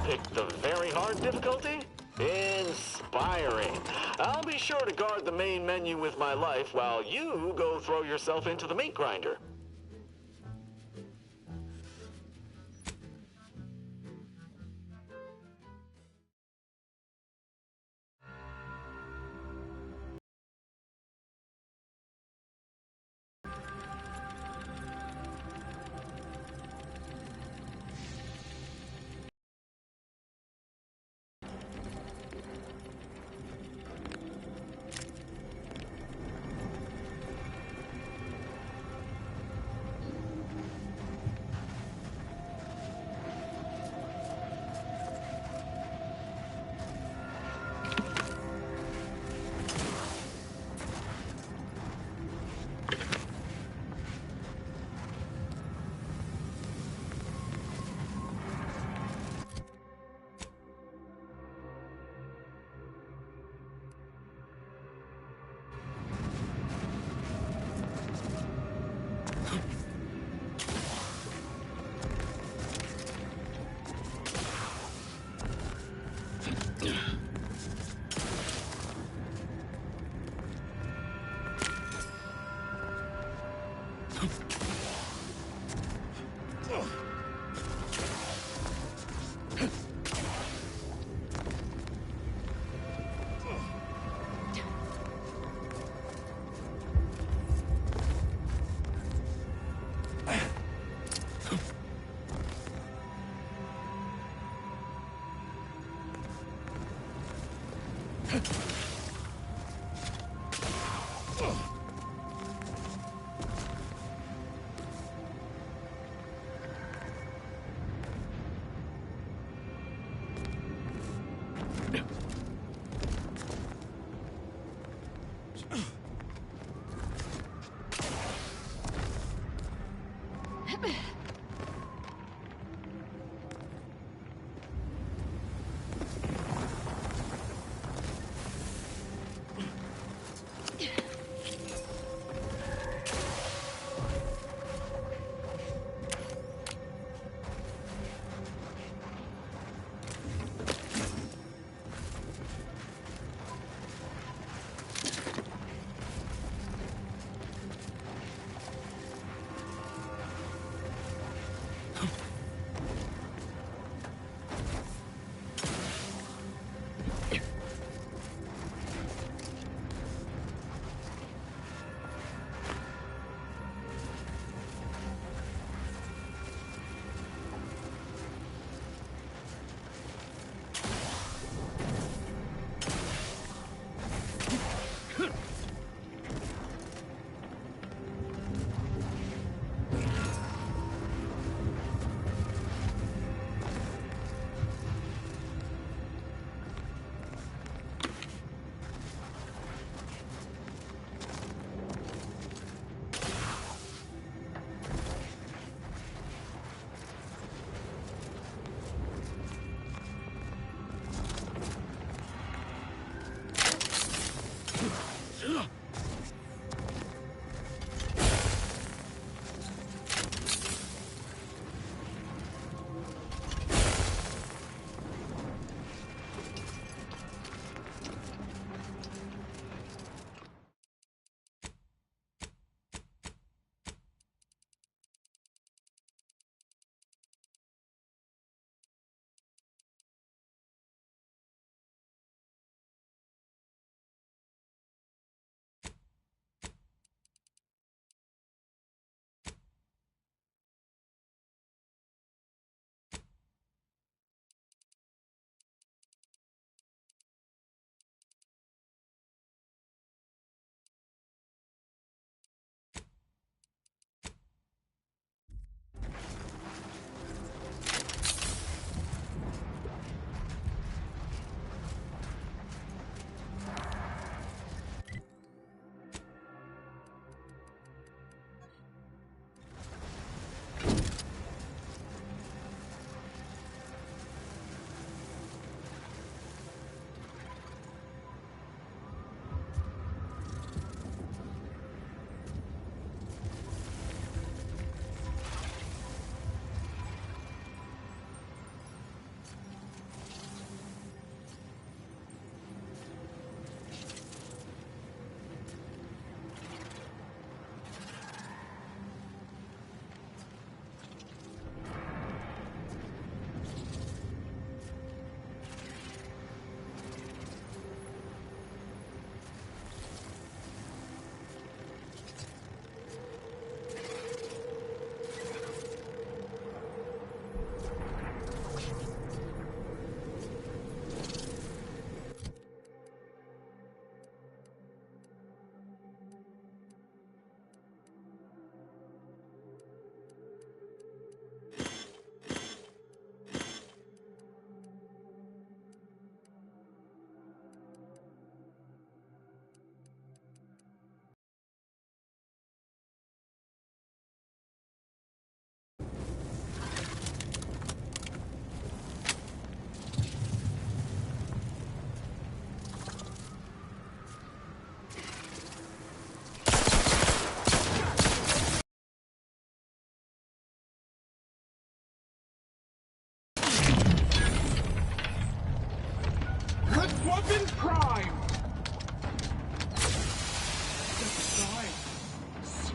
picked the very hard difficulty? Inspiring. I'll be sure to guard the main menu with my life while you go throw yourself into the meat grinder.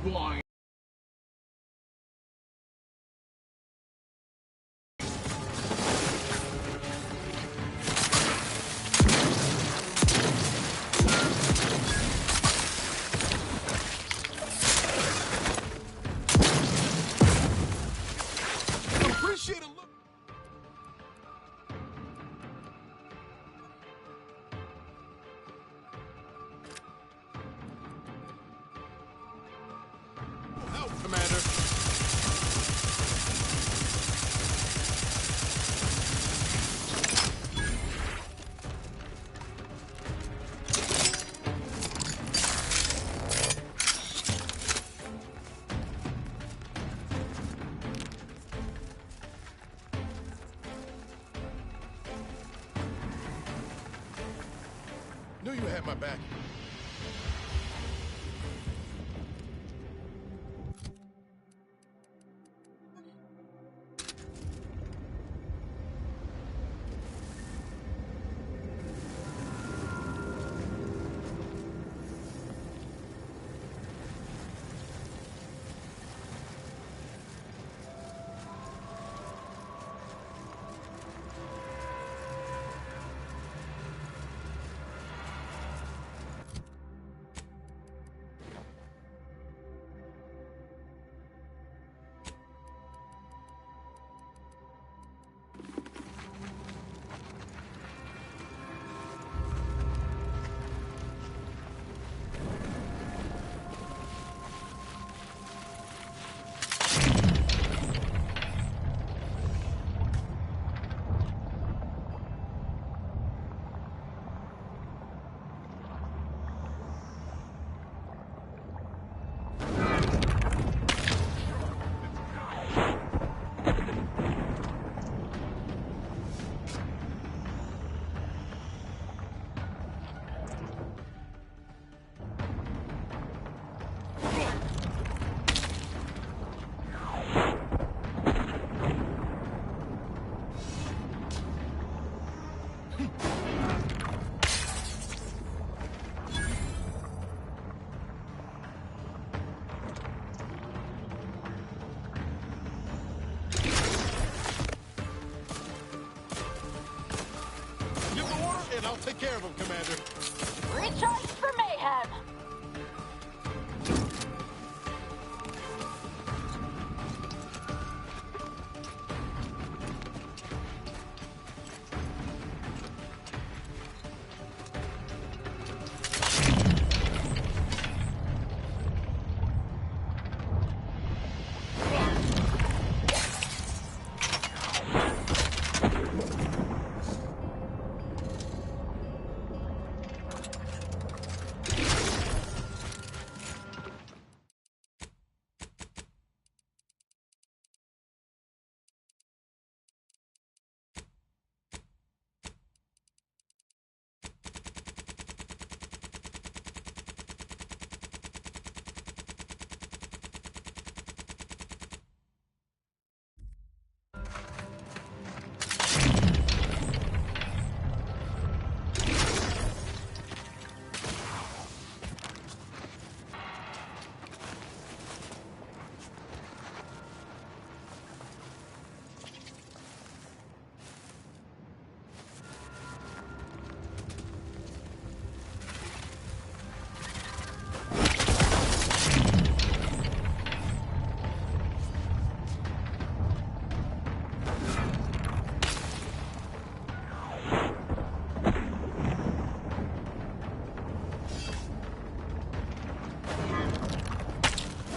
blind. Appreciate a look. Help, Commander. Knew you had my back. Give the order and I'll take care of him, Commander. Recharge for mayhem!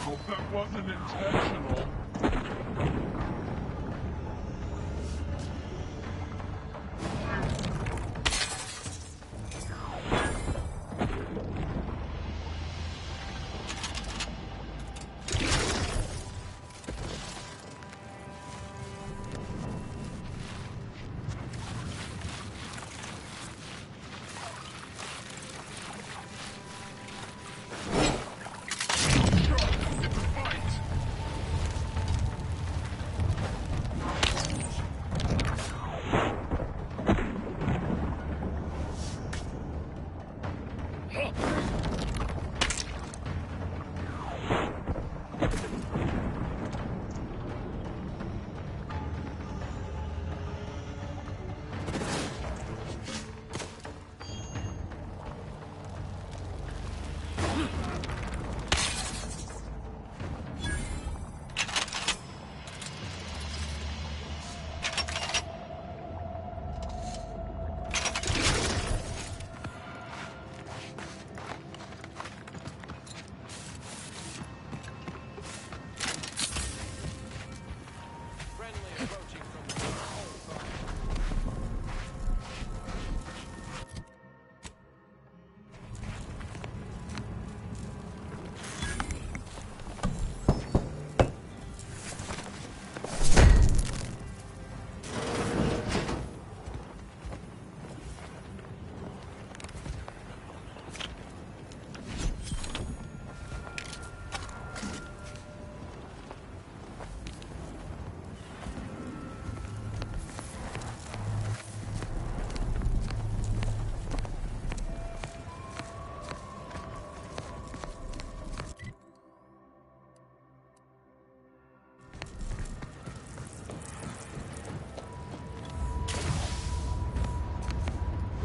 Hope that wasn't intentional. It's a fight!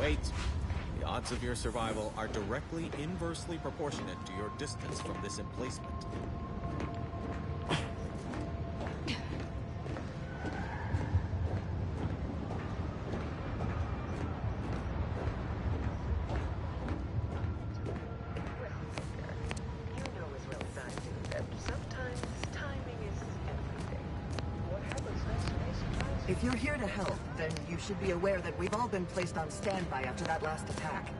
Wait. The odds of your survival are directly inversely proportionate to your distance from this emplacement. If you're here to help, then you should be aware that we've all been placed on standby after that last attack.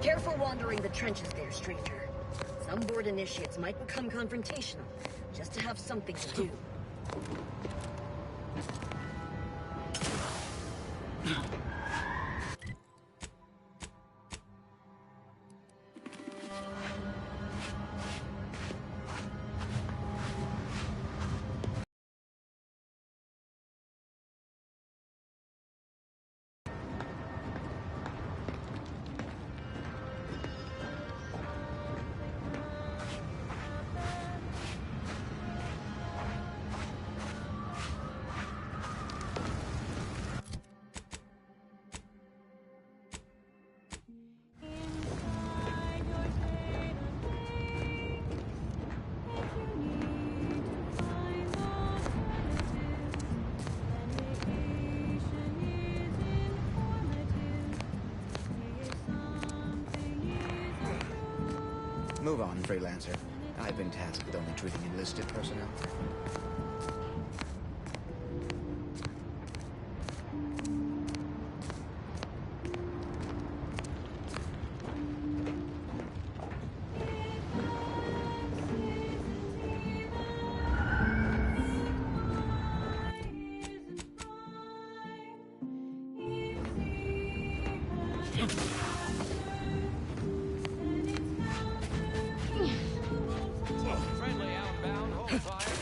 Careful wandering the trenches there, stranger. Some bored initiates might become confrontational, just to have something to do. Move on, freelancer. I've been tasked with only treating enlisted personnel. Friendly outbound, hold fire.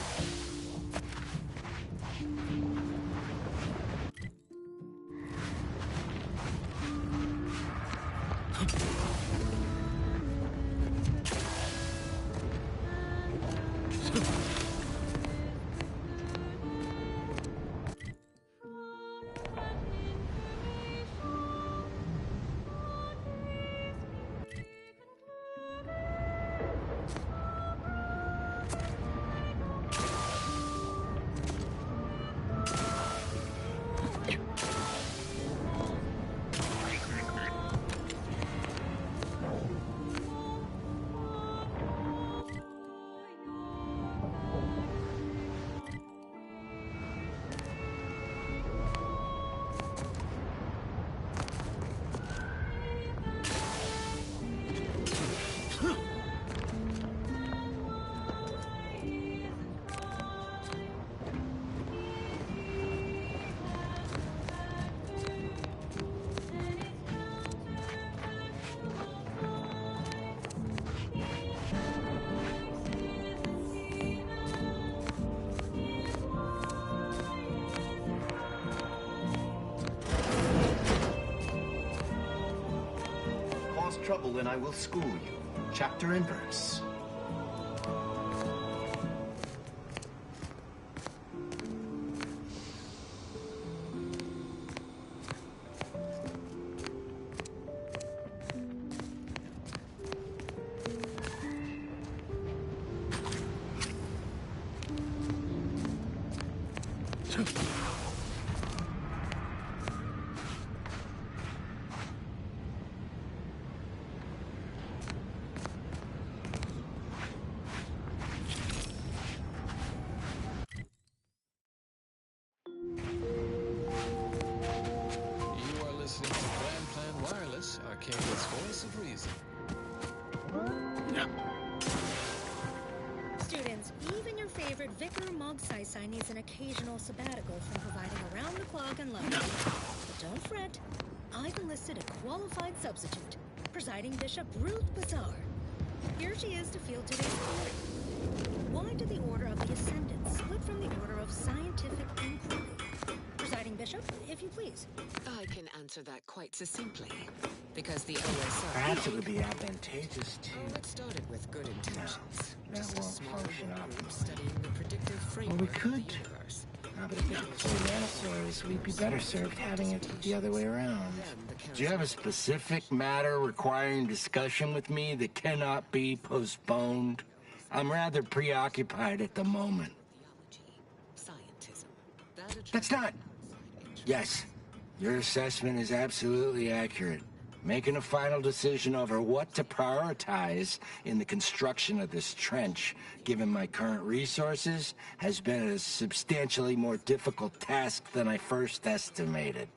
Cause trouble and I will school you. Chapter and verse. You are listening to Grand Plan Wireless, Arcadia's voice of reason. Students, even your favorite Vicar Mog Sai needs an occasional sabbatical from providing around-the-clock and love. But don't fret. I've enlisted a qualified substitute, Presiding Bishop Ruth Bazaar. Here she is to field today's query. Why did the Order of the Ascendant split from the Order of Scientific Inquiry? Presiding Bishop, if you please. I can answer that quite succinctly. Because the OSR... Perhaps it would be advantageous to... Oh, it started with good intentions. that Just a won't small function group optimally. studying the predictive Well, framework we of could the universe. But if it was for dinosaurs, we'd be better served having it the other way around. Do you have a specific matter requiring discussion with me that cannot be postponed? I'm rather preoccupied at the moment. That's not... Yes, your assessment is absolutely accurate. Making a final decision over what to prioritize in the construction of this trench, given my current resources, has been a substantially more difficult task than I first estimated.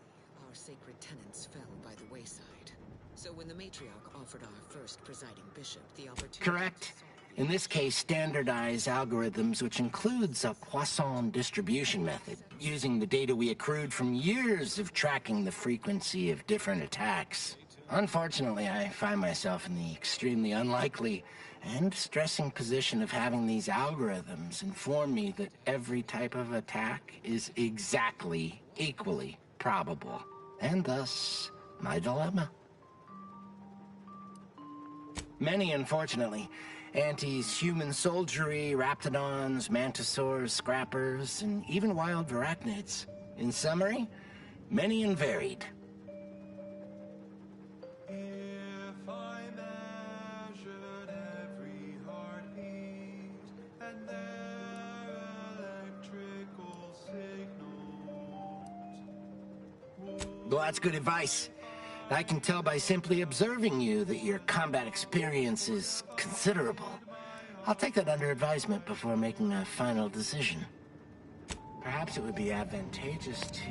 Our sacred tenets fell by the wayside. So when the matriarch offered our first presiding bishop the opportunity... Correct. In this case, standardize algorithms, which includes a Poisson distribution method, using the data we accrued from years of tracking the frequency of different attacks. Unfortunately, I find myself in the extremely unlikely and stressing position of having these algorithms inform me that every type of attack is exactly equally probable, and thus my dilemma. Many, unfortunately, Anti's human soldiery, raptidons, mantisaurs, scrappers, and even wild arachnids. In summary, many and varied. If I measured every heartbeat and their electrical signals... Well, that's good advice. I can tell by simply observing you that your combat experience is considerable. I'll take that under advisement before making a final decision. Perhaps it would be advantageous to...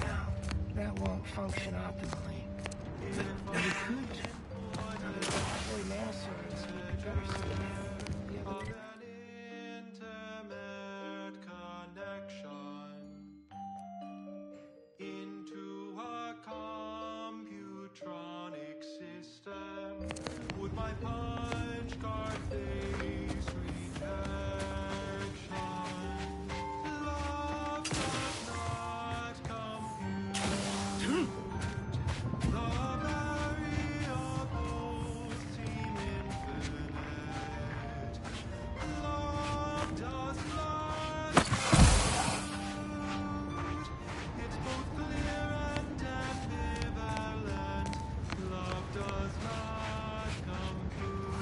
No, that won't function optimally. But we could... Boy, Manosaurus would be better suited the other way. Into a computronic system. Would my punch card face rejection? Love does not compute. The variables seem infinite. Love does not compute. It's both clear and ambivalent. Love does not compute.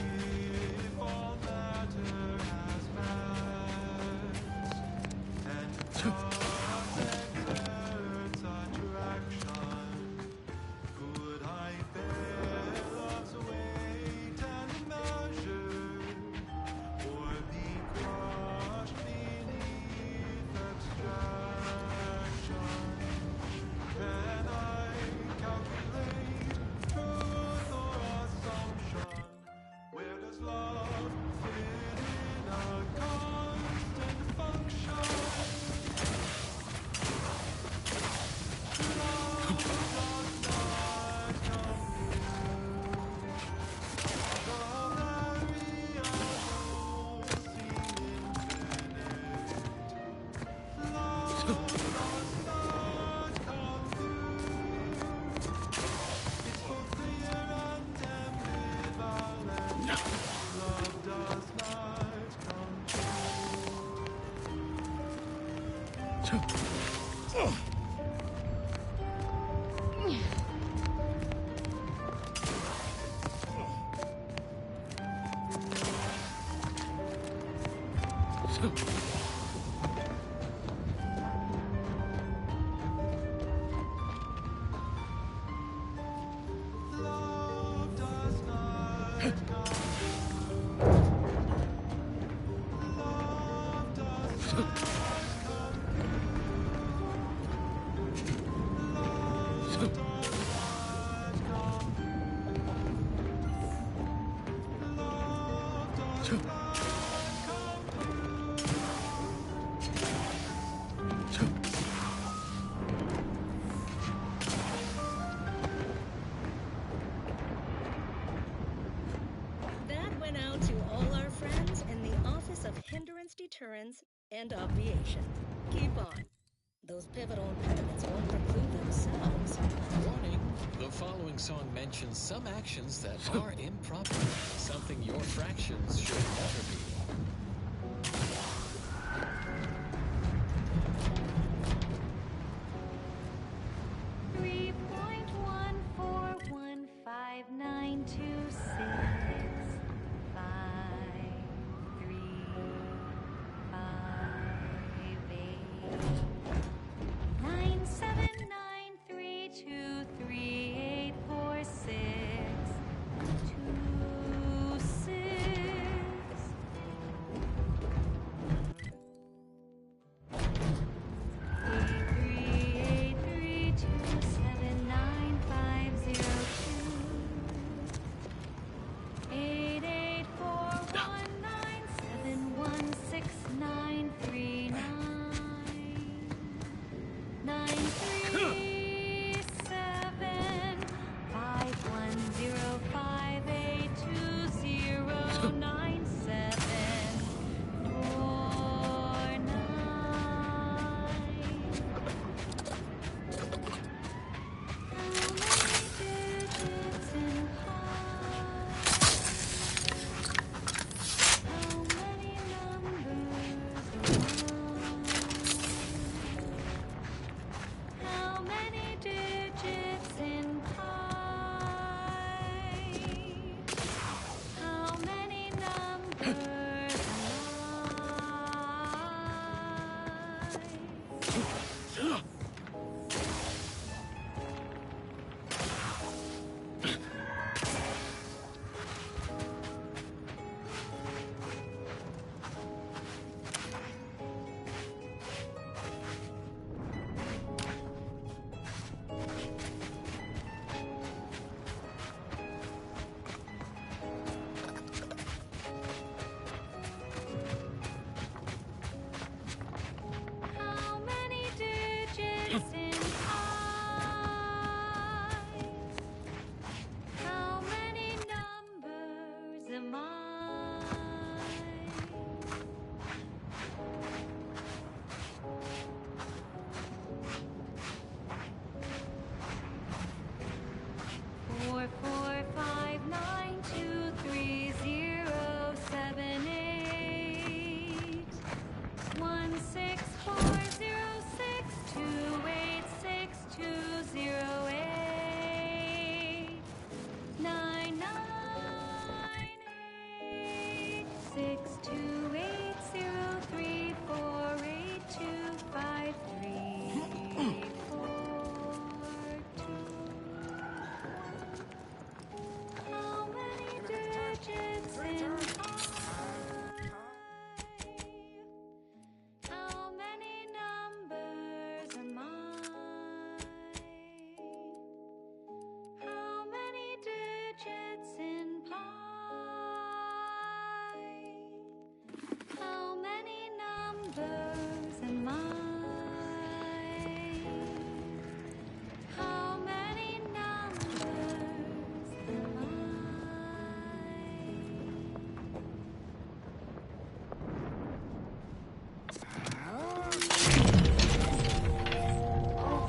If all matter has mass and cause exerts attraction, could I bear love's weight and measure, or be crushed beneath abstraction? Can I calculate truth or assumption? Where does love fit in a constant function? Love does not compute. The variables seem infinite. Love does not compute. It's both clear and ambivalent. Love does not compute. Love does not compute. Love does not compute. Love does not compute. Love does not compute. That went out to all our friends in the Office of Hindrance Deterrence and Obviation. Keep on. Those pivotal impediments won't preclude themselves. Warning, the following song mentions some actions that are improper, something your fractions should never be.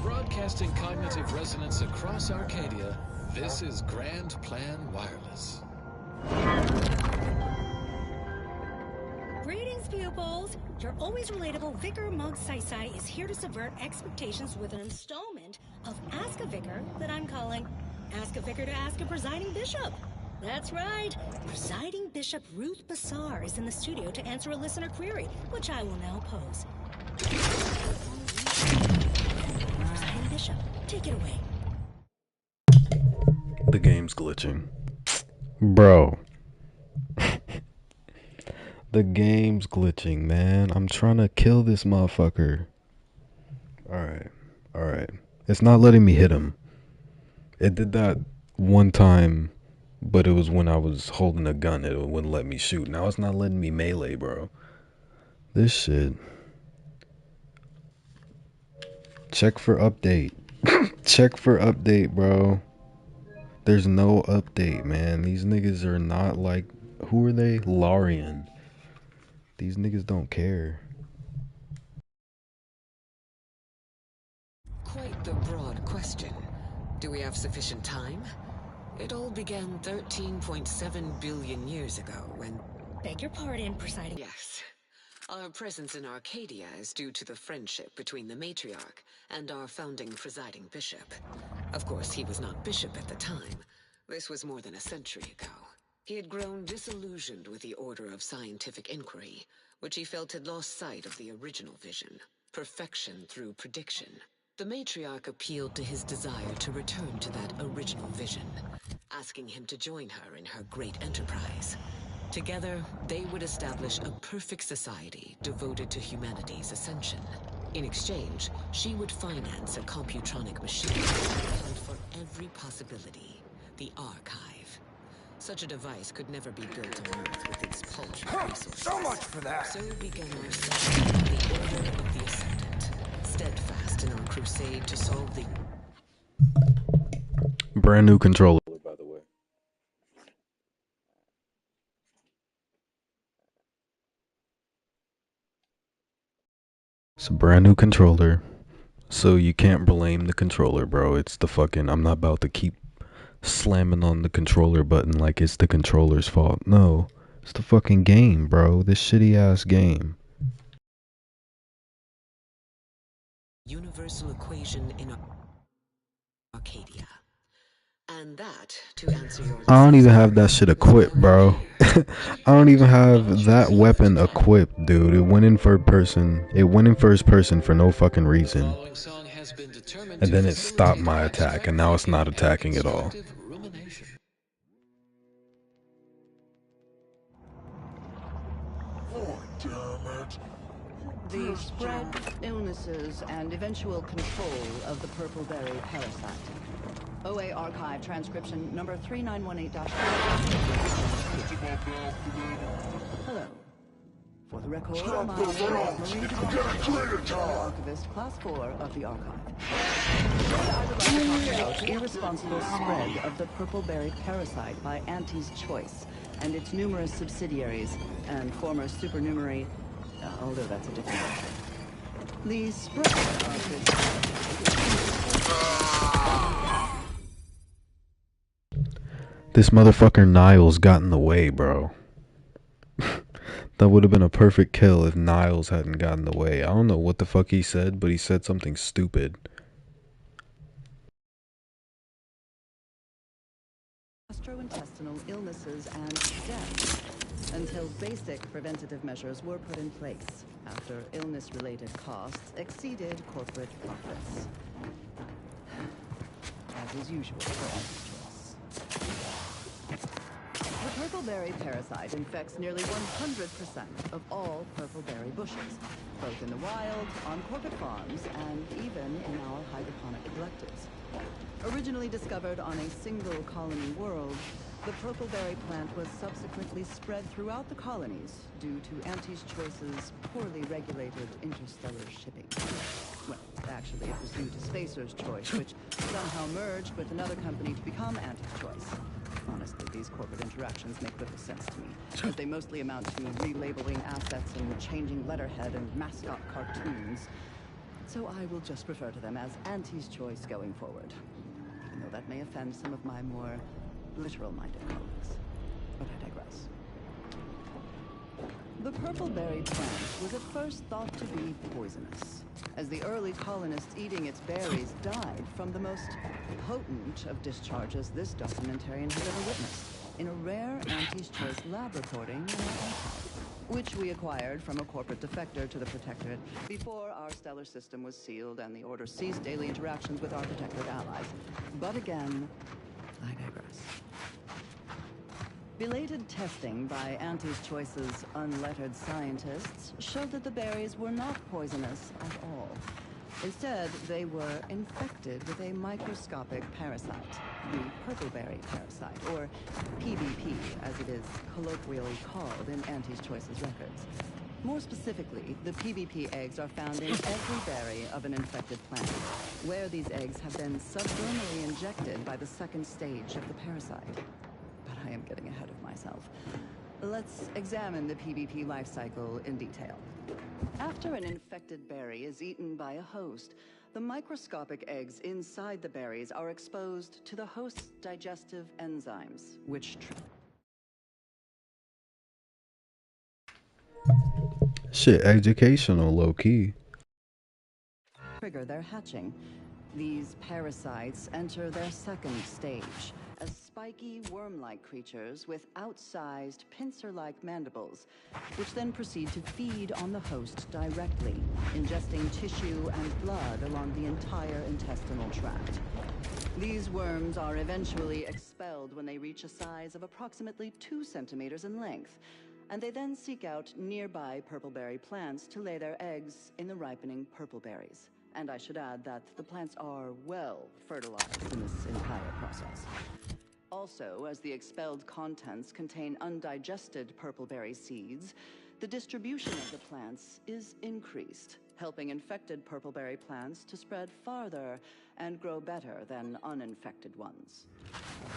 Broadcasting cognitive resonance across Arcadia, this is Grand Plan Wireless. Greetings, pupils! Your always relatable Vicar Mug Sai is here to subvert expectations with an installment of Ask a Vicar that I'm calling Ask a Vicar to Ask a Presiding Bishop. That's right. Presiding Bishop Ruth Bassar is in the studio to answer a listener query, which I will now pose. Presiding Bishop, take it away. The game's glitching. Bro. The game's glitching, man. I'm trying to kill this motherfucker. Alright. It's not letting me hit him. It did that one time, but it was when I was holding a gun. It wouldn't let me shoot. Now it's not letting me melee, bro. This shit. Check for update. Check for update, bro. There's no update, man. These niggas are not like... Who are they? Larian. These niggas don't care. quite the broad question. Do we have sufficient time? It all began 13.7 billion years ago when... Beg your pardon, presiding... Yes. Our presence in Arcadia is due to the friendship between the matriarch and our founding presiding bishop. Of course, he was not bishop at the time. This was more than a century ago. He had grown disillusioned with the order of scientific inquiry, which he felt had lost sight of the original vision, perfection through prediction. The matriarch appealed to his desire to return to that original vision, asking him to join her in her great enterprise. Together, they would establish a perfect society devoted to humanity's ascension. In exchange, she would finance a computronic machine and for every possibility, the archive. Such a device could never be built on Earth with its paltry resources. So much for that! So began our study of the Order of the Ascendant, steadfast in our crusade to solve the... Brand new controller, by the way. It's a brand new controller, so you can't blame the controller, bro. It's the fucking... I'm not about to keep slamming on the controller button like it's the controller's fault. No, it's the fucking game, bro. This shitty ass game. Universal equation in Arcadia. And that, to answer your... I don't even have that shit equipped, bro. I don't even have that weapon equipped, dude. It went in first person. It went in first person for no fucking reason. And then it stopped my attack, and now it's not attacking at all. The spread, illnesses, and eventual control of the purple berry parasite. OA archive transcription number 3918-. Hello. For the record, my name is Marine Detective, Archivist Class 4 of the Archive. I would like to talk about irresponsible spread of the purple berry parasite by Auntie's Choice and its numerous subsidiaries and former supernumerary, although that's a different matter. The spread of This motherfucker Niles got in the way, bro. That would have been a perfect kill if Niles hadn't gotten in the way. I don't know what the fuck he said, but he said something stupid. gastrointestinal illnesses and deaths until basic preventative measures were put in place after illness-related costs exceeded corporate profits. As is usual for Auntie's Choice. The purpleberry parasite infects nearly 100% of all purpleberry bushes, both in the wild, on corporate farms, and even in our hydroponic collectives. Originally discovered on a single colony world, the purpleberry plant was subsequently spread throughout the colonies due to Auntie's Choice's poorly regulated interstellar shipping. Well, actually, it was due to Spacer's Choice, which somehow merged with another company to become Auntie's Choice. Honestly, these corporate interactions make little sense to me, as they mostly amount to relabeling assets and changing letterhead and mascot cartoons. So I will just refer to them as Auntie's Choice going forward, even though that may offend some of my more literal-minded colleagues. But I digress. The purpleberry plant was at first thought to be poisonous, as the early colonists eating its berries died from the most potent of discharges this documentarian has ever witnessed, in a rare Auntie's Choice lab recording in our archive, which we acquired from a corporate defector to the Protectorate before our stellar system was sealed and the Order ceased daily interactions with our Protectorate allies. But again, I digress. Belated testing by Auntie's Choice's unlettered scientists showed that the berries were not poisonous at all. Instead, they were infected with a microscopic parasite, the purpleberry parasite, or PBP, as it is colloquially called in Auntie's Choice's records. More specifically, the PBP eggs are found in every berry of an infected plant, where these eggs have been subdermally injected by the second stage of the parasite. But I am getting ahead of myself. Let's examine the PBP life cycle in detail. After an infected berry is eaten by a host, The microscopic eggs inside the berries are exposed to the host's digestive enzymes, which shit, educational, low-key. trigger their hatching. These parasites enter their second stage as spiky, worm-like creatures with outsized, pincer-like mandibles, which then proceed to feed on the host directly, ingesting tissue and blood along the entire intestinal tract. These worms are eventually expelled when they reach a size of approximately 2 centimeters in length, and they then seek out nearby purpleberry plants to lay their eggs in the ripening purpleberries. And I should add that the plants are well fertilized in this entire process. Also, as the expelled contents contain undigested purpleberry seeds, the distribution of the plants is increased, helping infected purpleberry plants to spread farther and grow better than uninfected ones.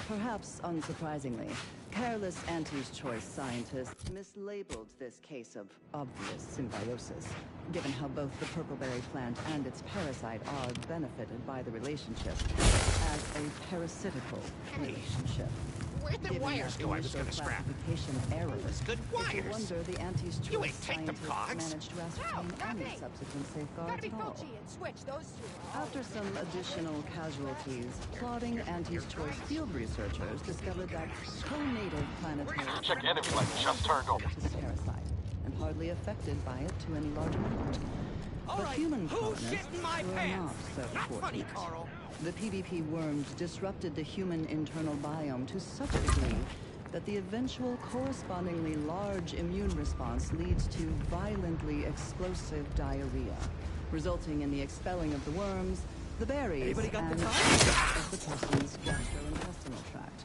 Perhaps unsurprisingly, careless Auntie's Choice scientists mislabeled this case of obvious symbiosis, given how both the purpleberry plant and its parasite are benefited by the relationship, as a parasitical relationship. Where'd the wires go I was gonna scrap? Errors. Good wires. No wonder the Auntie's Choice You ain't take them scientists cogs. managed to ascertain any subsequent safeguards at all. After some additional casualties, plotting Auntie's Choice field researchers discovered that co-native planetary Check enemy light just turned over. to this parasite, and hardly affected by it to any large amount. But human colonists were not so fortunate. The PvP worms disrupted the human internal biome to such a degree that the eventual correspondingly large immune response leads to violently explosive diarrhea, resulting in the expelling of the worms, the berries, and of the person's gastrointestinal tract.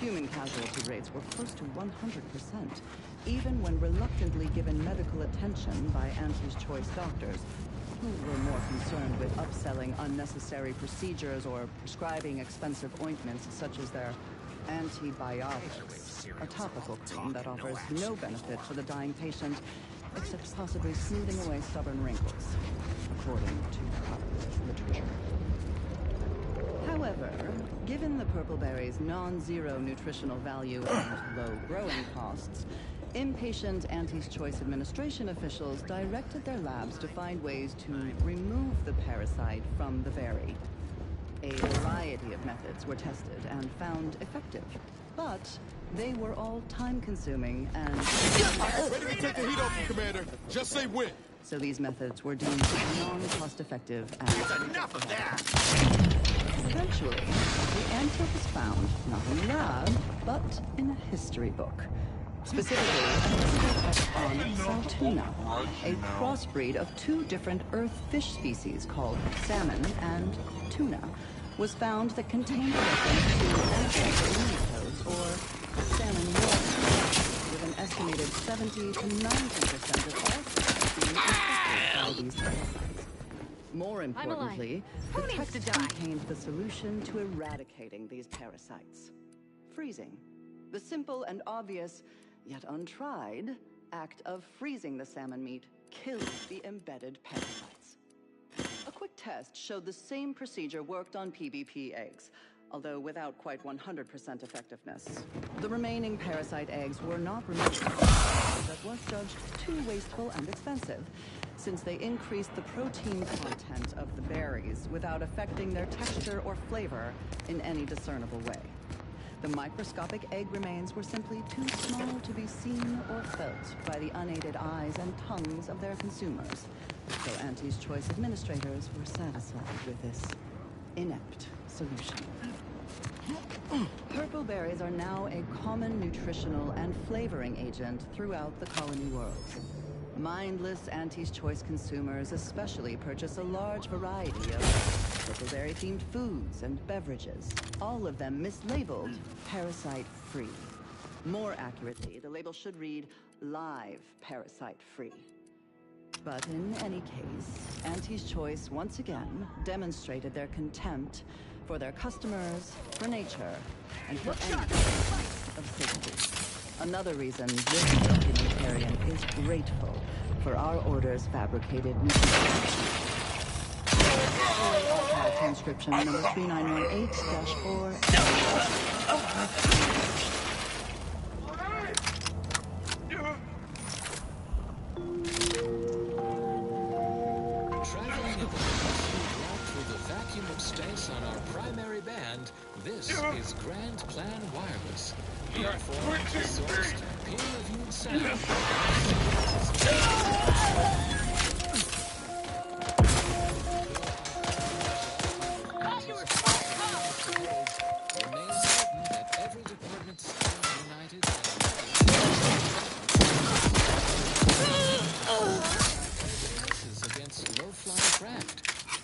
Human casualty rates were close to 100%, even when reluctantly given medical attention by Auntie's Choice doctors, who were more concerned with upselling unnecessary procedures or prescribing expensive ointments such as their antibiotics, a topical cream that offers no benefit for the dying patient except possibly smoothing away stubborn wrinkles, according to popular literature. However, given the purpleberry's non-zero nutritional value and low growing costs, impatient Auntie's Choice administration officials directed their labs to find ways to remove the parasite from the berry. A variety of methods were tested and found effective, but they were all time-consuming and... Ready to take the heat off you, Commander. Just say when. So these methods were deemed non-cost-effective and... Enough of that! Eventually, the answer was found not in the lab, but in a history book. Specifically, on Saltuna, a crossbreed of 2 different Earth fish species called salmon and tuna, was found that contained reference to ancestral nematodes, or salmon worms, with an estimated 70 to 90% of all fish being infected by these parasites. More importantly, the text contained the solution to eradicating these parasites: freezing. The simple and obvious, yet untried, act of freezing the salmon meat killed the embedded parasites. A quick test showed the same procedure worked on PvP eggs, although without quite 100% effectiveness. The remaining parasite eggs were not removed, that was judged too wasteful and expensive, since they increased the protein content of the berries without affecting their texture or flavor in any discernible way. The microscopic egg remains were simply too small to be seen or felt by the unaided eyes and tongues of their consumers, so Auntie's Choice administrators were satisfied with this inept solution. Purple berries are now a common nutritional and flavoring agent throughout the colony world. Mindless Auntie's Choice consumers especially purchase a large variety of purpleberry-themed foods and beverages, all of them mislabeled parasite-free. More accurately, the label should read live parasite-free. But in any case, Auntie's Choice once again demonstrated their contempt for their customers, for nature, and for anything of safety. Another reason this documentarian is grateful for our order's fabricated nutrition. description number 3918-4. Traveling in the through the vacuum of space on our primary band, this is Grand Plan Wireless. The informed, sourced, peer-reviewed sound. Remain certain that every department stands united against low-flying craft,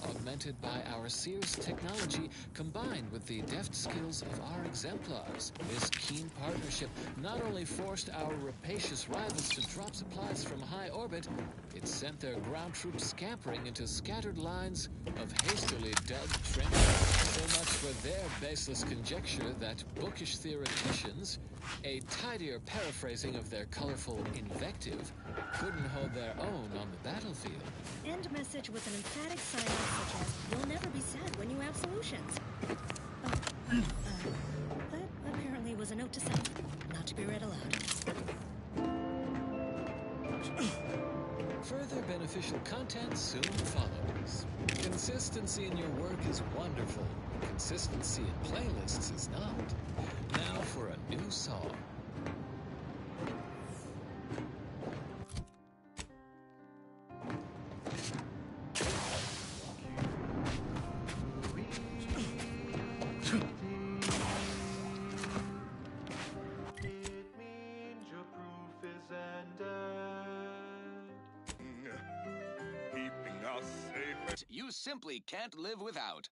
augmented by our Sears technology combined with the deft skills of our exemplars. This keen partnership not only forced our rapacious rivals to drop supplies from high orbit, it sent their ground troops scampering into scattered lines of hastily dug trenches. So much for their baseless conjecture that bookish theoreticians, a tidier paraphrasing of their colorful invective, couldn't hold their own on the battlefield. End message with an emphatic sign-off such as, "You'll never be sad when you have solutions." That apparently was a note to self, not to be read aloud. Further beneficial content soon follows. Consistency in your work is wonderful. Consistency in playlists is not. Now for a new song. You simply can't live without.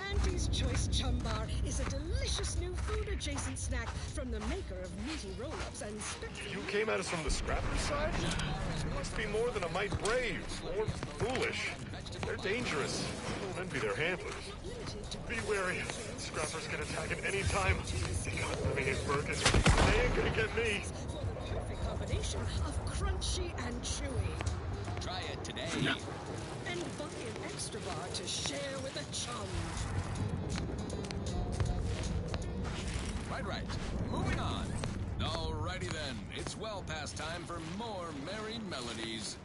Auntie's Choice Chum Bar is a delicious new food-adjacent snack from the maker of meaty roll-ups and You came at us from the scrappers side? Must be more than a might brave, or foolish. They're dangerous. Don't envy their handlers. Be wary. Scrappers can attack at any time. They got living in Birkin. They ain't gonna get me. for the perfect combination of crunchy and chewy. Try it today. And buy an extra bar to share with a chum. Right. Moving on. Alrighty then. It's well past time for more merry melodies.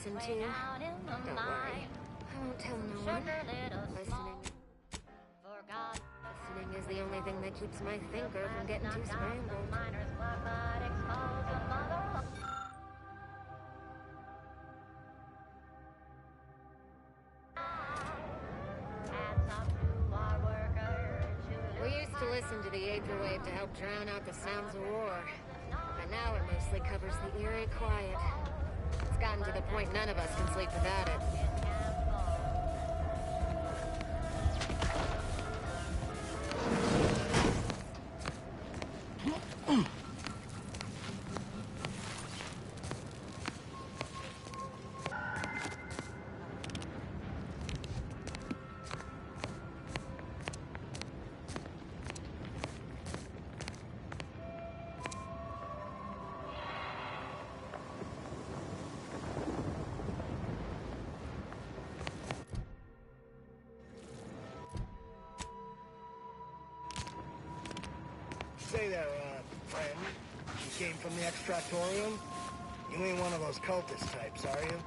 Listen to. Don't worry. I won't tell no one. Listening is the only thing that keeps my thinker from getting too scrambled. We used to listen to the Vaporwave to help drown out the sounds of war. But now it mostly covers the eerie quiet. It's gotten to the point none of us can sleep without it. Say there, friend. You came from the extractorium? You ain't one of those cultist types, are you?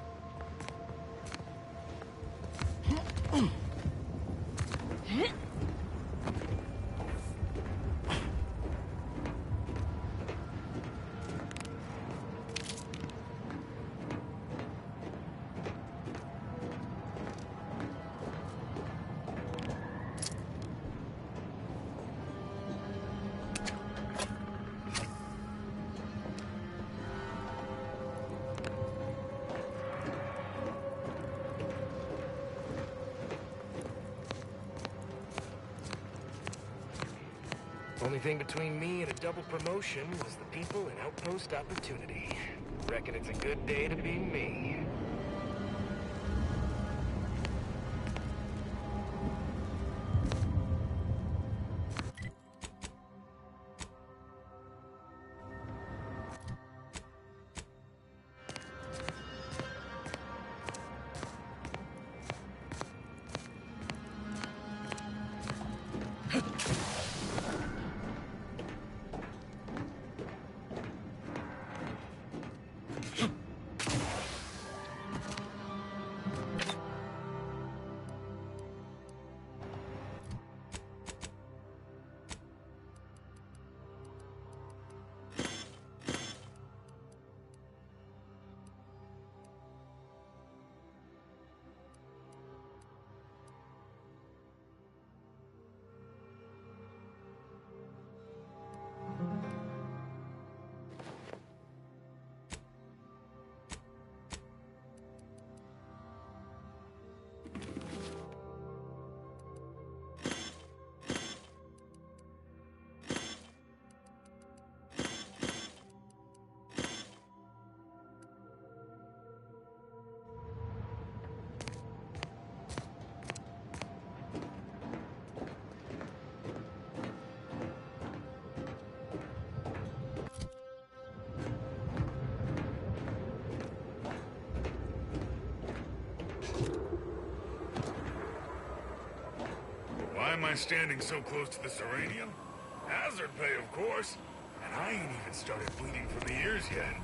Only thing between me and a double promotion was the people in Outpost Opportunity. Reckon it's a good day to be me. Why am I standing so close to this uranium? Hazard pay, of course. And I ain't even started bleeding from the ears yet.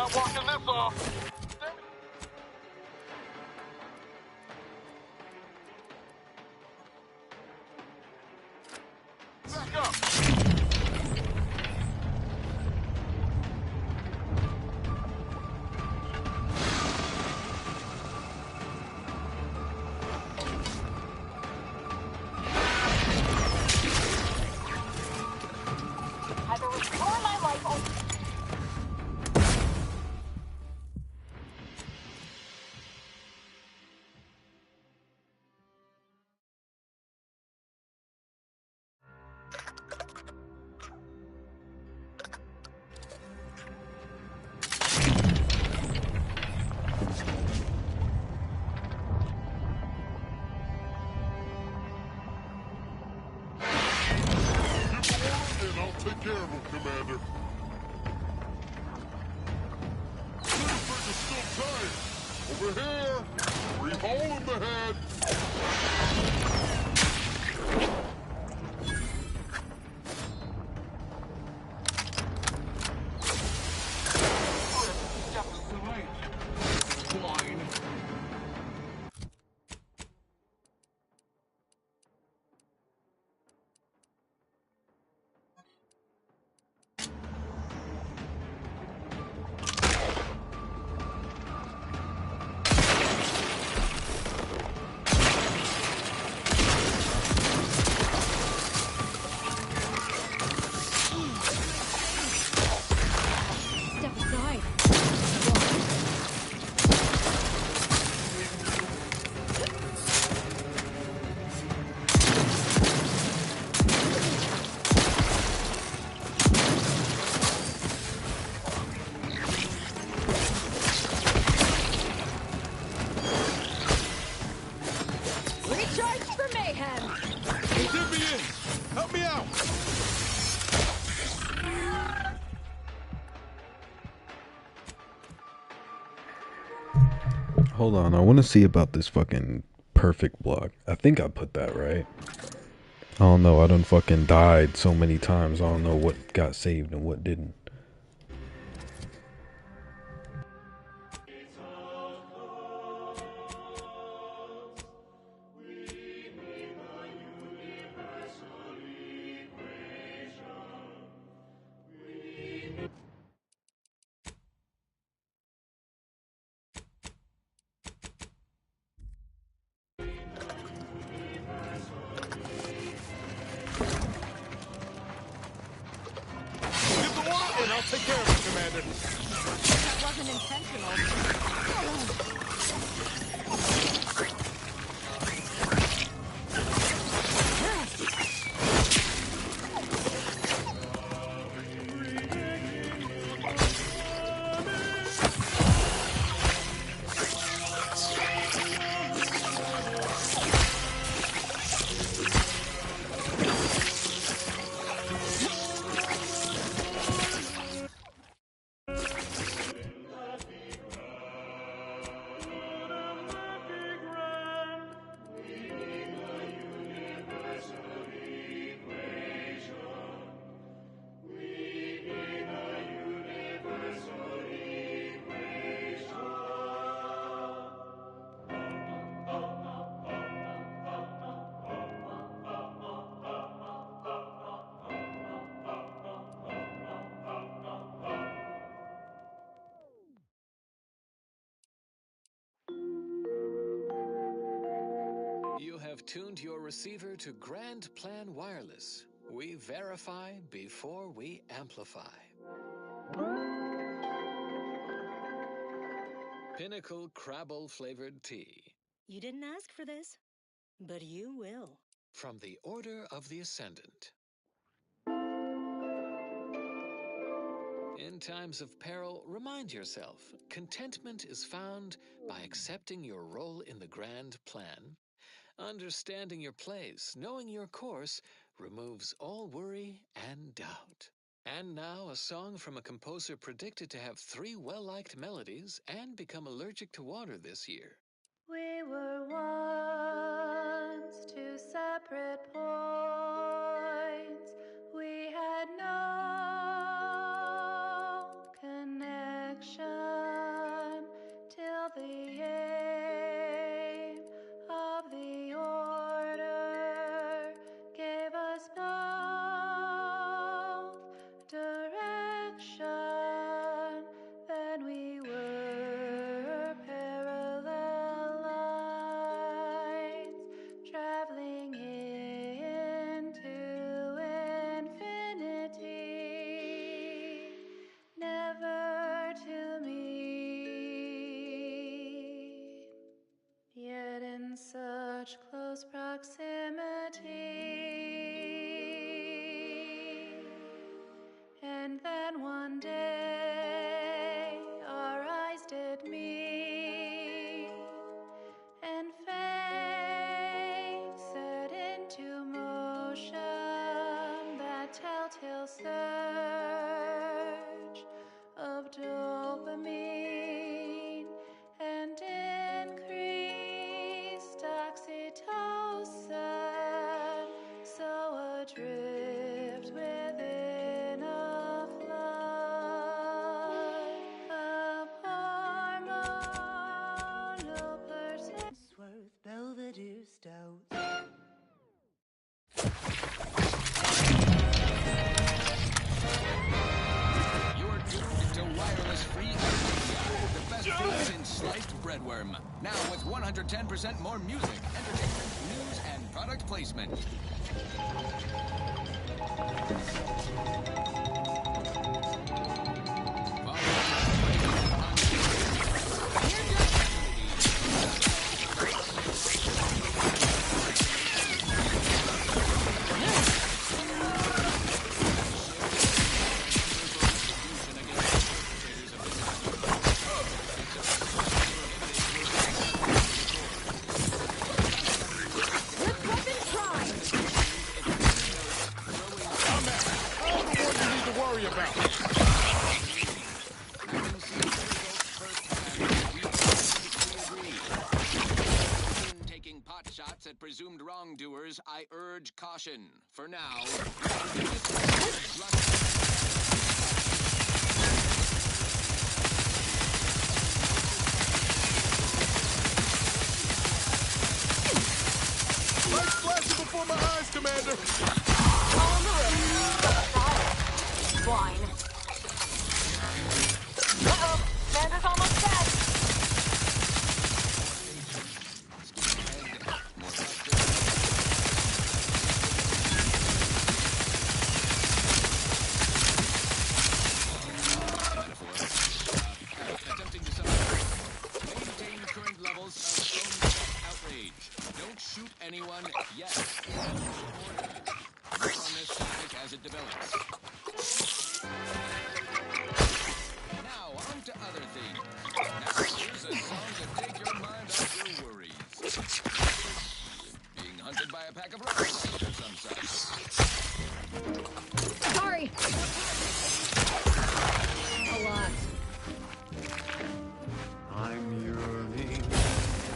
not walking this off. Back up. Either restore my rifle. And I'll take care of him, Commander. Citizen is still tight. Over here. 3 hole in the head. Step aside. Recharge for mayhem! Hey, dip me in! Help me out! Hold on, I want to see about this fucking perfect block. I think I put that right. I don't know, I done fucking died so many times. I don't know what got saved and what didn't. Get the wall and I'll take care of it, Commander. That wasn't intentional. You have tuned your receiver to Grand Plan Wireless. We verify before we amplify. Pinnacle Crabble flavored tea. You didn't ask for this, but you will. From the Order of the Ascendant. In times of peril, remind yourself, contentment is found by accepting your role in the grand plan. Understanding your place, knowing your course, removes all worry and doubt. And now, a song from a composer predicted to have 3 well-liked melodies and become allergic to water this year. We were once 2 separate points. We had no connection. endless surge of dopamine and increased oxytocin, so adrift within a flood of hormonal persistence worth Belvedere stouts. You're tuned to Wireless Free Arcadia, the best foods in sliced breadworm. Now with 110% more music, entertainment, news, and product placement. At presumed wrongdoers, I urge caution. For now, Lights flashing before my eyes, Commander! On the road. Swine. Uh-oh, Commander's almost dead. anyone yet. More on this topic as it develops. Now, on to other things. Now, here's a song to take your mind off your worries. Being hunted by a pack of rats or some such. Sorry! A lot. I'm yearning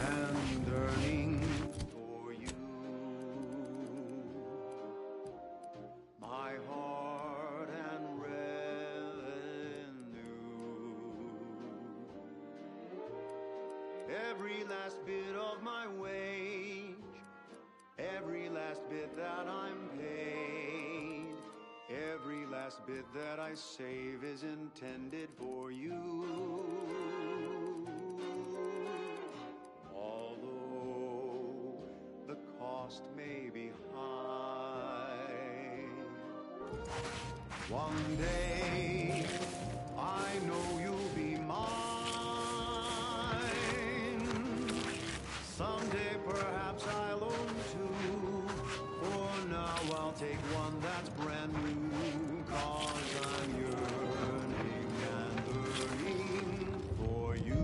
and yearning for you. My heart and revenue. Every last bit of my wage, every last bit that I'm paid, every last bit that I save is intended for you. Although the cost may be high, one day I know you'll be mine. Someday perhaps I'll own two. For now I'll take one that's brand new, 'cause I'm yearning and burning for you.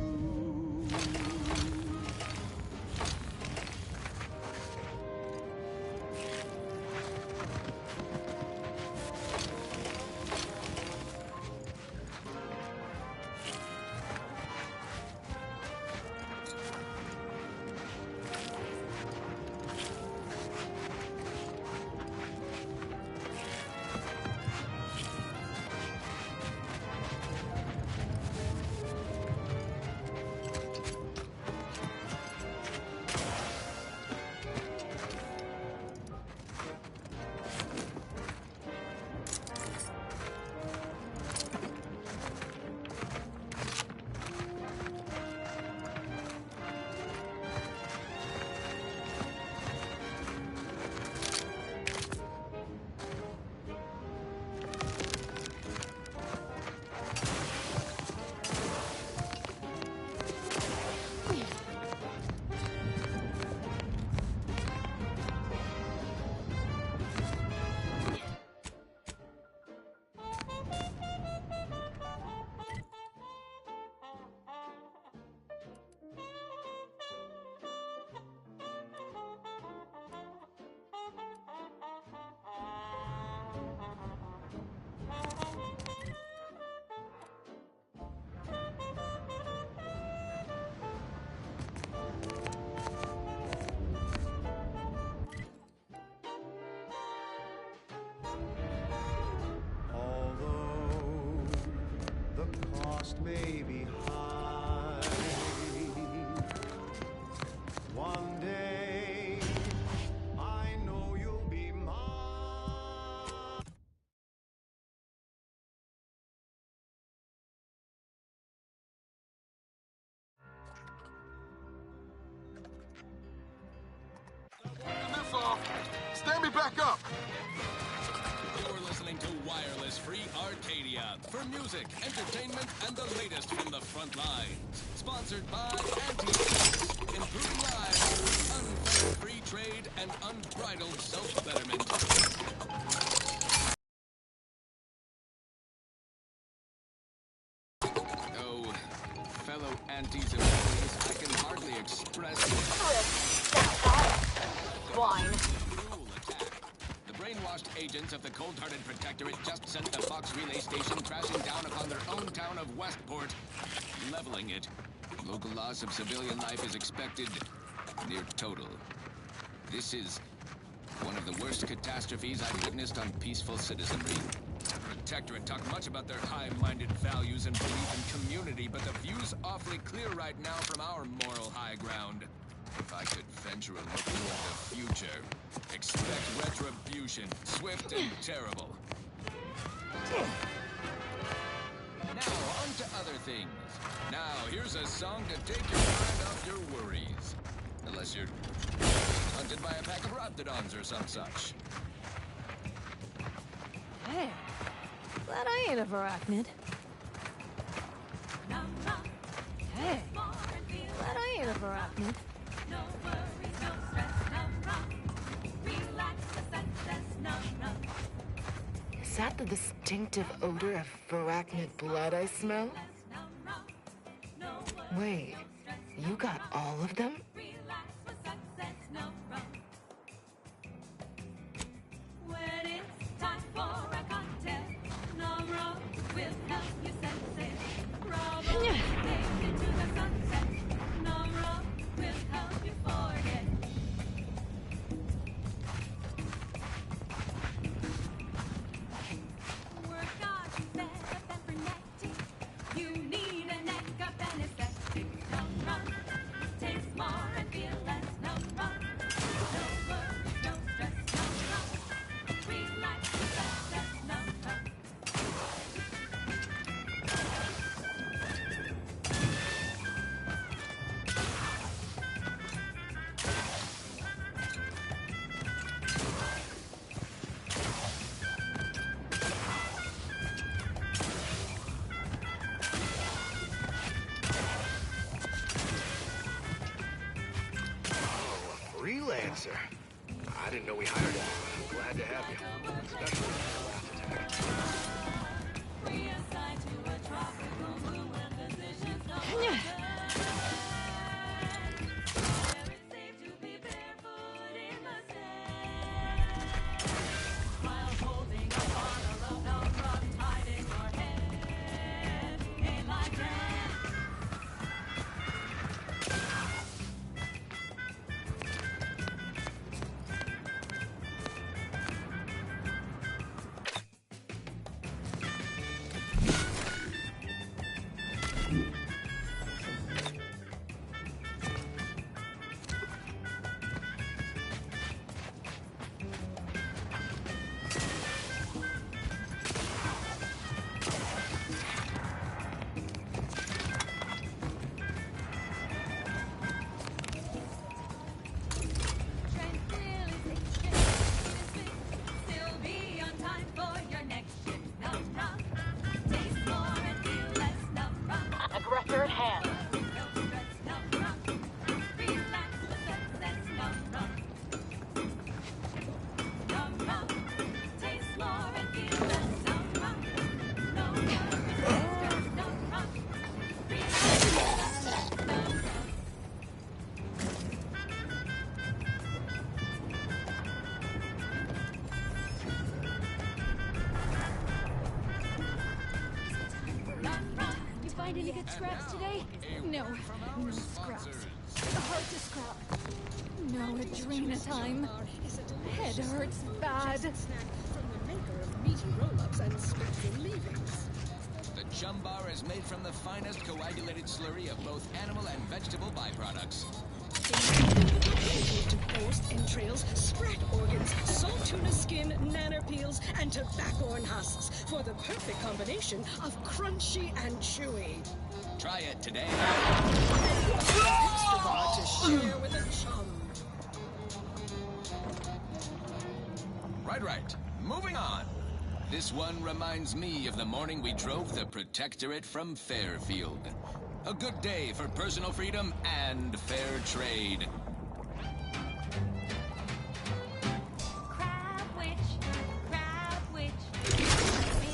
Wireless Free Arcadia for music, entertainment, and the latest from the front lines. Sponsored by Anti-Tax, improving lives, unfair free trade, and unbridled self-betterment. Oh, fellow antis and bullies, I can hardly express Swine. cruel attack. The brainwashed agents of the Cold-Hearted Protectorate just sent the Fox Relay Station crashing down upon their own town of Westport, leveling it. Local loss of civilian life is expected near total. This is one of the worst catastrophes I've witnessed on peaceful citizenry. The Protectorate talk much about their high-minded values and belief in community, but the view's awfully clear right now from our moral high ground. If I could venture a look into the future, expect retribution, swift and terrible. Now, on to other things. Now, here's a song to take your mind off your worries. Unless you're hunted by a pack of Raptidons or some such. Hey, glad I ain't a arachnid. Hey, glad I ain't a arachnid. No worries, no stress, no rum. Relax, no rum. Is that the distinctive odor of arachnid blood I smell? Wait, you got all of them? When it's time for a cocktail, no rum will help you sense it. Rum will take you to the sunset. No rum will help you forget. Work on better than frenetic. You need a neck up anesthetic. No rum tastes more and feel less. No rum. No worries, no stress. No rum. Relax, success. No rum. Freelancer. I didn't know we hired him. Glad to have you. Especially with the last attack. Reassigned to a tropical moon when positions no longer. Where it's safe to be barefoot in the sand. While holding a bottle of no rum tied in your head. Ain't like that. Still be on time for your next shit. No rum. Taste more and feel less. No rum. Aggressor at hand. No stress. No rum. Relax with success. No rum. No rum. Taste more and feel less. No rum. No worries, no stress. No rum. Relax with success. No rum. You find any good scraps today? No, no scraps. Hard to scrap. No Adrena time. Head hurts bad. Snack from the maker of meaty roll-ups and spectral leavings. The chum bar is made from the finest coagulated slurry of both animal and vegetable byproducts. To forced entrails, sprat organs, salt tuna skin, nanner peels, and tobacco husks for the perfect combination of crunchy and chewy. Try it today. Extra bar to share with a chum. Right. Moving on. This one reminds me of the morning we drove the Protectorate from Fairfield. A good day for personal freedom and fair trade. Crab witch. Made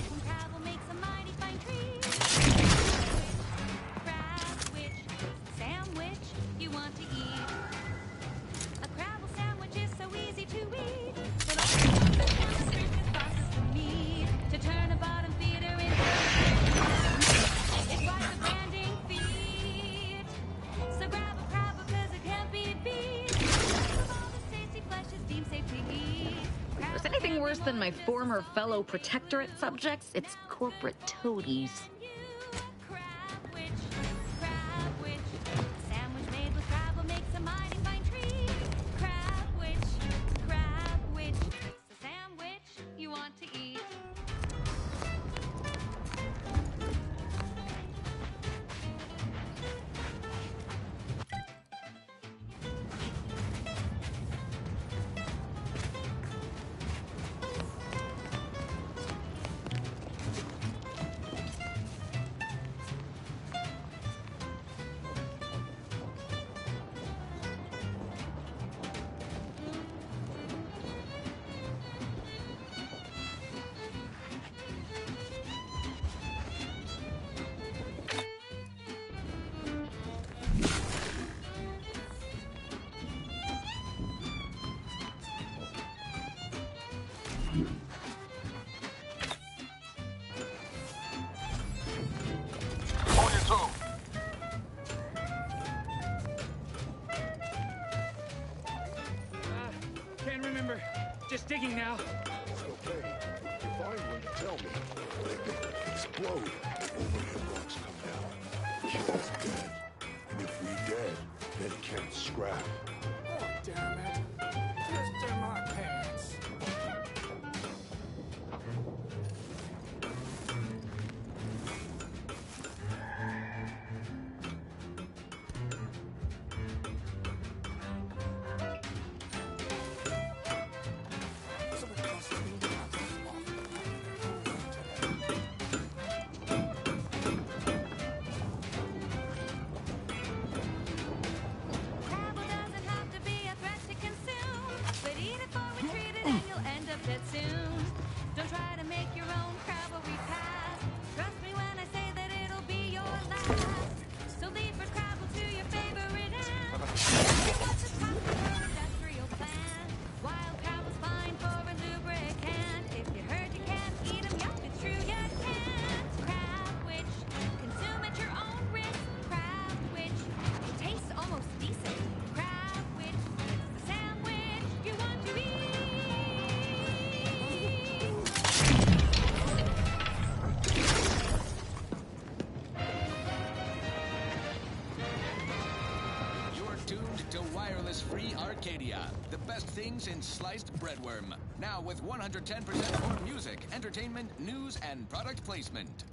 from crab will make some mighty fine trees. Crab witch, sandwich you want to eat. A crabble sandwich is so easy to eat. But all the process for me to turn a bottom feeder into it's like a branding feat. So grab a crab because it can't be beat. Of all the tasty flesh is deemed safe to eat. If there's anything worse than my former fellow Protectorate subjects, it's corporate toadies. Crab witch. Sandwich made with crab will make some mighty fine trees. Crab witch. It's the sandwich you want to eat. On your toe. Can't remember. Just digging now. Okay. If you find one, tell me. They explode. Overhead rocks come down. Kill us dead. And if we dead, then can't scrap. Oh, damn it. Just in my pants. Crabble doesn't have to be a threat to consume, but eat it before we treat it and you'll end up dead soon. Don't try to make your own crabble repast. Trust me when I say that it'll be your last. So leave for crabble to your favorite ant. What's the top of your industrial plan? Wild crabble's fine for a lubricant. If you heard you can't eat 'em, yup, it's true you can't. Crab witch, consume at your own risk. Crab witch, it tastes almost decent. Crab witch, it's the sandwich you want to eat. You're tuned to Wireless Free Arcadia, the best things in sliced breadworm. Now with 110% more music, entertainment, news, and product placement.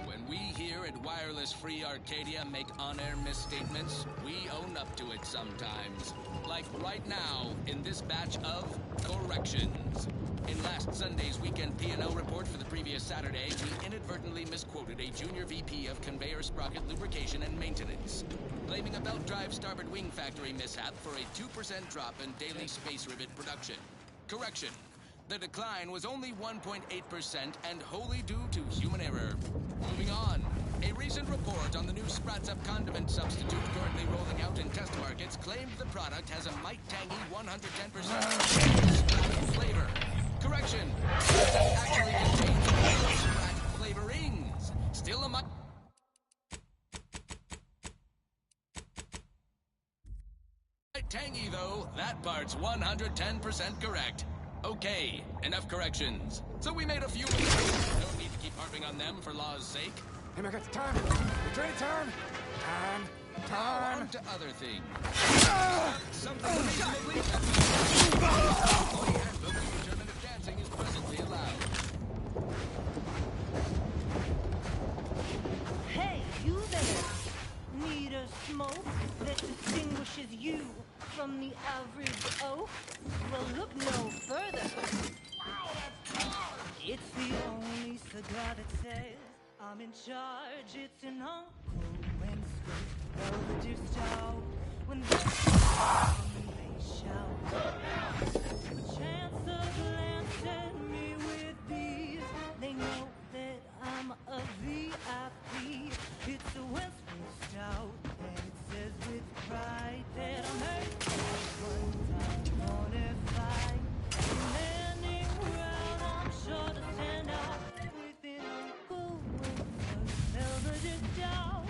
When we here at Wireless Free Arcadia make on-air misstatements, we own up to it sometimes. Like right now, in this batch of corrections. In last Sunday's weekend P&L report for the previous Saturday, we inadvertently misquoted a junior VP of conveyor sprocket lubrication and maintenance, blaming a belt drive starboard wing factory mishap for a 2% drop in daily space rivet production. Correction. The decline was only 1.8% and wholly due to human error. Moving on. A recent report on the new Sprats Up condiment substitute currently rolling out in test markets claimed the product has a might tangy 110% Sprat flavor. Correction. That actually contains Sprat flavorings. Still a might tangy though. That part's 110% correct. Okay, enough corrections. So we made a few mistakes. No need to keep harping on them for law's sake. Hey, I got the time. Return time. Time. On to other things. Something determined if dancing is presently allowed. Hey, you there! Need a smoke that distinguishes you from the coverage. Oh, well, look no further. It's the only cigar that says I'm in charge. It's an Uncle Winston. Well, the juice out when they shout. A chance of glance at me with these. They know that I'm a VIP. It's a Winston Stout, and it says with pride that I'm hurt. One time mortified. Demanding ground, I'm sure to stand out within Uncle Winston's velvet down.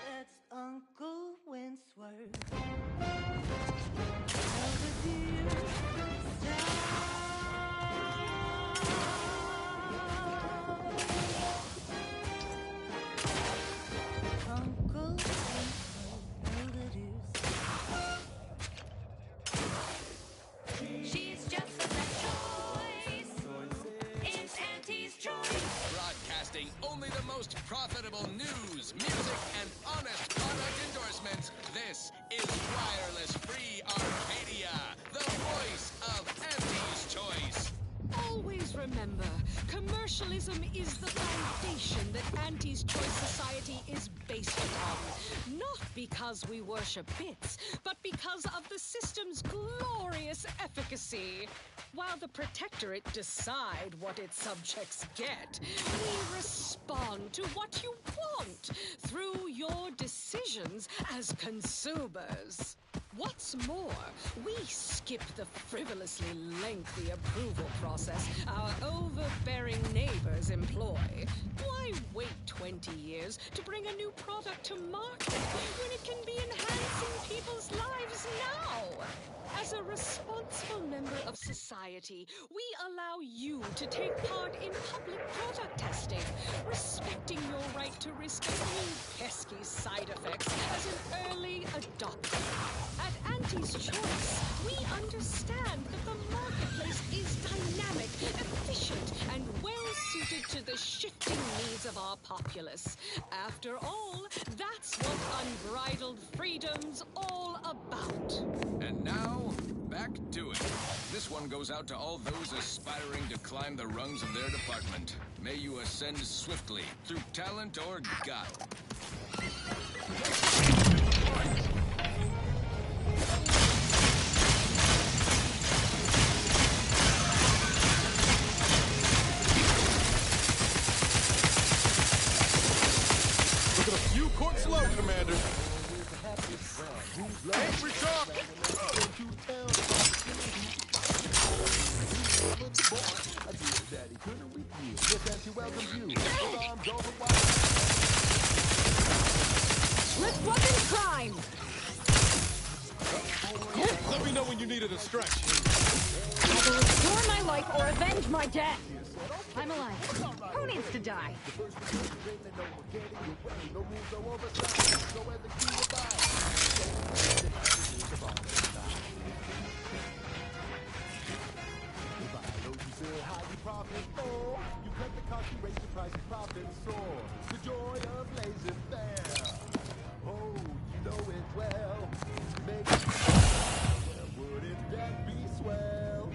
That's Uncle Winsworth. Uncle She's just the best choice. It's Auntie's choice. Broadcasting only the most profitable news, music, and honest product endorsements. This is Wireless Free Arcadia, the voice of Auntie's Choice. Always remember, commercialism is the foundation that Auntie's Choice Society is based upon. Not because we worship bits, but because of the system's glorious efficacy. While the Protectorate decide what its subjects get, we respond to what you want through your decisions as consumers. What's more, we skip the frivolously lengthy approval process our overbearing neighbors employ. Why wait 20 years to bring a new product to market when it can be enhancing people's lives now? As a responsible member of society, we allow you to take part in public product testing, respecting your right to risk a few pesky side effects as an early adopter. At Auntie's Choice, we understand that the marketplace is dynamic, efficient, and well-suited to the shifting needs of our populace. After all, that's what unbridled freedom's all about. And now, back to it. This one goes out to all those aspiring to climb the rungs of their department. May you ascend swiftly through talent or gut. Look at a few courts low, Commander. Angry Shark! Let's weapon crime! Let me know when you needed a stretch. Either restore my life or avenge my death! I'm alive. Who needs to die? profit more. You cut the cost, you raise the price, and profit soar. The joy of laissez-faire. Oh, you know it well. Make it well, wouldn't that be swell?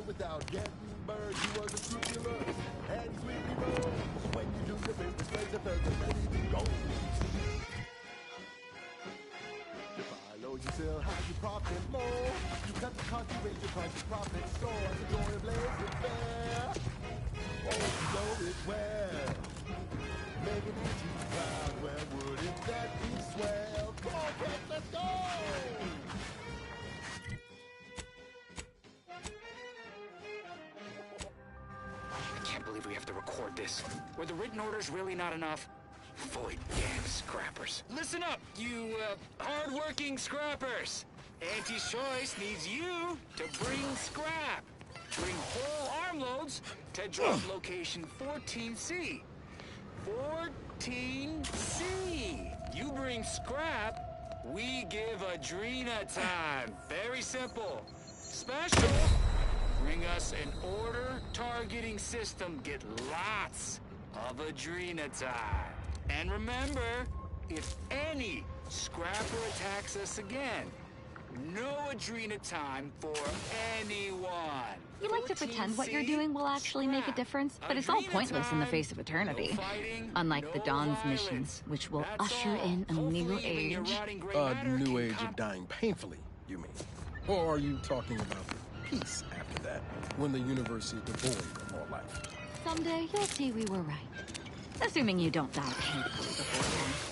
Without getting burned, he was unscrupulous and sweetly rose. When you do your business, raise a feather, ready to go. You follow, you sell high, you profit more. You cut the cost, you raise your price, you profit soar. The joy of laissez-faire. Oh, you know it well. Making you proud, well, wouldn't that be swell? Come on, kids, let's go! I can't believe we have to record this. Were the written orders really not enough? Void damn scrappers. Listen up, you, hard-working scrappers. Auntie's Choice needs you to bring scrap. Bring whole armloads to drop location 14C. 14C. You bring scrap, we give Adrena time. Very simple. Special. Bring us an order targeting system. Get lots of Adrena time. And remember, if any scrapper attacks us again, no Adrena time for anyone. You like to pretend what you're doing will actually make a difference, but it's all pointless in the face of eternity. Unlike the Dawn's missions, which will usher in a new age. A new age of dying painfully, you mean? Or are you talking about the peace after that, when the universe is devoid of more life? Someday you'll see we were right. Assuming you don't die painfully before then.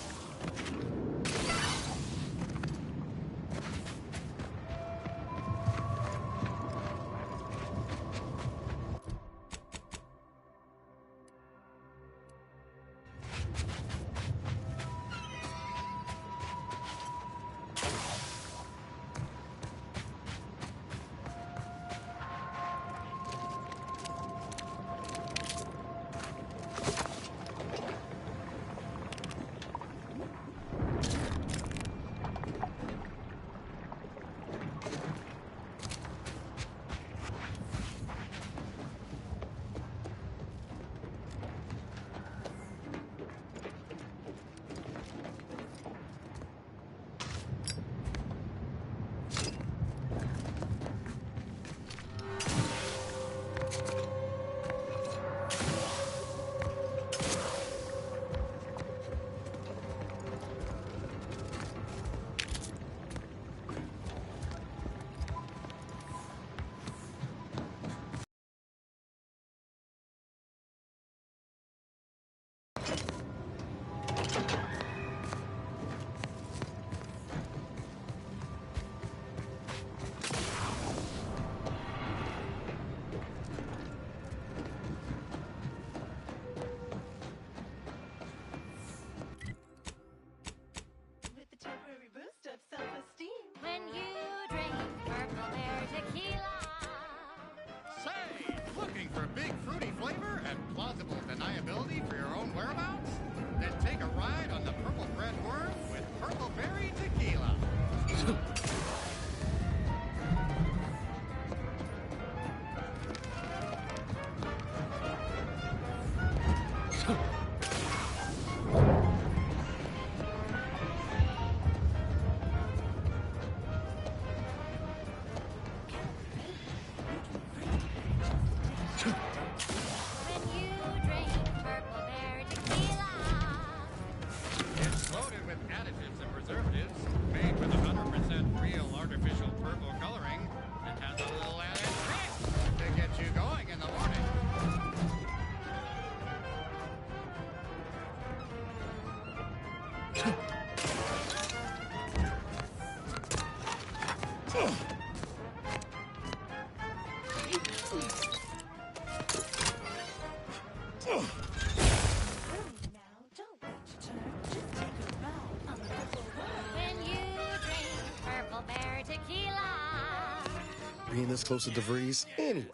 being this close to DeVries. Anyway,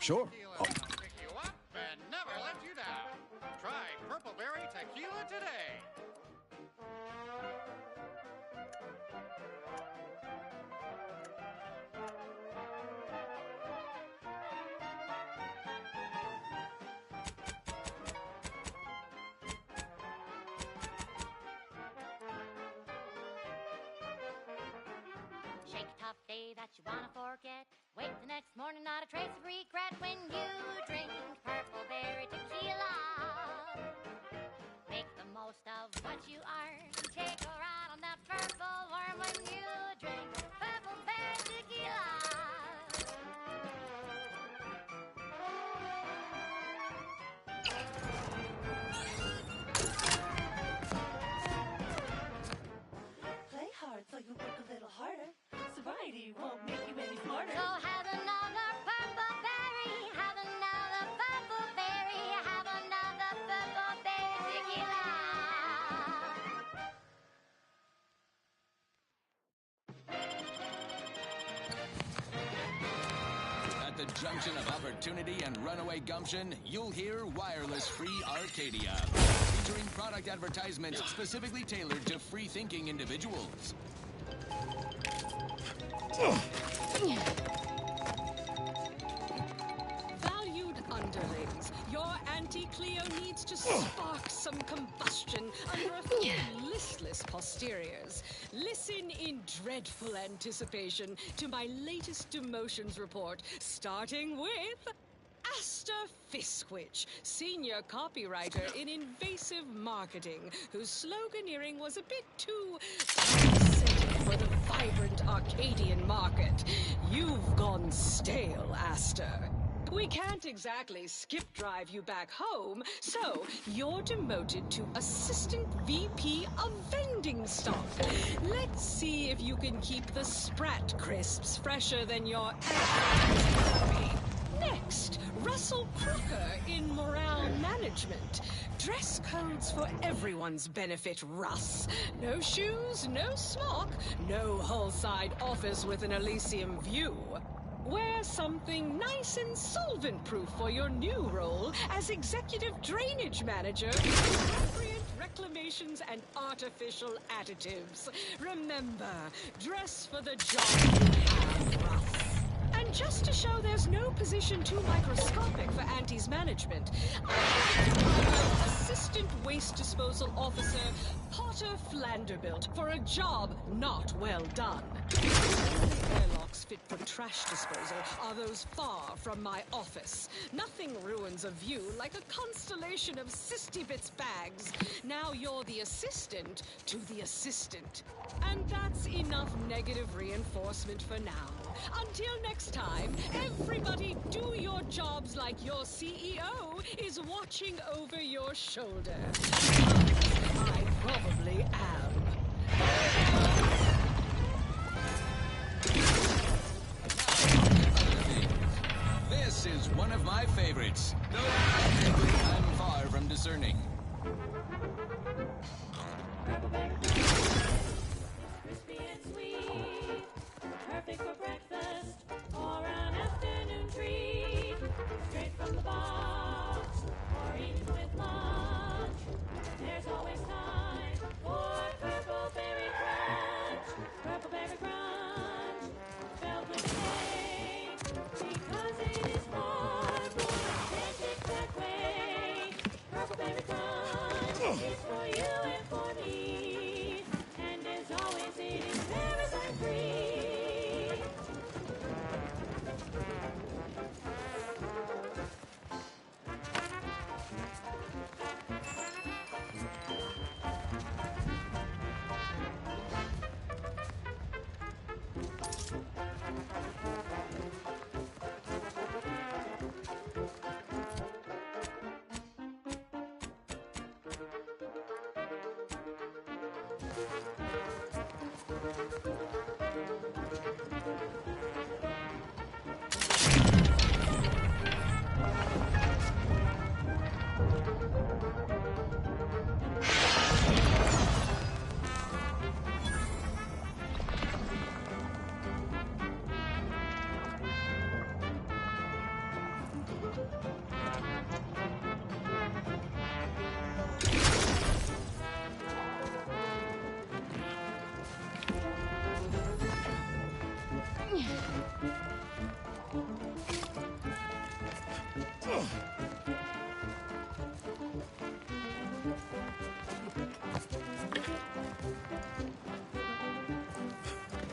sure. Pick you up and never let you down. Try Purple Berry Tequila today. Shake a tough day that you wanna forget. Wake the next morning, not a trace of regret when you drink Purple Berry Tequila. Make the most of what you are. Take a ride on that purple worm when you drink Purple Berry Tequila. Play hard so you work a little harder. Sobriety won't make you any smarter. So have another purple berry, have another purple berry, have another purple berry tequila. At the junction of opportunity and runaway gumption, you'll hear wireless-free Arcadia, featuring product advertisements specifically tailored to free-thinking individuals. Valued underlings, your anti-Cleo needs to spark some combustion under a few listless posteriors. Listen in dreadful anticipation to my latest demotions report, starting with Aster Fiskwich, senior copywriter in invasive marketing, whose sloganeering was a bit too for the vibrant Arcadian market. You've gone stale, Aster. We can't exactly skip drive you back home, so you're demoted to Assistant VP of Vending Stock. Let's see if you can keep the Sprat crisps fresher than your average. Next, Russell Crocker in Morale Management. Dress codes for everyone's benefit, Russ. No shoes, no smock, no whole-side office with an Elysium view. Wear something nice and solvent-proof for your new role as Executive Drainage Manager with appropriate reclamations and artificial additives. Remember, dress for the job you have, Russ. And just to show there's no position too microscopic for Auntie's management, I'm Assistant Waste Disposal Officer Potter Flanderbilt for a job not well done. The only airlocks fit for trash disposal are those far from my office. Nothing ruins a view like a constellation of Sistybits bags. Now you're the assistant to the assistant. And that's enough negative reinforcement for now. Until next time, everybody do your jobs like your CEO is watching over your shoulder. I probably am. This is one of my favorites, though I'm far from discerning. Crispy and sweet, perfect for breakfast or an afternoon treat. Straight from the box or eaten with lunch. There's always time for Purple Berry Crunch. Purple Berry Crunch, spelled with an A, because it is far more authentic that way. Purple Berry Crunch is for you and for me. And as always, it is parasite free.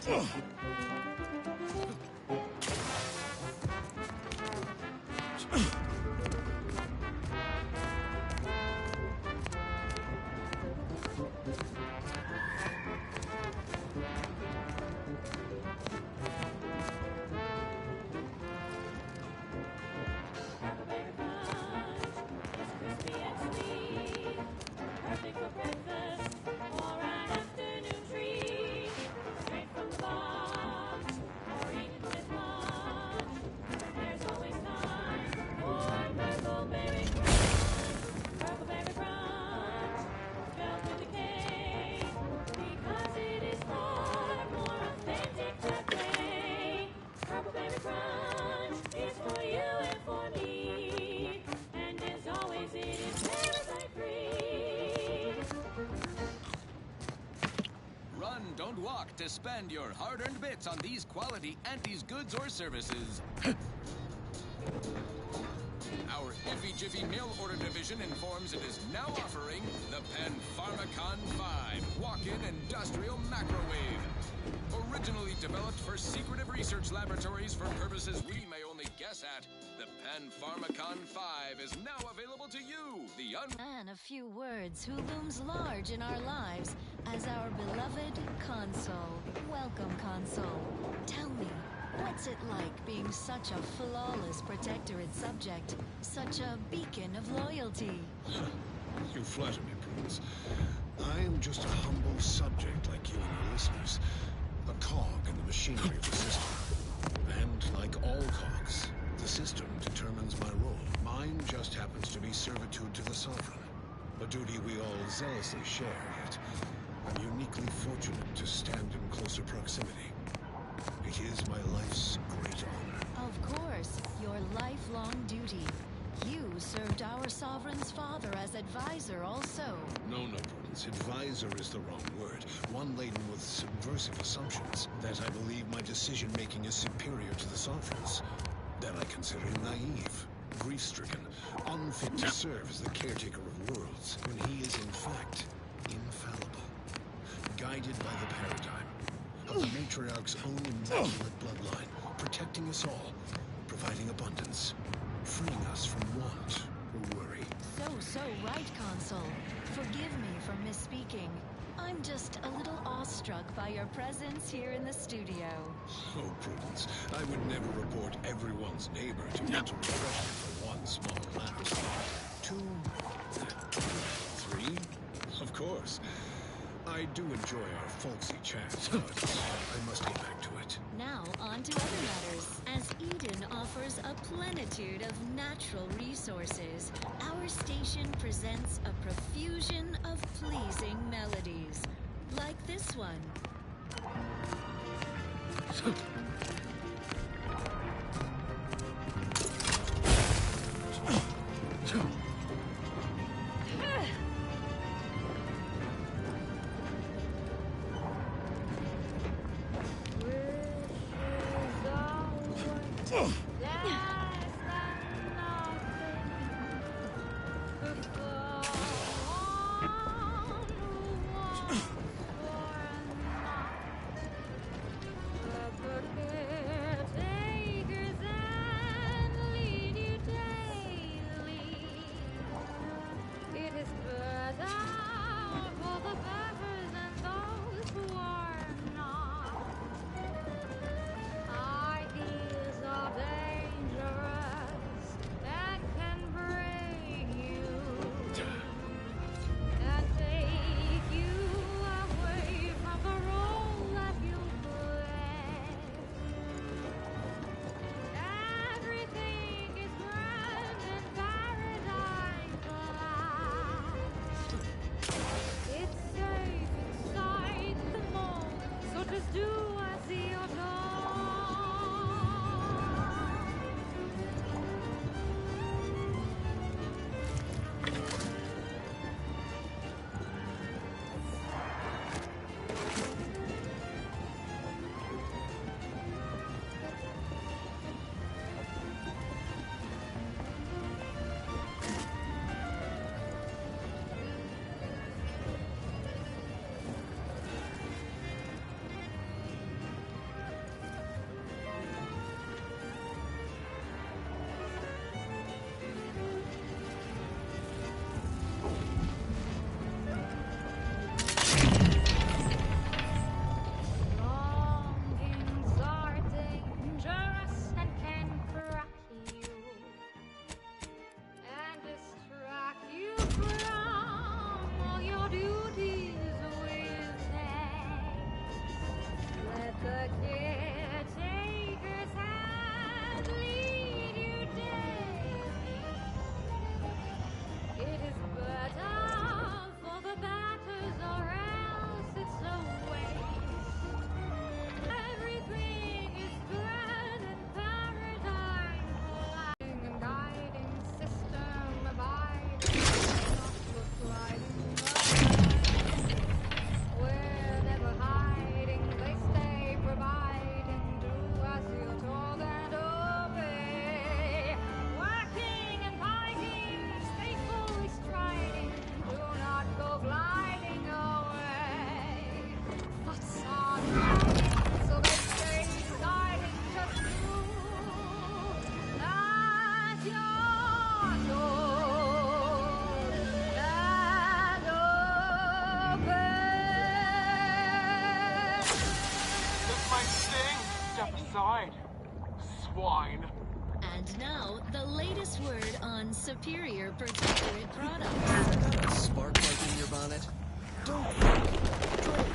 Perfect for breakfast or an afternoon treat. Straight from the box or eaten with lunch. There's always time for Purple Berry Crunch. Purple Berry Crunch, spelled with a K, because it is far more authentic that way. Purple Berry Crunch is for you and for me. And as always, it is parasite free. Run, don't walk to spend your hard-earned bits on these quality Antes goods or services. Our Iffy Jiffy mail order division informs it is now offering the Pen Pharmacon 5 walk-in industrial microwave. Originally developed for secretive research laboratories for purposes we may only guess at, the Pen Pharmacon 5 is now available to you, the Man of few words who looms large in our lives as our beloved Console. Welcome, Console. Tell me, what's it like being such a flawless protectorate subject, such a beacon of loyalty? You flatter me, Prudence. I am just a humble subject like you and your listeners. A cog in the machinery of the system. And like all cogs, the system determines my role. Mine just happens to be servitude to the Sovereign. A duty we all zealously share, yet I'm uniquely fortunate to stand in closer proximity. It is my life's great honor. Of course, your lifelong duty. You served our Sovereign's father as advisor also. No, Prudence. Advisor is the wrong word. One laden with subversive assumptions. That I believe my decision-making is superior to the Sovereign's. That I consider him naive, grief-stricken, unfit to serve as the caretaker of worlds, when he is in fact infallible. Guided by the paradigm of the matriarch's own immaculate bloodline, protecting us all, providing abundance, freeing us from want or worry. So right, Console. Forgive me for misspeaking. I'm just a little awestruck by your presence here in the studio. Oh, Prudence, I would never report everyone's neighbor to mental repression for one small lapse. 2, 3, of course. I do enjoy our folksy chats, but I must get back to it. Now, on to other matters. As Eden offers a plenitude of natural resources, our station presents a profusion of pleasing melodies. Like this one. inside. Swine. And now, the latest word on superior protectorate products. Got a spark plug in your bonnet? Don't think. Drink.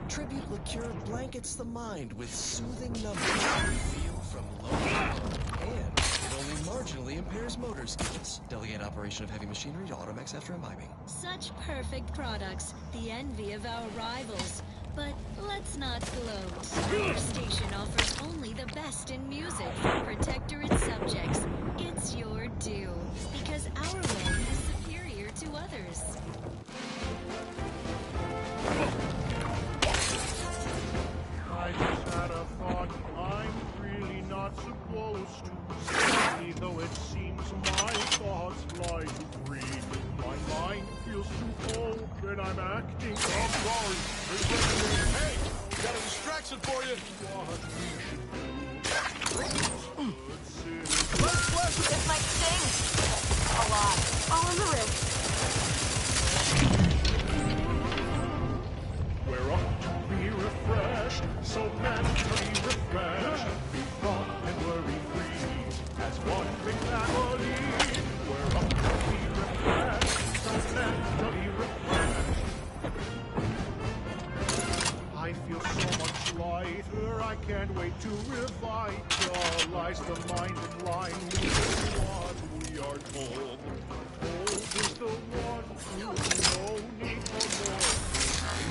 Tribute liqueur blankets the mind with soothing numbers you feel from low to low. And it only marginally impairs motor skills. Delegate operation of heavy machinery to Automex after imbibing. Such perfect products, the envy of our rivals. But let's not gloat. Our station offers only the best in music for protectorate subjects. It's your due, because our way is superior to others. I just had a thought. I'm really not supposed to say, though it seems my thoughts fly too free. My mind feels too open. I'm acting. I'm sorry. Hey, got a distraction for you. This might sting. A lot. All in the wrist. We're up to be refreshed, so mentally refreshed. Be thought and worry free as one big family. We're up to be refreshed, so mentally refreshed. I feel so much lighter, I can't wait to revitalize the mind and line with what we are told. Old is the one who no need for more.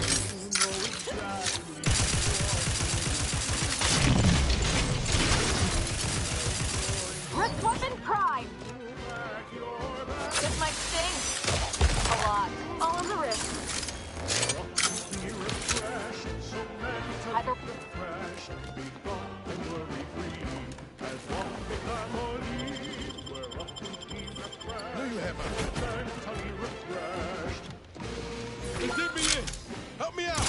Who know exactly what Wrist weapon prime. This might sting. A lot. All in the wrist. Either refreshed, be fun and worry free. As one big family, we're up to be refreshed. There you have it. Mentally refreshed. Hey, dip me in. Help me out.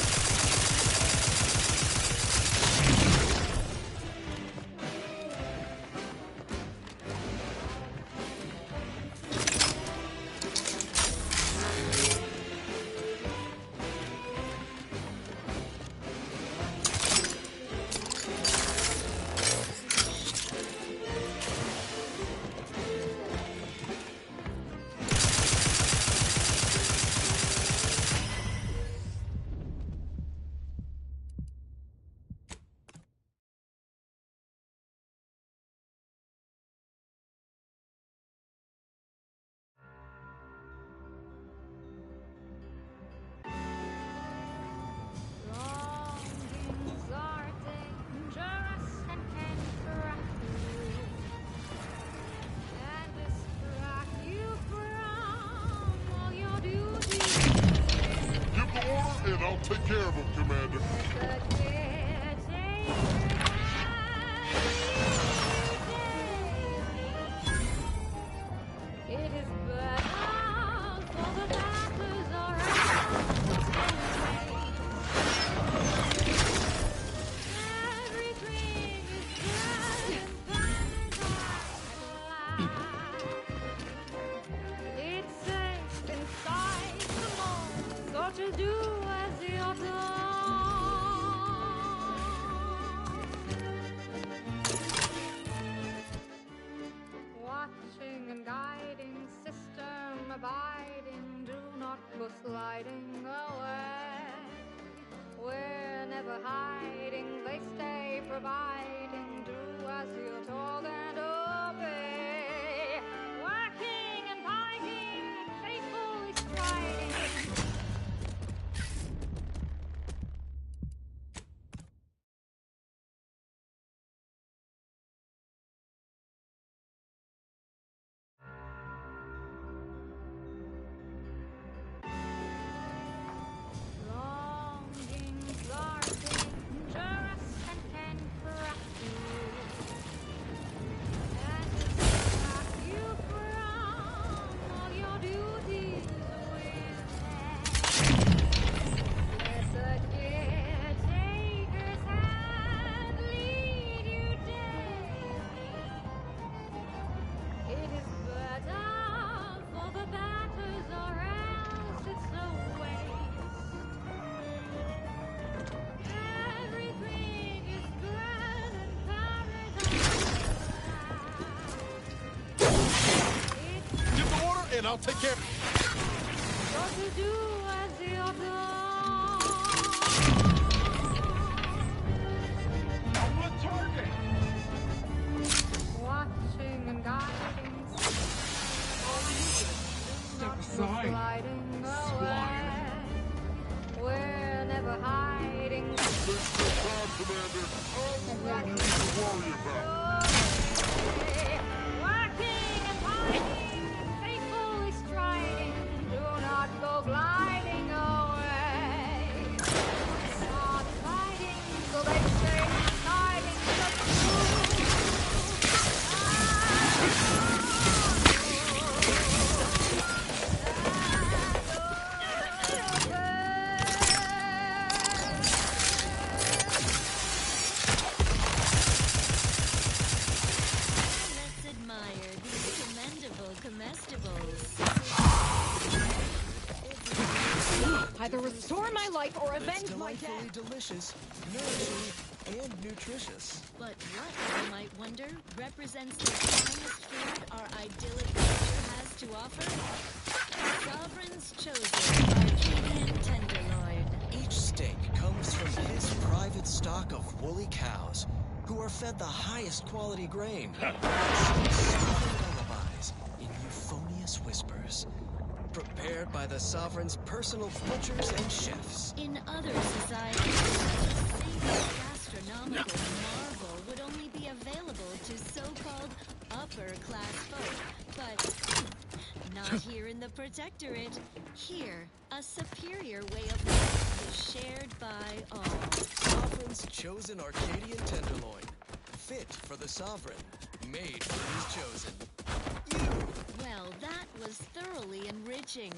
And I'll take care of him, Commander. It is battle for the battles are everything is good and banners are it's safe inside the mall, so to do as you're done. Watching and guiding, system abiding, do not go sliding away. We're never hiding, they stay providing, do as you're told and obey. Working and fighting, faithfully striding. Longings are dangerous and can corrupt you. in. I'll take care. What to do as the On target. watching and guiding. Step aside. Gliding Swine. away. We're never hiding. Commander. I'm the one you need to worry about. Walking and hiding, faithfully striding. Do not go gliding away. Not hiding, so they say. Hiding, just Let's admire these commendable comestibles. either restore my life or It's avenge my delightfully death. delicious, nourishing, and nutritious. But what, you might wonder, represents the finest food our idyllic culture has to offer? Sovereign's chosen Arcadian tenderloin. Each steak comes from his private stock of woolly cows, who are fed the highest quality grain. Soothing lullabies in euphonious whispers. Prepared by the Sovereign's personal butchers and chefs. In other societies, such a gastronomical marvel would only be available to so-called upper-class folk. But not here in the Protectorate. Here, a superior way of life is shared by all. Sovereign's chosen Arcadian tenderloin. Fit for the Sovereign. Made for his chosen. Well, that was thoroughly enriching.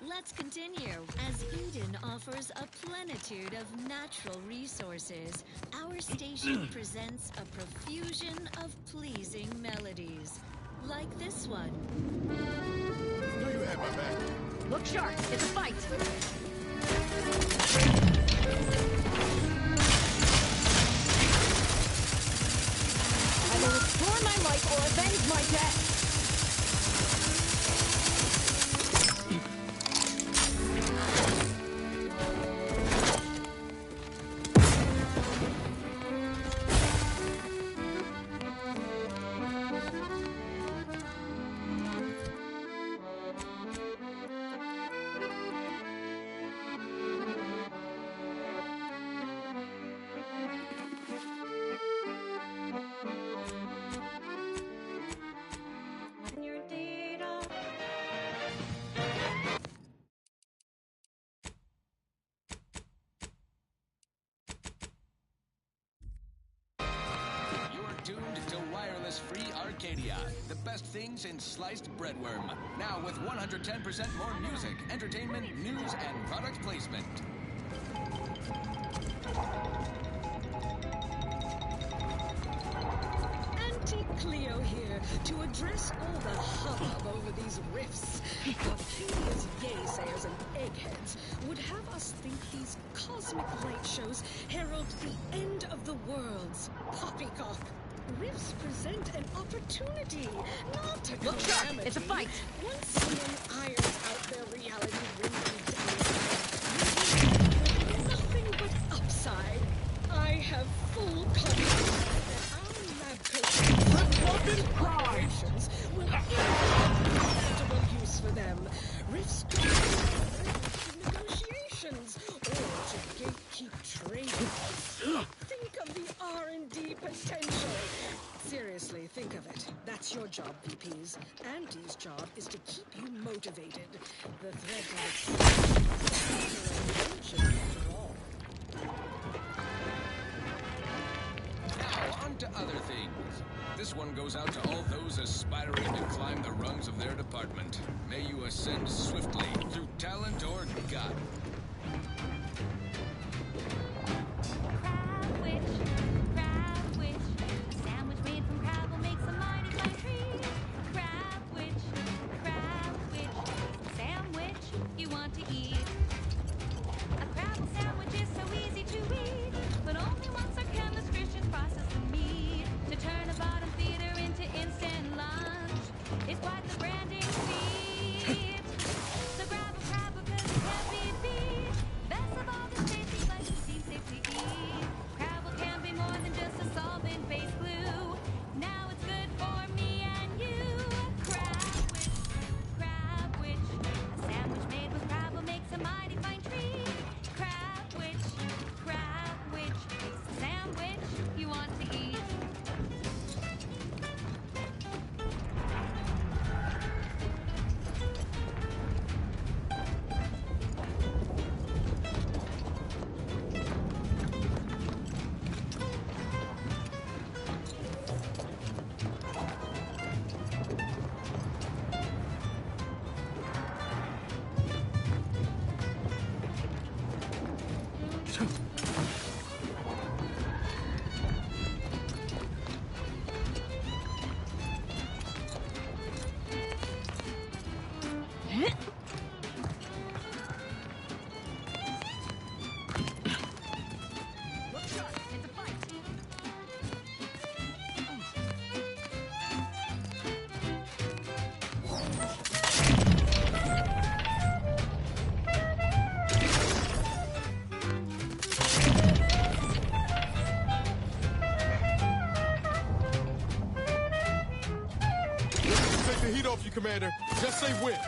Let's continue. As Eden offers a plenitude of natural resources, our station presents a profusion of pleasing melodies. Like this one. No, you have my back. Look sharp, it's a fight. Either restore my life or avenge my death. Tuned to wireless-free Arcadia, the best things in sliced breadworm. Now with 110% more music, entertainment, news, and product placement. Auntie Cleo here to address all the hubbub over these rifts. Arcadia's yaysayers and eggheads would have us think these cosmic light shows herald the end of the worlds. Poppycock. Rifts present an opportunity, not a Look sharp, calamity. it's a fight. Once someone irons out their reality ringing nothing but upside. I have full confidence that our lab coats operations will inevitable use for them. Rifts negotiations or to gatekeep trade. Think of the R&D potential. Seriously, think of it. That's your job, VPs. Auntie's job is to keep you motivated. The threat of extinction after all. Now, on to other things. This one goes out to all those aspiring to climb the rungs of their department. May you ascend swiftly through talent or gut. Crab witch, sandwich made from crab will make some mighty fine trees. Crab witch, sandwich you want to eat. A crabble sandwich is so easy to eat, but only once our chemist Christians process the meat to turn a bottom feeder into instant lunch. It's quite the branding feat. Take the heat off you, Commander. Just say when.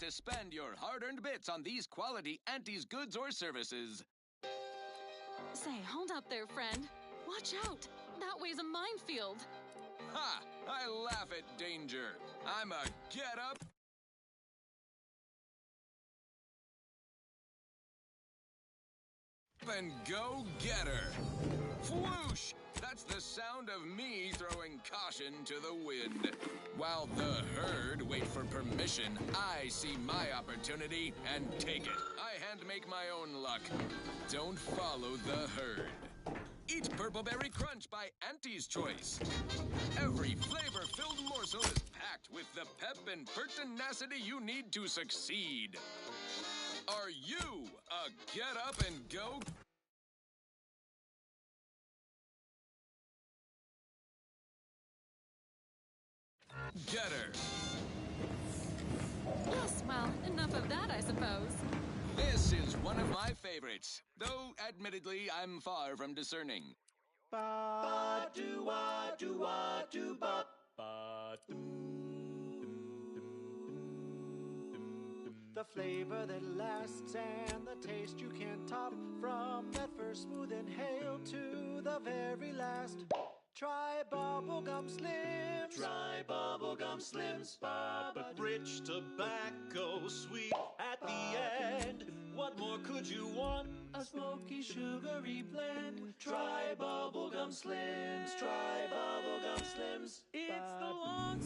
To spend your hard-earned bits on these quality Auntie's goods or services. Say, hold up there, friend. Watch out. That way's a minefield. Ha! I laugh at danger. I'm a get-up and go-getter. Whoosh! That's the sound of me throwing caution to the wind. While the herd wait for permission, I see my opportunity and take it. I hand-make my own luck. Don't follow the herd. Eat Purple Berry Crunch by Auntie's Choice. Every flavor-filled morsel is packed with the pep and pertinacity you need to succeed. Are you a get-up-and-go getter? Yes, well, enough of that, I suppose. This is one of my favorites, though admittedly I'm far from discerning. The flavor that lasts and the taste you can't top. From that first smooth inhale to the very last. Try bubblegum slims. Try bubblegum slims. But rich tobacco sweet at the end. What more could you want? A smoky, sugary blend. Try bubblegum slims. Try bubblegum slims. It's the long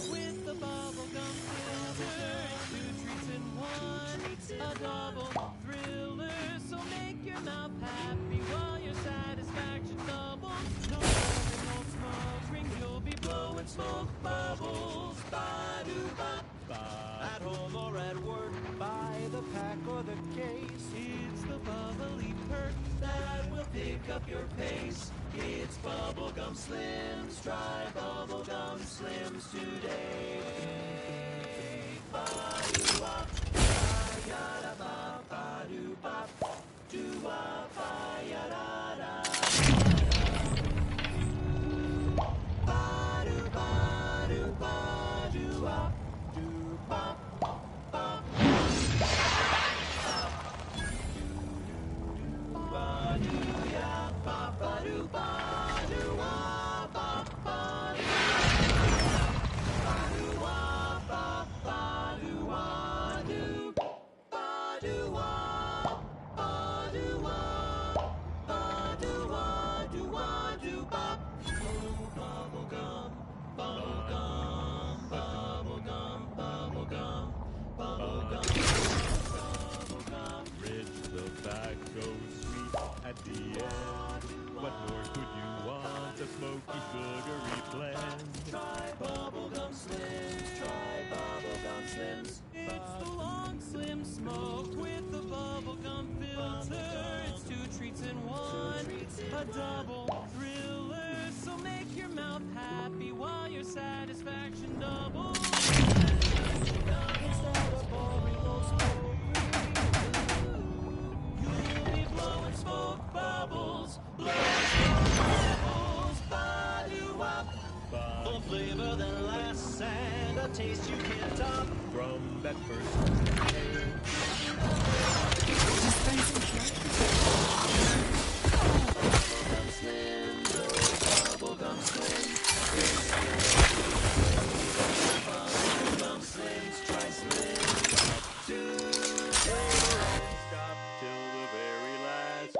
with the bubblegum filter, 2 treats in one, a double thriller. So make your mouth happy while your satisfaction doubles. No small drink, you'll be blowing smoke bubbles. Ba-do-ba. At home or at work, buy the pack or the case. It's the bubbly perk that will pick up your pace. It's bubblegum slims. Try bubblegum slims today. Ba-do-ba, ba-ya-da-ba, ba-do-ba, do-ba, ba-ya-da-da. Ba-do-ba, do-ba, do-ba, do-ba, ba. Ba-do-ya, ba-ba-do-ba, do-wa, ba-ba-do. Ba-do-wa, ba-ba-do-wa, do. smoke with the bubblegum filter. It's 2 treats in one, a double thriller. So make your mouth happy while your satisfaction doubles. Instead of boring old smoke you'll be blowing smoke bubbles. Blowing smoke bubbles. Ba-doo-wop. Full flavor that lasts and a taste you can't top. From Bedford. Bubblegum Slim, Bubblegum Slim. Bubblegum Slims, try Slim. Today, stop till the very last.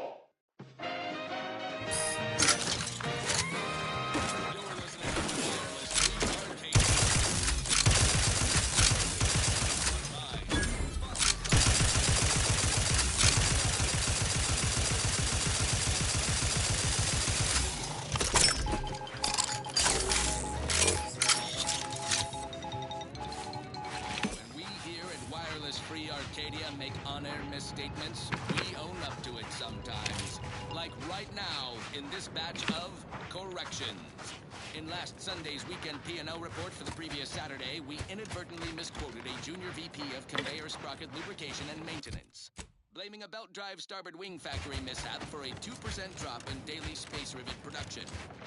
Free Arcadia make on-air misstatements, we own up to it sometimes. Like right now, in this batch of corrections. In last Sunday's weekend P&L report for the previous Saturday, we inadvertently misquoted a junior VP of conveyor sprocket lubrication and maintenance, blaming a belt drive starboard wing factory mishap for a 2% drop in daily space rivet production.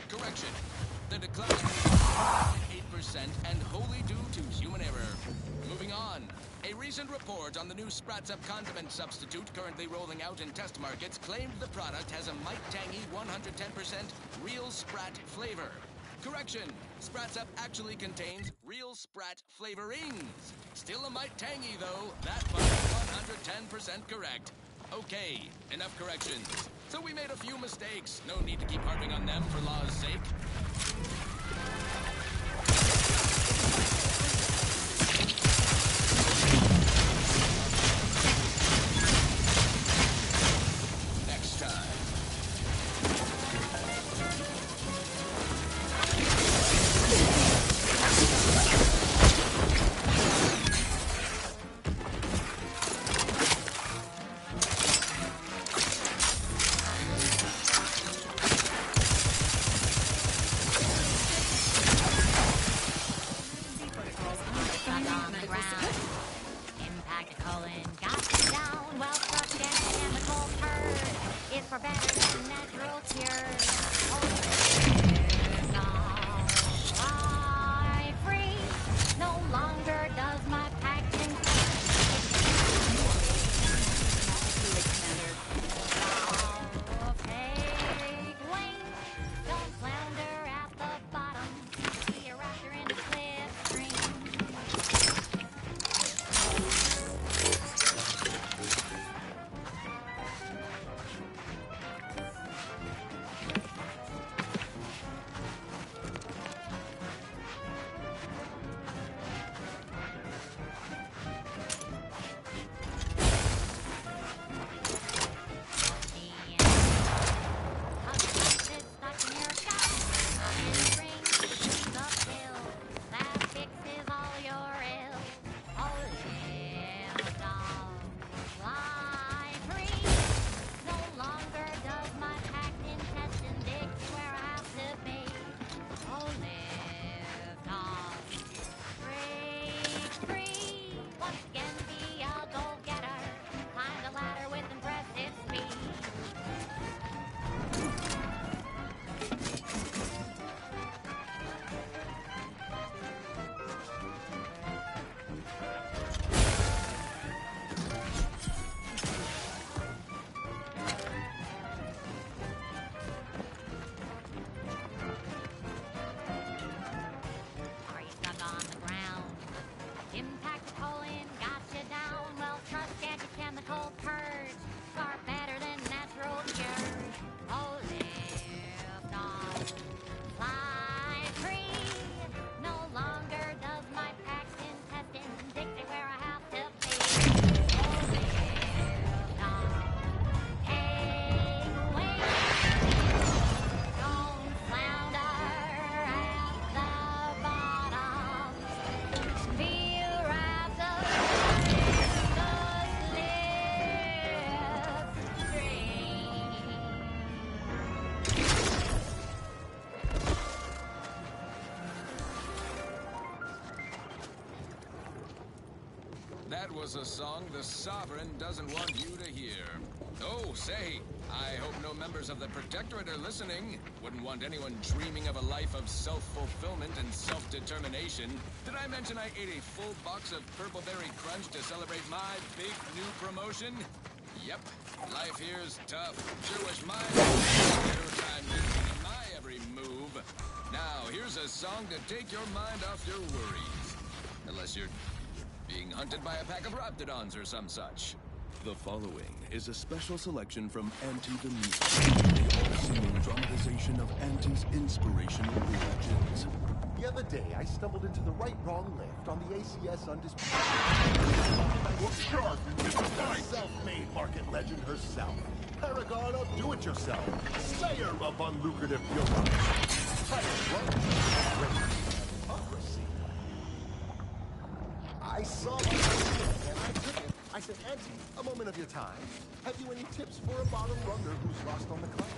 Correction. The decline is 8% and wholly due to human error. Moving on. A recent report on the new Sprats Up condiment substitute currently rolling out in test markets claimed the product has a might tangy 110% real Sprat flavor. Correction. Sprats Up actually contains real Sprat flavorings. Still a mite tangy though. That part is 110% correct. Okay, enough corrections. So we made a few mistakes. No need to keep harping on them for law's sake. Next time. For better than natural cures. Fly free. No longer does my packing take wing. Don't flounder at the bottom. Be a raptor in the slipstream. was a song the Sovereign doesn't want you to hear. Oh, say, I hope no members of the Protectorate are listening. Wouldn't want anyone dreaming of a life of self-fulfillment and self-determination. Did I mention I ate a full box of Purple Berry Crunch to celebrate my big new promotion? Yep, life here's tough. Sure wish mine was time in my every move. Now, here's a song to take your mind off your worries. Unless you're being hunted by a pack of Raptidons or some such. The following is a special selection from Auntie the Music, the all-singing dramatization of Auntie's inspirational origins. The other day, I stumbled into the right-wrong lift on the ACS Undisputed. Self-made market legend herself. Paragon of do-it-yourself. Slayer of unlucrative bureaucracy. I saw my and I took it. I said, Auntie, a moment of your time. Have you any tips for a bottom runner who's lost on the climb?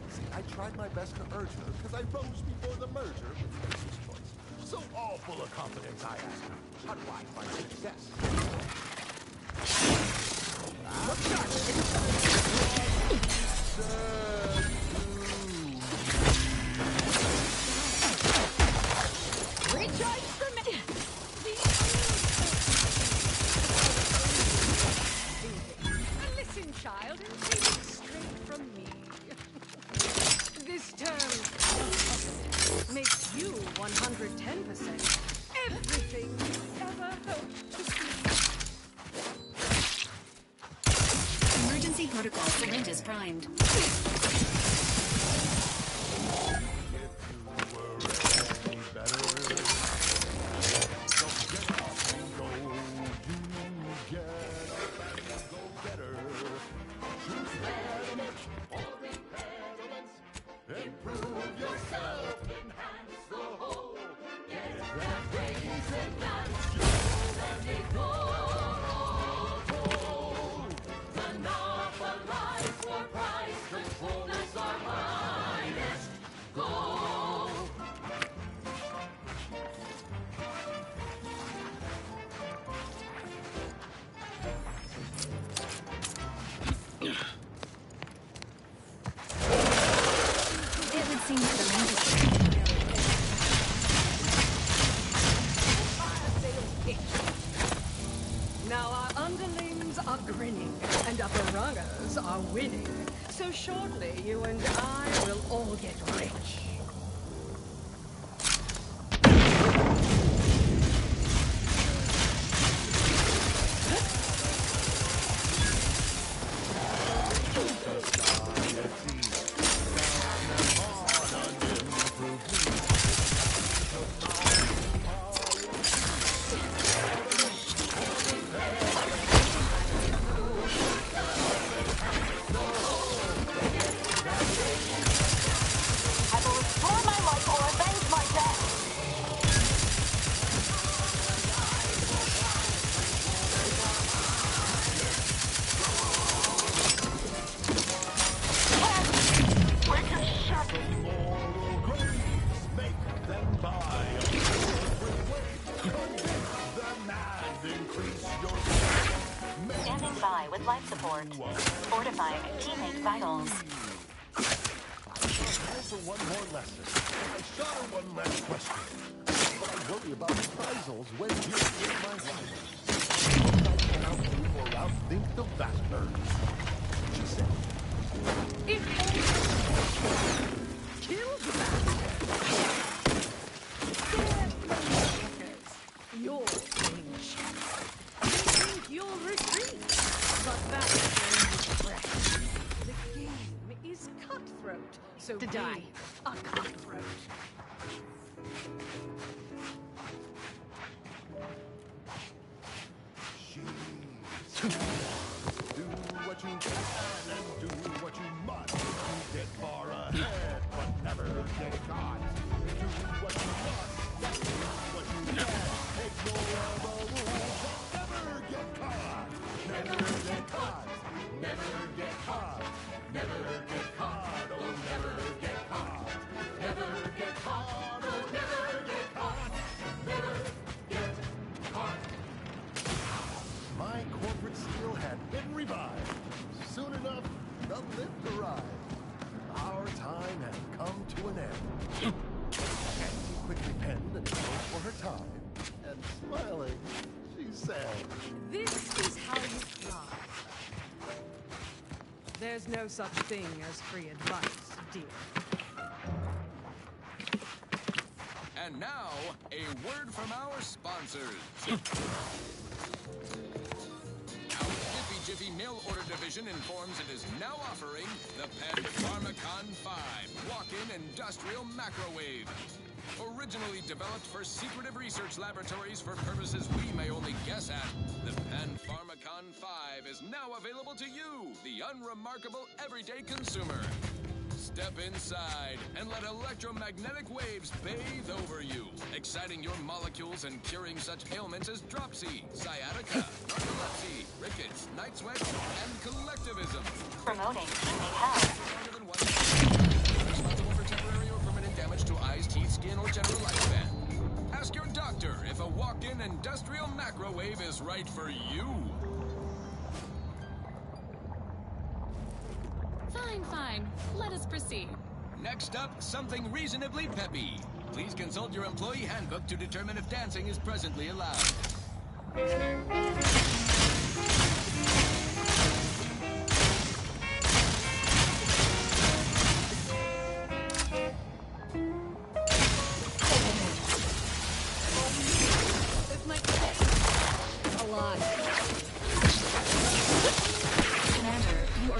See, I tried my best to urge her because I rose before the merger with Grace's Choice. So all full of confidence, I asked her, how do I find success? Recharge for me. Listen, child, and take it straight from me. This term makes you 110% everything you ever hoped to be. Emergency protocol syringes primed. Now our underlings are grinning, and upper rungers are winning. So shortly, you and I will all get rich. Standing by with life support. Fortifying teammate vitals. Time for one more lesson. I shot her one last question. But I worry about reprisals when dealing with my wife. I can outdo or outthink the bastards. She said. It kill the bastard. You're being checked. They think you'll retreat, but that's fresh. The game is cutthroat, so To be die. a cutthroat. Do what you can and do what you must. Get far ahead, but never get caught. Do what you must, do what you can. Ignore the rules, never get caught. Never get caught. Never get caught. Never get caught. Oh, never get caught. Never get caught. Oh, never get caught. Never get caught. My time. And smiling, she said, This is how you cry. There's no such thing as free advice, dear. And now, a word from our sponsors. Our Jiffy Mail Order Division informs it is now offering the Pen Pharmacon 5 Walk-In Industrial Macrowave. Originally developed for secretive research laboratories for purposes we may only guess at, the Pen Pharmacon 5 is now available to you, the unremarkable everyday consumer. Step inside and let electromagnetic waves bathe over you, exciting your molecules and curing such ailments as dropsy, sciatica, narcolepsy, rickets, night sweats, and collectivism. Promoting evening health. Responsible for temporary or permanent damage to eyes, teeth, skin, or general lifespan. Ask your doctor if a walk-in industrial macrowave is right for you. Fine. Let us proceed. Next up, something reasonably peppy. Please consult your employee handbook to determine if dancing is presently allowed. This might take a lot. Commander, you are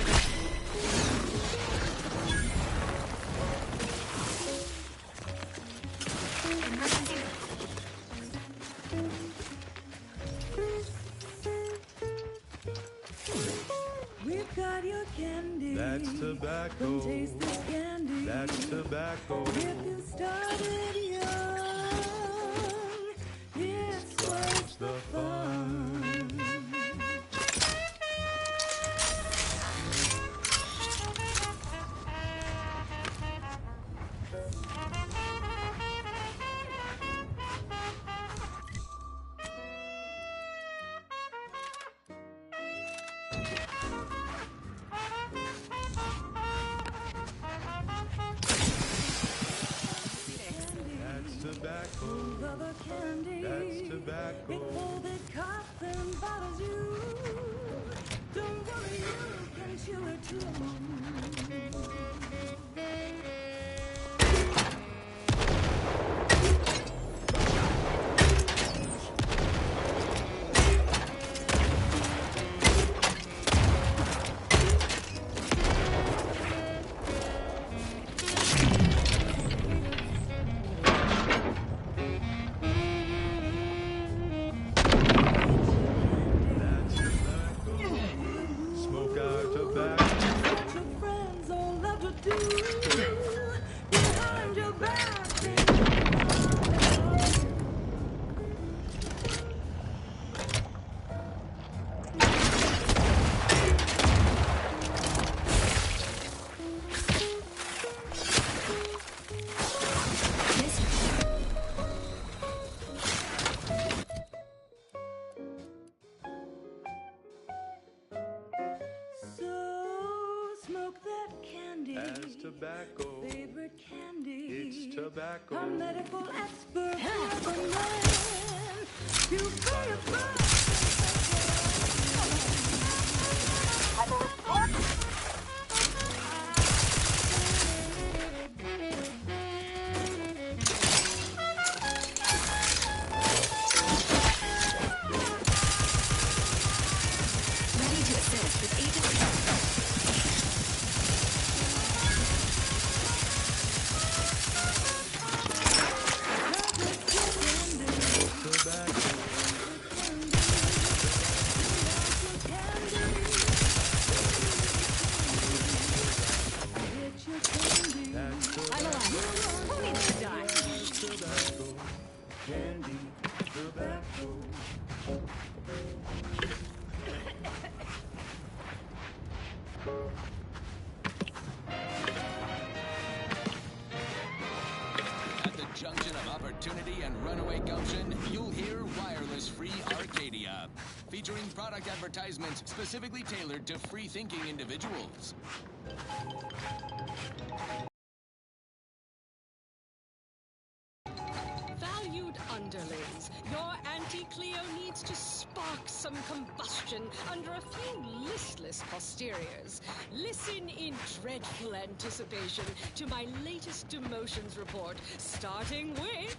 We've got your candy. That's tobacco. Come taste this candy. That's tobacco. If you started young, it's worth the fun. Tobacco. Rubber candy. That's tobacco. It holds it, coughs and bothers you. Don't worry, you can chew it too. Tobacco. Favorite candy. It's tobacco. Our medical expert, the man. You pay a ready to assist with agent. I'm alive. Who needs to die? Tobacco. Candy. Tobacco. At the junction of opportunity and runaway gumption, you'll hear Wireless Free Arcadia, featuring product advertisements specifically tailored to free-thinking individuals. Valued underlings. Your anti-Cleo needs to spark some combustion under a few listless posteriors. Listen in dreadful anticipation to my latest demotions report, starting with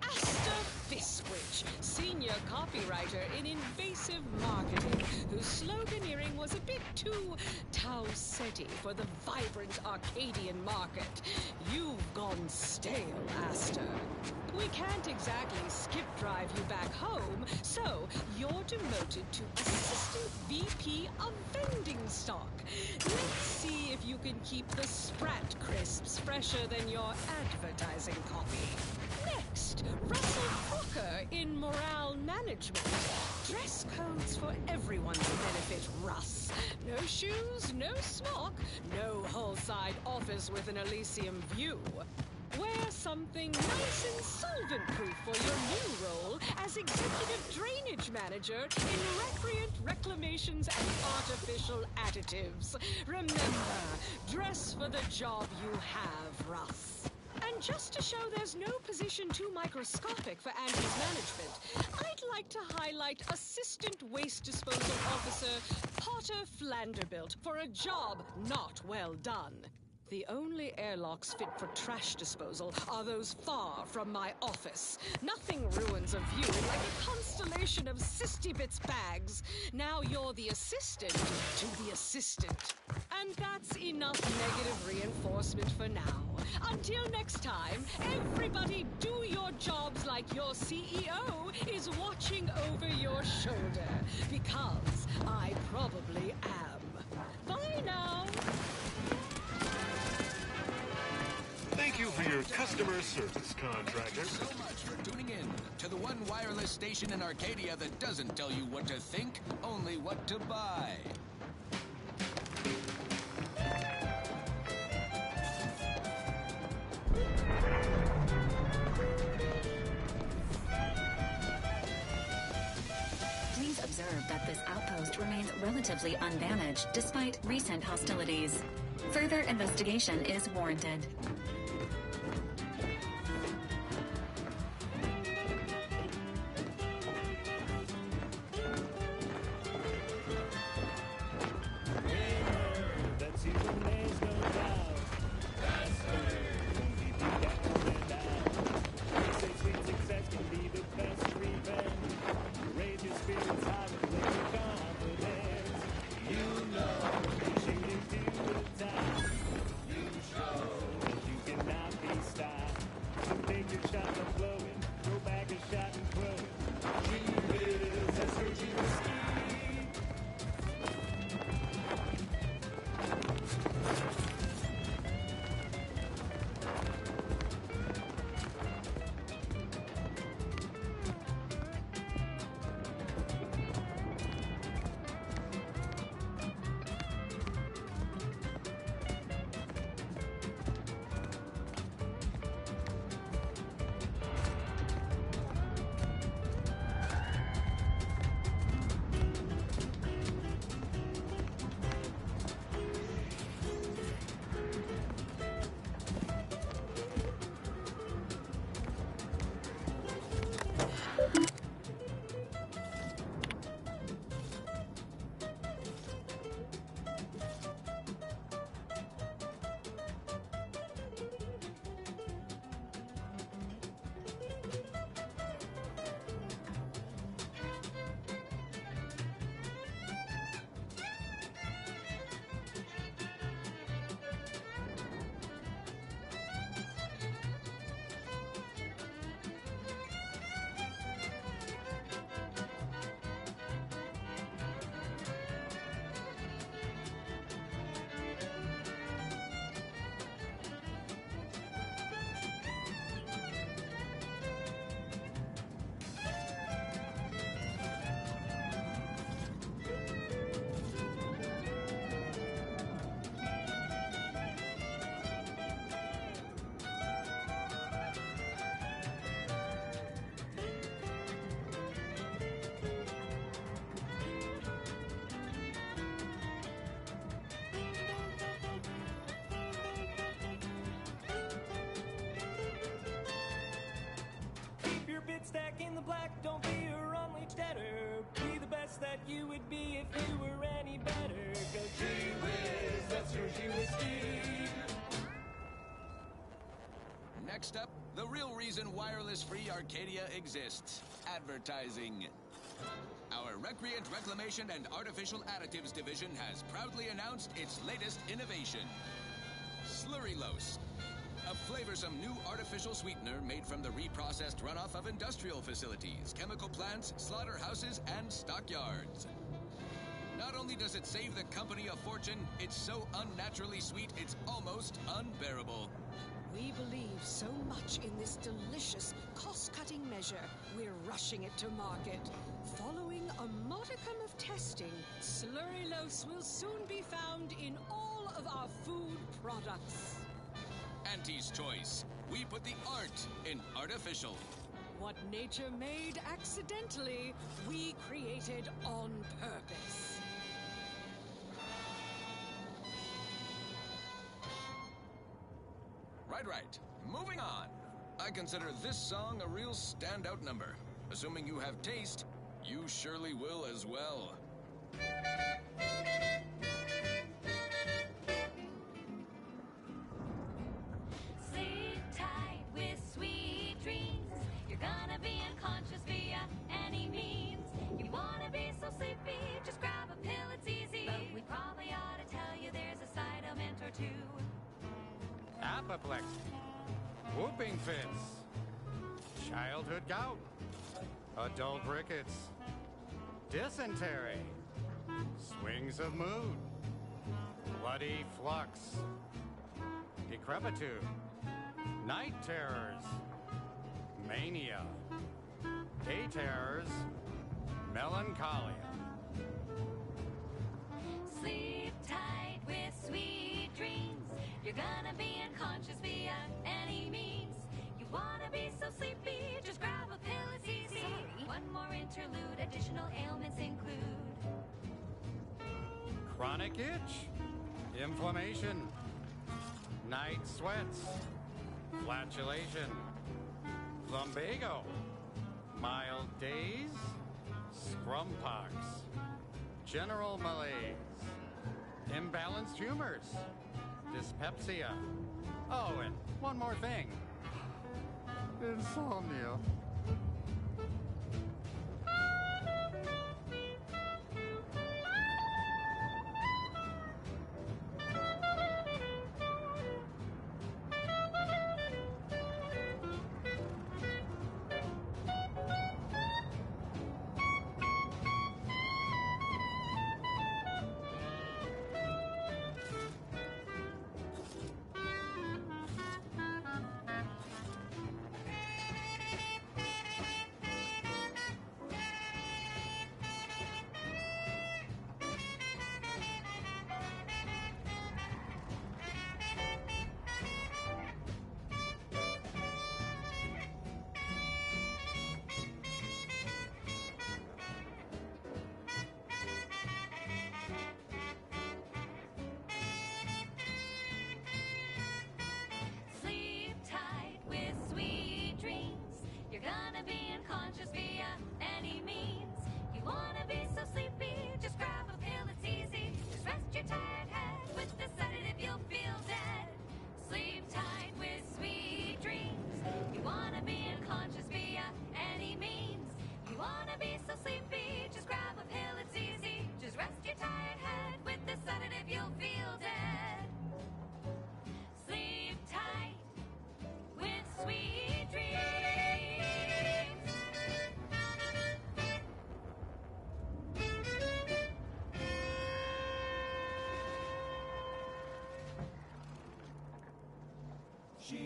Asta Fiskwich, senior copywriter in invasive marketing, whose sloganeering was a bit too Tau-Ceti for the vibrant Arcadian market. You've gone stale, Asta. We can't exactly skip drive you back home, so you're demoted to Assistant VP of Vending Stock. Let's see if you can keep the Sprat crisps fresher than your advertising copy. Next, Russell Crocker in Morale Management. Dress codes for everyone's benefit, Russ. No shoes, no smock, no whole-side office with an Elysium view. Wear something nice and solvent-proof for your new role as Executive Drainage Manager in Recreant Reclamations and Artificial Additives. Remember, dress for the job you have, Russ. And just to show there's no position too microscopic for Andy's management, I'd like to highlight Assistant Waste Disposal Officer Potter Flanderbilt for a job not well done. The only airlocks fit for trash disposal are those far from my office. Nothing ruins a view like a constellation of Sistybits bags. Now you're the assistant to the assistant. And that's enough negative reinforcement for now. Until next time, everybody do your jobs like your CEO is watching over your shoulder. Because I probably am. Bye now. Thank you for your customer service, contractor. Thank you so much for tuning in to the one wireless station in Arcadia that doesn't tell you what to think, only what to buy. Please observe that this outpost remains relatively undamaged despite recent hostilities. Further investigation is warranted. You stacking the black. Don't be a only debtor. Be the best that you would be if you were any better. Cause gee whiz, that's your whiskey. Next up, the real reason wireless-free Arcadia exists. Advertising. Our Recreant Reclamation and Artificial Additives division has proudly announced its latest innovation. Slurrylose. A flavorsome new artificial sweetener made from the reprocessed runoff of industrial facilities, chemical plants, slaughterhouses, and stockyards. Not only does it save the company a fortune, it's so unnaturally sweet it's almost unbearable. We believe so much in this delicious, cost-cutting measure, we're rushing it to market. Following a modicum of testing, Slurrylose will soon be found in all of our food products. Auntie's Choice. We put the art in artificial. What nature made accidentally, we created on purpose. Right. Moving on. I consider this song a real standout number. Assuming you have taste, you surely will as well. Sleep tight with sweet dreams. You're gonna be unconscious via any means. You wanna be so sleepy, just grab a pill, it's easy. But we probably ought to tell you there's a side element or two. Apoplexy, whooping fits, childhood gout, adult rickets, dysentery, swings of mood, bloody flux, decrepitude, night terrors, mania, day terrors, melancholia. Sleep tight with sweet dreams. You're gonna be unconscious via any means. You wanna be so sleepy, just grab a pill, it's easy. One more interlude, additional ailments include Chronic itch, inflammation, night sweats, flatulation, lumbago, mild days, scrumpox, general malaise, imbalanced humors, dyspepsia. Oh, and one more thing. Insomnia.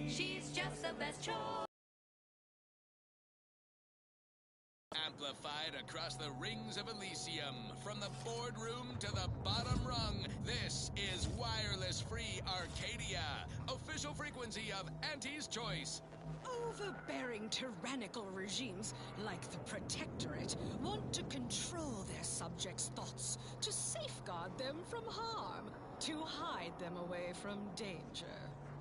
She's just the best choice. Amplified across the rings of Elysium, from the boardroom to the bottom rung, this is wireless-free Arcadia, official frequency of Auntie's Choice. Overbearing tyrannical regimes like the Protectorate want to control their subjects' thoughts, to safeguard them from harm, to hide them away from danger.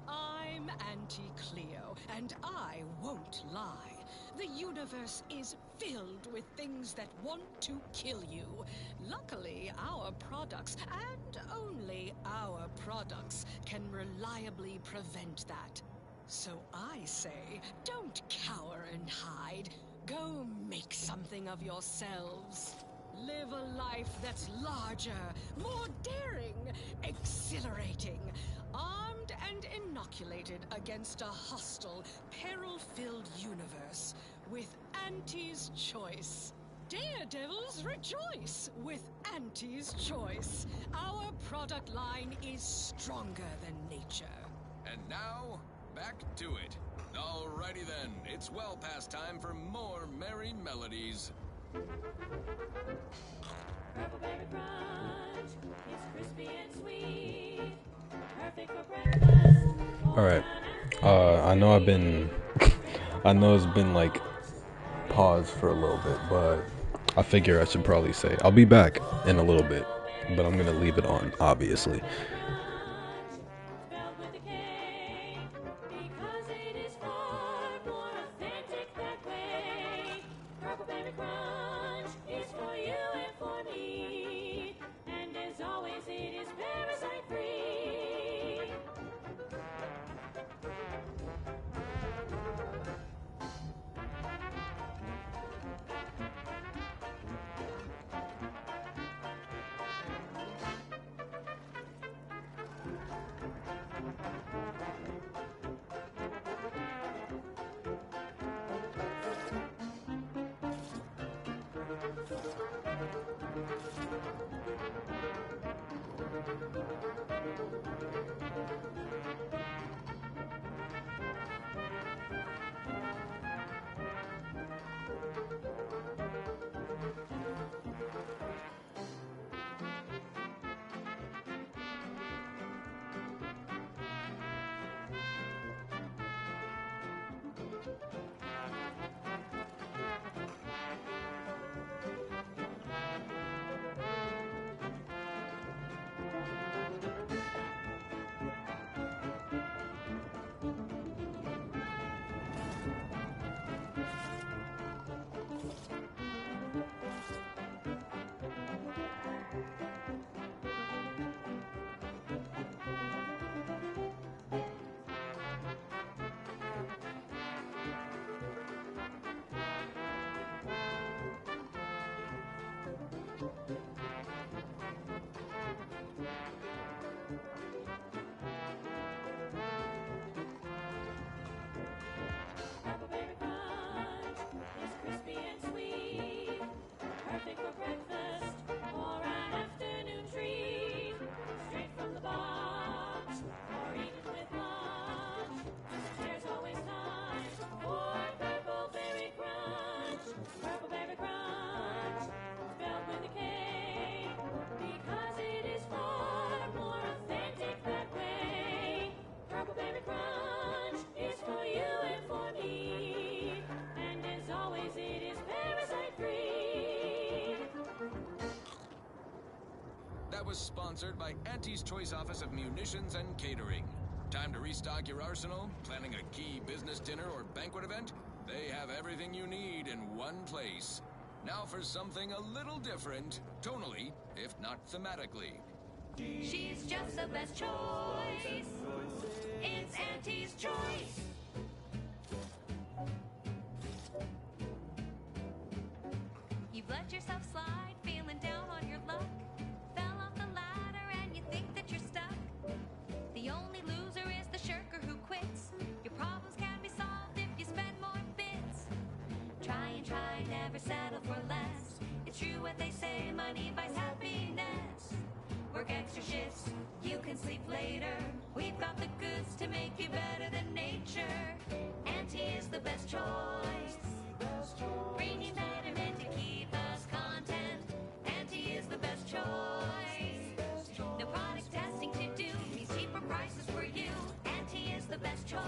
I'm Auntie Cleo, and I won't lie. The universe is filled with things that want to kill you. Luckily, our products, and only our products, can reliably prevent that. So I say, don't cower and hide. Go make something of yourselves. Live a life that's larger, more daring, exhilarating, armed and inoculated against a hostile, peril-filled universe with Auntie's Choice. Daredevils rejoice with Auntie's Choice. Our product line is stronger than nature. And now, back to it. Alrighty then, it's well past time for more merry melodies. Purple berry crunch, it's crispy and sweet, perfect for breakfast. Alright. I know it's been like paused for a little bit, but I figure I should probably say I'll be back in a little bit, but I'm gonna leave it on, obviously. Spelled with a K, because it is far more authentic that way. Purple berry crunch is for you and for me, and as always it is parasite free. Purple berry crunch is crispy and sweet, perfect for breakfast or an afternoon treat. Straight from the box or eaten with lunch. There's always time for purple berry crunch. Purple berry crunch, spelled with a K, because it is far more authentic that way. Purple berry crunch is for you and for me, and as always it is parasite free. That was sponsored by Auntie's Choice Office of Munitions and Catering. Time to restock your arsenal? Planning a key business dinner or banquet event? They have everything you need in one place. Now for something a little different, tonally, if not thematically. She's just the best choice. It's Auntie's Choice. You've let yourself slide, feeling down on your luck. Fell off the ladder and you think that you're stuck. The only loser is the shirker who quits. Your problems can be solved if you spend more bits. Try and try, never settle for less. It's true what they say, money buys happiness. Work extra shifts, you can sleep later. We've got the goods to make you better than nature. Auntie is the best choice. Bringing betterment to keep us content. Auntie is the best choice. No product testing to do, means cheaper prices for you. Auntie is the best choice.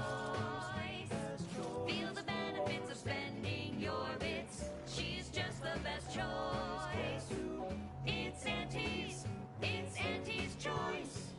Feel the benefits of spending your bits. She's just the best choice. It's Auntie's Choice.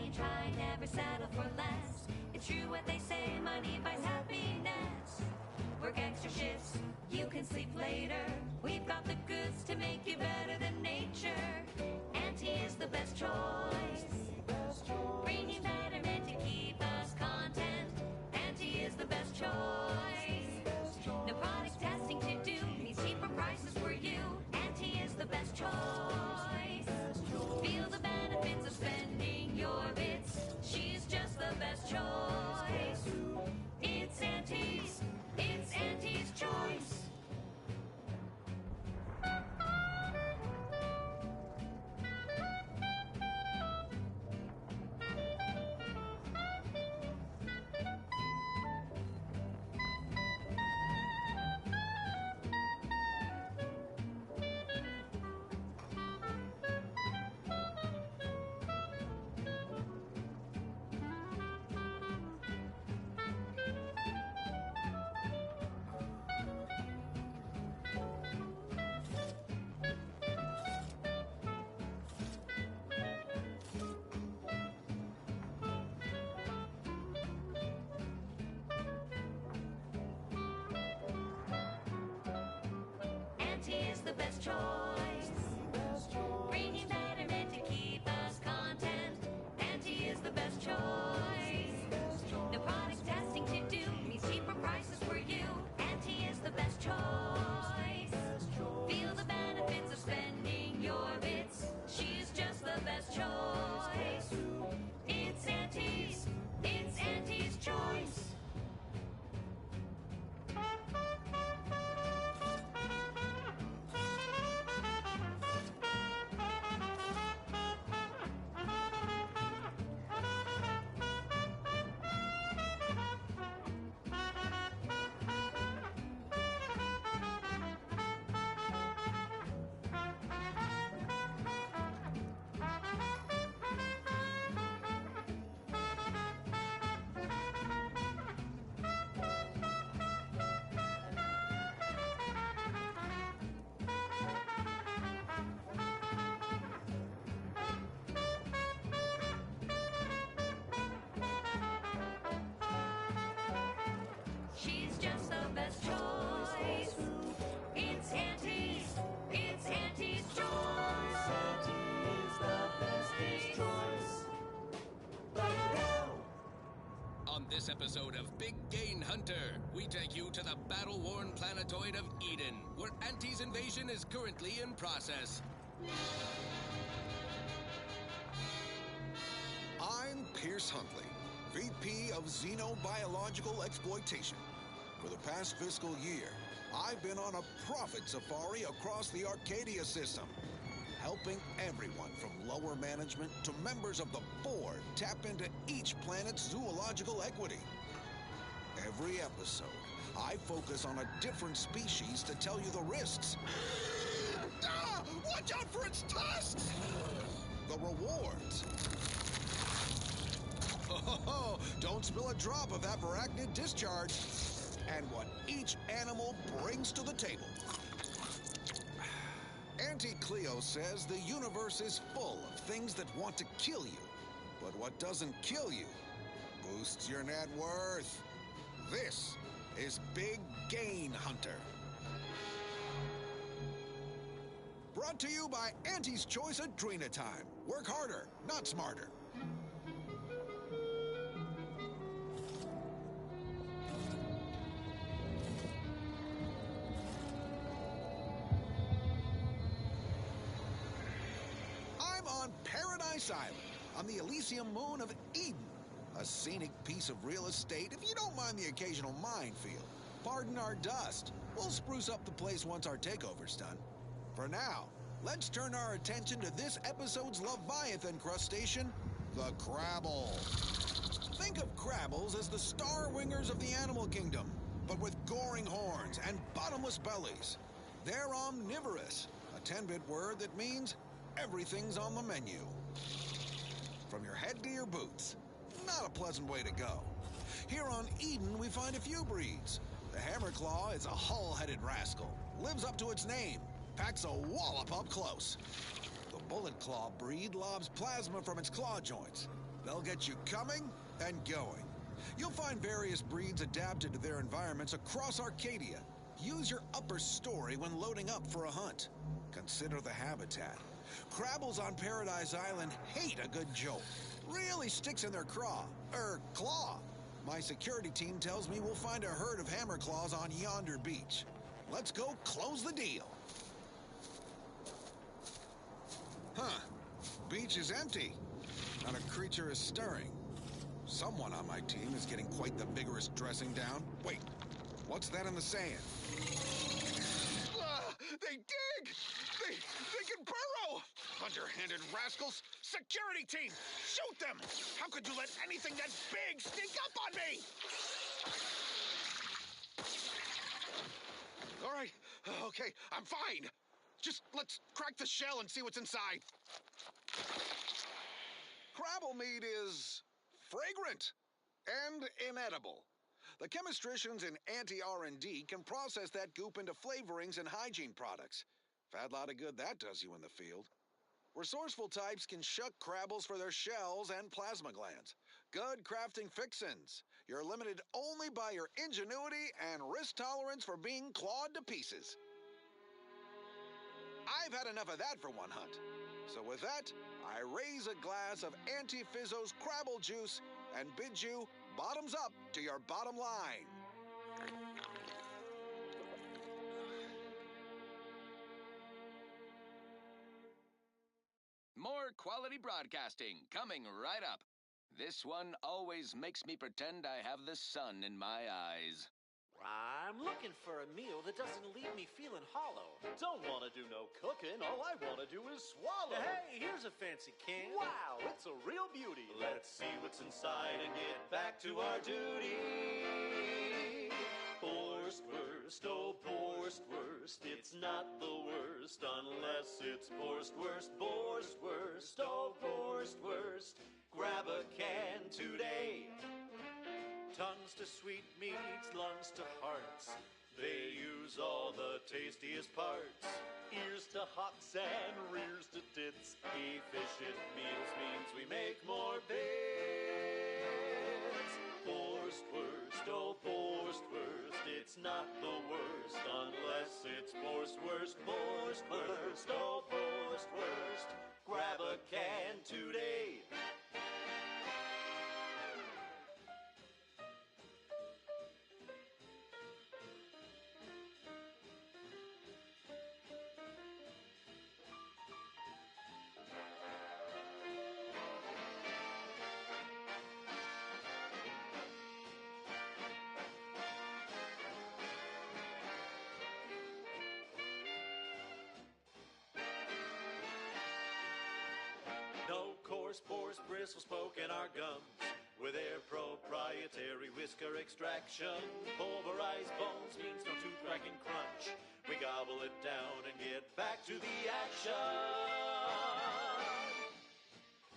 you try, never settle for less. It's true what they say, money buys happiness. Work extra shifts, you can sleep later. We've got the goods to make you better than nature. Auntie is the best choice. Bringing betterment to keep us content. Auntie is the best choice. No product testing to do, means cheaper prices for you. Auntie is the best choice. Feel the benefits of spending your bits. She's just the best choice. It's Auntie's choice. Auntie is the best choice. Bringing betterment to keep us content. Auntie is the best choice. No product testing to do, means cheaper prices for you. Auntie is the best choice. Feel the benefits of spending your bits. She's just the best choice. It's Auntie's choice. She's just the best choice. It's Auntie's choice. Auntie's the bestest choice. On this episode of Big Gain Hunter, we take you to the battle-worn planetoid of Eden, where Auntie's invasion is currently in process. I'm Pierce Huntley, VP of Xenobiological Exploitation. For the past fiscal year, I've been on a profit safari across the Arcadia system, helping everyone from lower management to members of the board tap into each planet's zoological equity. Every episode, I focus on a different species to tell you the risks. Watch out for its tusks! The rewards. Oh, don't spill a drop of that arachnid discharge. And what each animal brings to the table. Auntie Cleo says the universe is full of things that want to kill you. But what doesn't kill you boosts your net worth. This is Big Gain Hunter. Brought to you by Auntie's Choice Adrena Time. Work harder, not smarter. On Paradise Island, on the Elysium moon of Eden. A scenic piece of real estate, if you don't mind the occasional minefield. Pardon our dust. We'll spruce up the place once our takeover's done. For now, let's turn our attention to this episode's Leviathan crustacean, the Crabble. Think of crabbles as the star wingers of the animal kingdom, but with goring horns and bottomless bellies. They're omnivorous, a 10-bit word that means everything's on the menu. From your head to your boots. Not a pleasant way to go. Here on Eden, we find a few breeds. The Hammerclaw is a hull-headed rascal. Lives up to its name. Packs a wallop up close. The Bullet Claw breed lobs plasma from its claw joints. They'll get you coming and going. You'll find various breeds adapted to their environments across Arcadia. Use your upper story when loading up for a hunt. Consider the habitat. Crabbles on Paradise Island hate a good jolt. Really sticks in their claw. My security team tells me we'll find a herd of hammerclaws on yonder beach. Let's go close the deal. Huh. Beach is empty. Not a creature is stirring. Someone on my team is getting quite the vigorous dressing down. Wait, what's that in the sand? They dig! They can burrow! Underhanded rascals! Security team! Shoot them! How could you let anything that big sneak up on me? All right, okay, I'm fine. Just let's crack the shell and see what's inside. Crabble meat is fragrant and inedible. The chemistricians in anti-R&D can process that goop into flavorings and hygiene products. Fat lot of good that does you in the field. Resourceful types can shuck crabbles for their shells and plasma glands. Good crafting fixins. You're limited only by your ingenuity and risk tolerance for being clawed to pieces. I've had enough of that for one hunt. So with that, I raise a glass of Anti-Fizzo's Crabble Juice and bid you bottoms up to your bottom line. More quality broadcasting coming right up. This one always makes me pretend I have the sun in my eyes. I'm looking for a meal that doesn't leave me feeling hollow. Don't want to do no cooking, all I want to do is swallow. Hey, here's a fancy can. Wow, it's a real beauty. Let's see what's inside and get back to our duty. Borstwurst, oh Borstwurst, it's not the worst unless it's Borstwurst, Borstwurst, oh Borstwurst. Grab a can today. Tongues to sweetmeats, lungs to hearts. They use all the tastiest parts. Ears to hocks and rears to tits. Efficient meals means we make more bits. Borstwurst, oh Borstwurst, it's not the worst unless it's Borstwurst, Borstwurst, oh Borstwurst. Grab a can today. No coarse pores, bristles poking our gums. With their proprietary whisker extraction, pulverized bones means no tooth cracking crunch. We gobble it down and get back to the action.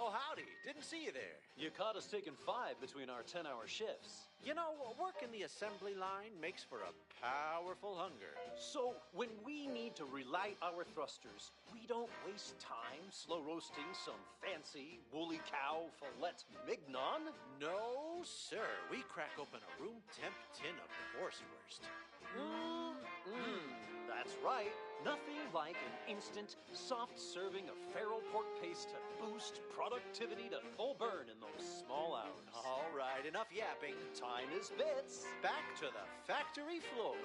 Oh, howdy. Didn't see you there. You caught us taking 5 between our 10-hour shifts. You know, working the assembly line makes for a powerful hunger. So, when we need to relight our thrusters, we don't waste time slow roasting some fancy woolly cow fillet mignon? No, sir. We crack open a room temp tin of the Borstwurst. That's right. Nothing like an instant, soft serving of feral pork paste to boost productivity to full burn in those small hours. All right, enough yapping. Time is bits. Back to the factory floor.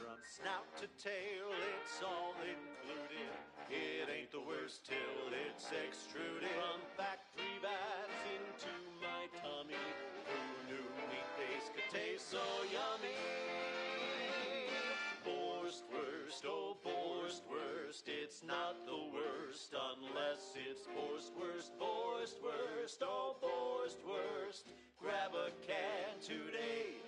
From snout to tail, it's all included. It ain't the worst till it's extruded. From factory vats into my tummy. Who knew meat paste could taste so yummy? Borstwurst, oh Borstwurst, it's not the worst unless it's Borstwurst, Borstwurst, oh Borstwurst. Grab a can today.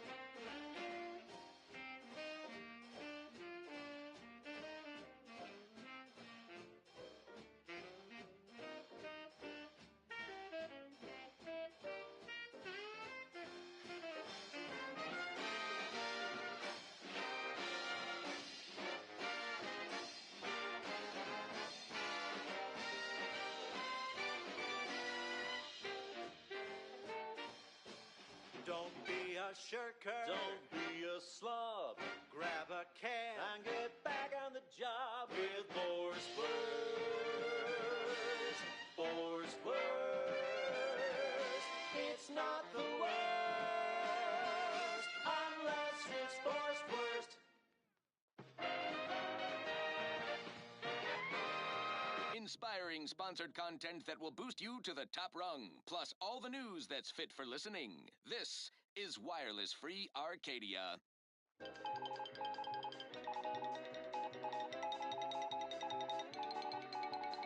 a shirker. Don't be a slob. Grab a can and get back on the job with Boar Spurs. Boar Spurs. It's not the worst unless it's Boar's worst. Inspiring sponsored content that will boost you to the top rung, plus all the news that's fit for listening. This is Wireless Free Arcadia.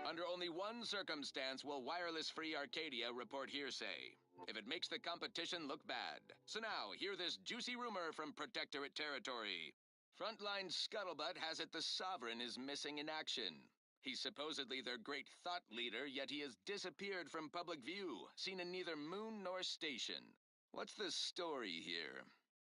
Under only one circumstance will Wireless Free Arcadia report hearsay: if it makes the competition look bad. So now, hear this juicy rumor from Protectorate territory. Frontline Scuttlebutt has it the Sovereign is missing in action. He's supposedly their great thought leader, yet he has disappeared from public view, seen in neither moon nor station. What's the story here?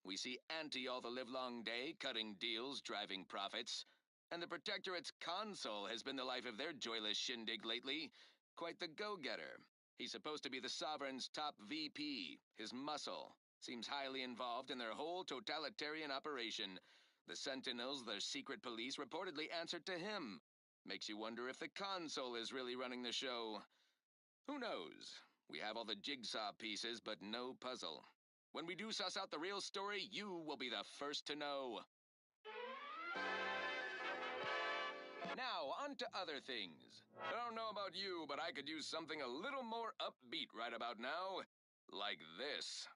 We see Auntie all the livelong day, cutting deals, driving profits. And the Protectorate's consul has been the life of their joyless shindig lately. Quite the go-getter. He's supposed to be the Sovereign's top VP, his muscle. Seems highly involved in their whole totalitarian operation. The Sentinels, their secret police, reportedly answered to him. Makes you wonder if the consul is really running the show. Who knows? We have all the jigsaw pieces, but no puzzle. When we do suss out the real story, you will be the first to know. Now, on to other things. I don't know about you, but I could use something a little more upbeat right about now. Like this.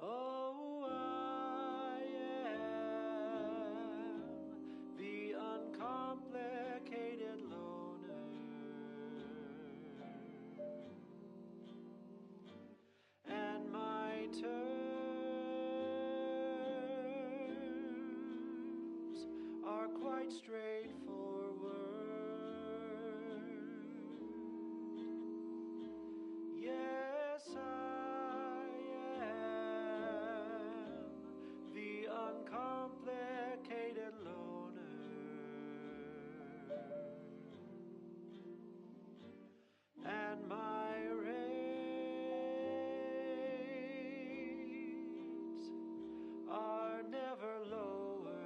Oh, I am the uncomplicated loner, and my terms are quite straightforward. Yes, I am the uncomplicated loner, and my rates are never lower.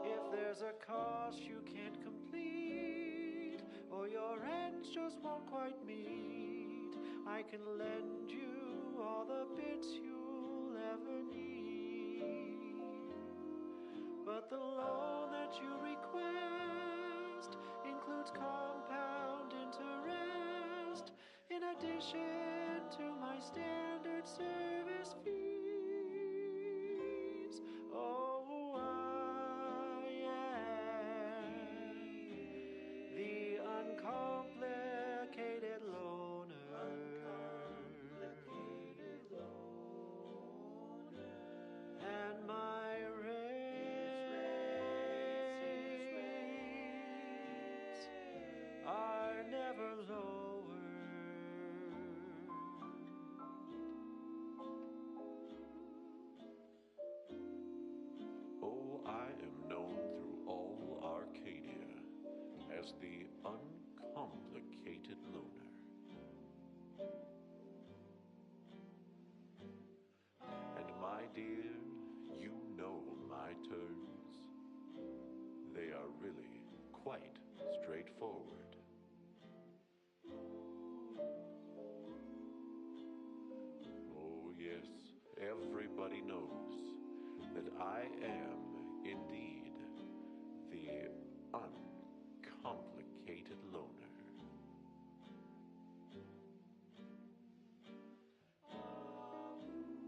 If there's a cost you can't complete, or your ends just won't quite meet, I can lend you all the bits you'll ever need. But the loan that you request includes compound interest, in addition to my standard service fees. Oh, I am the uncomplicated loner, and my rates are never lower. Oh, I am known through all Arcadia as the uncomplicated loner. And my dear, you know my terms. They are really quite straightforward. Oh yes, everybody knows that I am indeed the uncomplicated loner.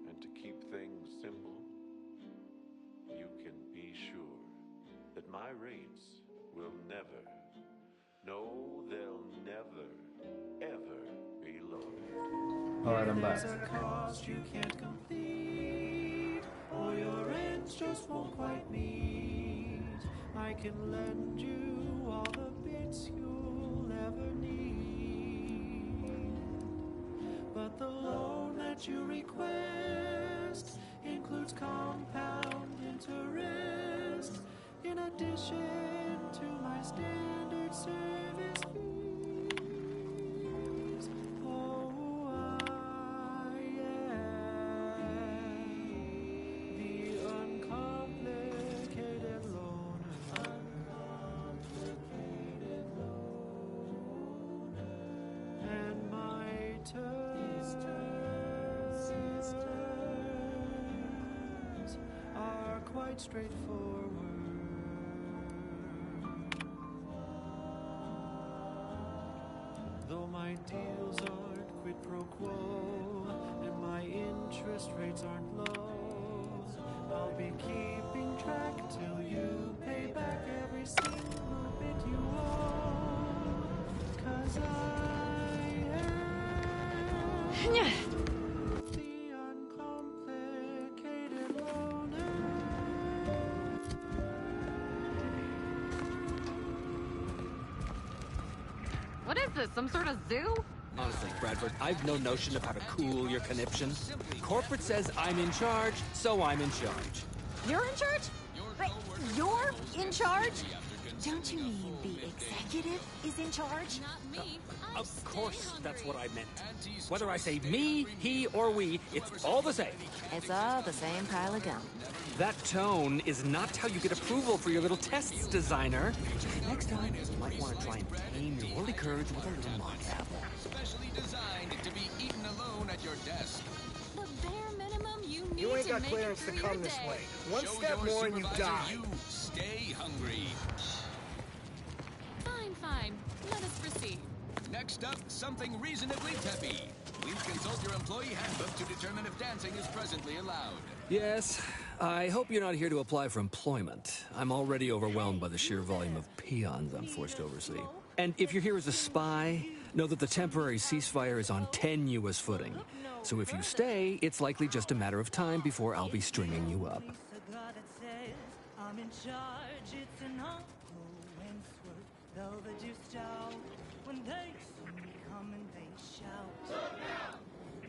And to keep things simple, you can be sure that my rates will never, no, they'll never, ever be lowered. Alright, I'm back. There's a cost you can't complete, or your ends just won't quite meet. I can lend you all the bits you'll ever need. But the loan that you request includes compound interest, in addition quite straightforward. Though my deals aren't quid pro quo, and my interest rates aren't low, I'll be keeping track till you pay back every single bit you owe. 'Cause I am the uncomplicated loner. What is this, some sort of zoo? Honestly, Bradford, I've no notion of how to cool your conniption. Corporate says I'm in charge, so I'm in charge. You're in charge? Wait, you're in charge? Don't you mean the executive is in charge? Not me. Of course, that's what I meant. Whether I say me, he, or we, it's all the same. It's all the same pile of gum. That tone is not how you get approval for your little tests, designer. Next time, you might want to try and tame your woolly courage with a little mock apple. Specially designed to be eaten alone at your desk. The bare minimum you need You ain't to got make clearance it to through come your this day. way. One Show step your more and you supervisor die. You stay hungry. Fine. Let us proceed. Next up, something reasonably peppy. Please consult your employee handbook to determine if dancing is presently allowed. Yes, I hope you're not here to apply for employment. I'm already overwhelmed by the sheer volume of peons I'm forced to oversee. And if you're here as a spy, know that the temporary ceasefire is on tenuous footing. So if you stay, it's likely just a matter of time before I'll be stringing you up. I'm in charge, it's an Uncle Wentworth, velvet style. When they see me coming, they shout.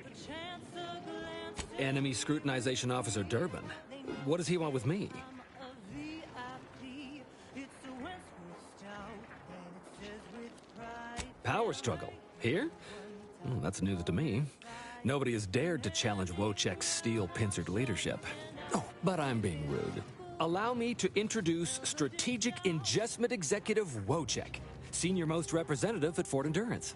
The chance of glance Enemy Scrutinization Officer Durbin. What does he want with me? of VIP. It's the Wentworth stout, and it says with pride. Power struggle. Here? That's news to me. Nobody has dared to challenge Wojciech's steel-pincered leadership. Oh, but I'm being rude. Allow me to introduce Strategic Ingestment Executive Wojciech, Senior Most Representative at Fort Endurance.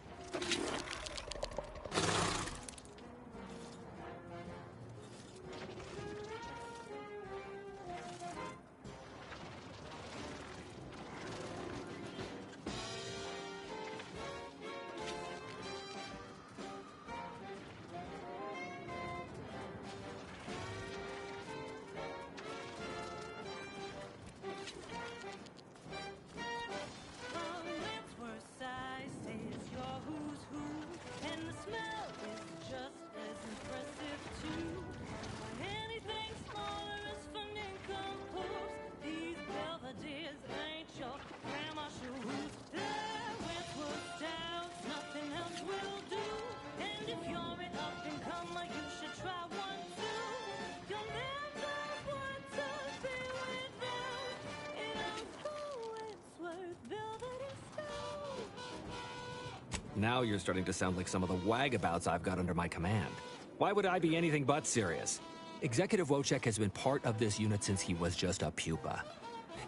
Now you're starting to sound like some of the wagabouts I've got under my command. Why would I be anything but serious? Executive Wojciech has been part of this unit since he was just a pupa.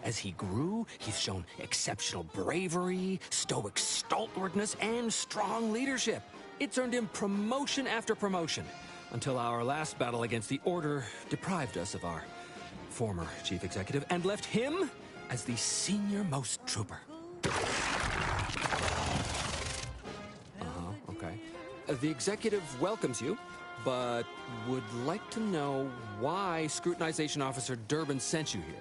As he grew, he's shown exceptional bravery, stoic stalwartness, and strong leadership. It's earned him promotion after promotion, until our last battle against the Order deprived us of our former chief executive and left him as the senior-most trooper. Okay. The executive welcomes you, but would like to know why Scrutinization Officer Durbin sent you here.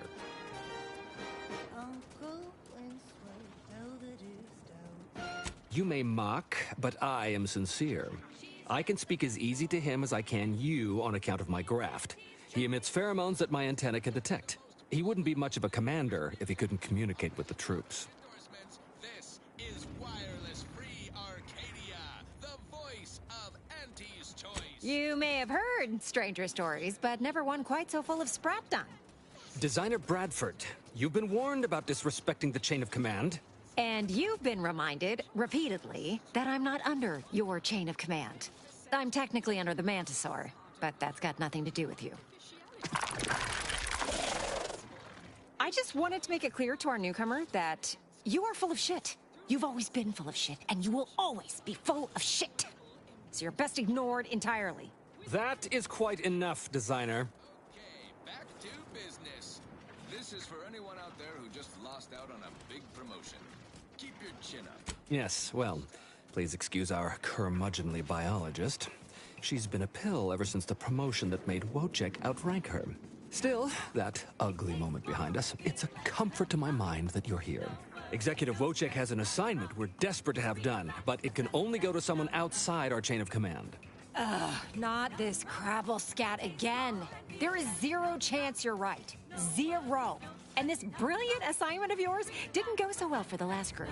You may mock, but I am sincere. I can speak as easy to him as I can you on account of my graft. He emits pheromones that my antenna can detect. He wouldn't be much of a commander if he couldn't communicate with the troops. This is Wireless Free Arcadia, the voice of Auntie's Choice. You may have heard stranger stories, but never one quite so full of sprat done. Designer Bradford, you've been warned about disrespecting the chain of command. And you've been reminded, repeatedly, that I'm not under your chain of command. I'm technically under the Mantisaur, but that's got nothing to do with you. I just wanted to make it clear to our newcomer that you are full of shit. You've always been full of shit, and you will always be full of shit. So you're best ignored entirely. That is quite enough, designer. Okay, back to business. anyone out there who just lost out on a big promotion, keep your chin up. Yes, well, please excuse our curmudgeonly biologist. She's been a pill ever since the promotion that made Wojciech outrank her. Still, that ugly moment behind us, it's a comfort to my mind that you're here. Executive Wojciech has an assignment we're desperate to have done, but it can only go to someone outside our chain of command. Ugh, not this crabble scat again. There is zero chance you're right. Zero. And this brilliant assignment of yours didn't go so well for the last group.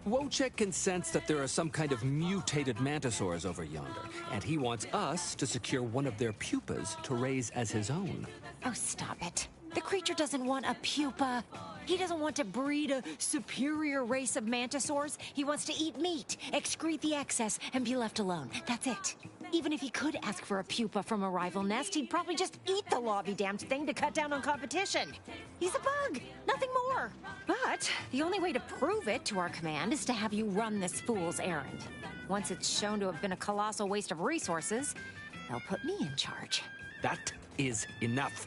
Wojciech can sense that there are some kind of mutated mantisaurs over yonder, and he wants us to secure one of their pupas to raise as his own. Oh, stop it. The creature doesn't want a pupa. He doesn't want to breed a superior race of mantisaurs. He wants to eat meat, excrete the excess, and be left alone. That's it. Even if he could ask for a pupa from a rival nest, he'd probably just eat the lobby-damned thing to cut down on competition. He's a bug, nothing more. But the only way to prove it to our command is to have you run this fool's errand. Once it's shown to have been a colossal waste of resources, they'll put me in charge. That is enough.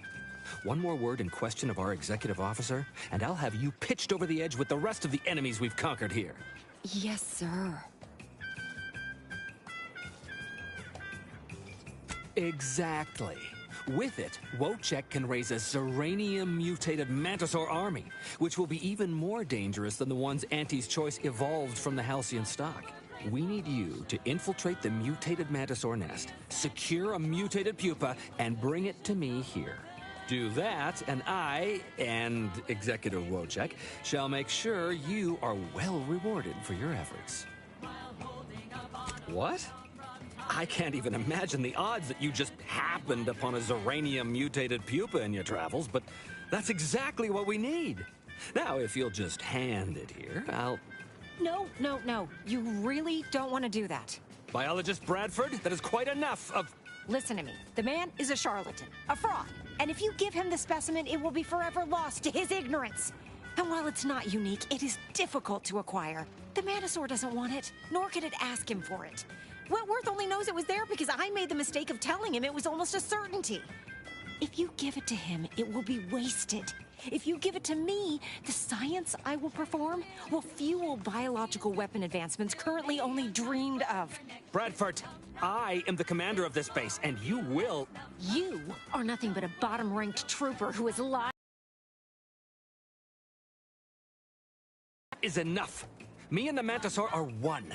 One more word in question of our executive officer, and I'll have you pitched over the edge with the rest of the enemies we've conquered here. Yes, sir. Exactly. With it, Wojciech can raise a Zeranium-mutated Mantisaur army, which will be even more dangerous than the ones Auntie's Choice evolved from the Halcyon stock. We need you to infiltrate the mutated Mantisaur nest, secure a mutated pupa, and bring it to me here. Do that, and I, and Executive Wojciech, shall make sure you are well rewarded for your efforts. What? I can't even imagine the odds that you just happened upon a Zeranium-mutated pupa in your travels, but that's exactly what we need. Now, if you'll just hand it here, I'll... No. You really don't want to do that. Biologist Bradford, that is quite enough of... Listen to me. The man is a charlatan, a fraud. And if you give him the specimen, it will be forever lost to his ignorance. And while it's not unique, it is difficult to acquire. The Mantisaur doesn't want it, nor could it ask him for it. Wentworth only knows it was there because I made the mistake of telling him it was almost a certainty. If you give it to him, it will be wasted. If you give it to me, the science I will perform will fuel biological weapon advancements currently only dreamed of. Bradford, I am the commander of this base, and you will... You are nothing but a bottom-ranked trooper who is lying. Is enough. Me and the Mantisaur are one.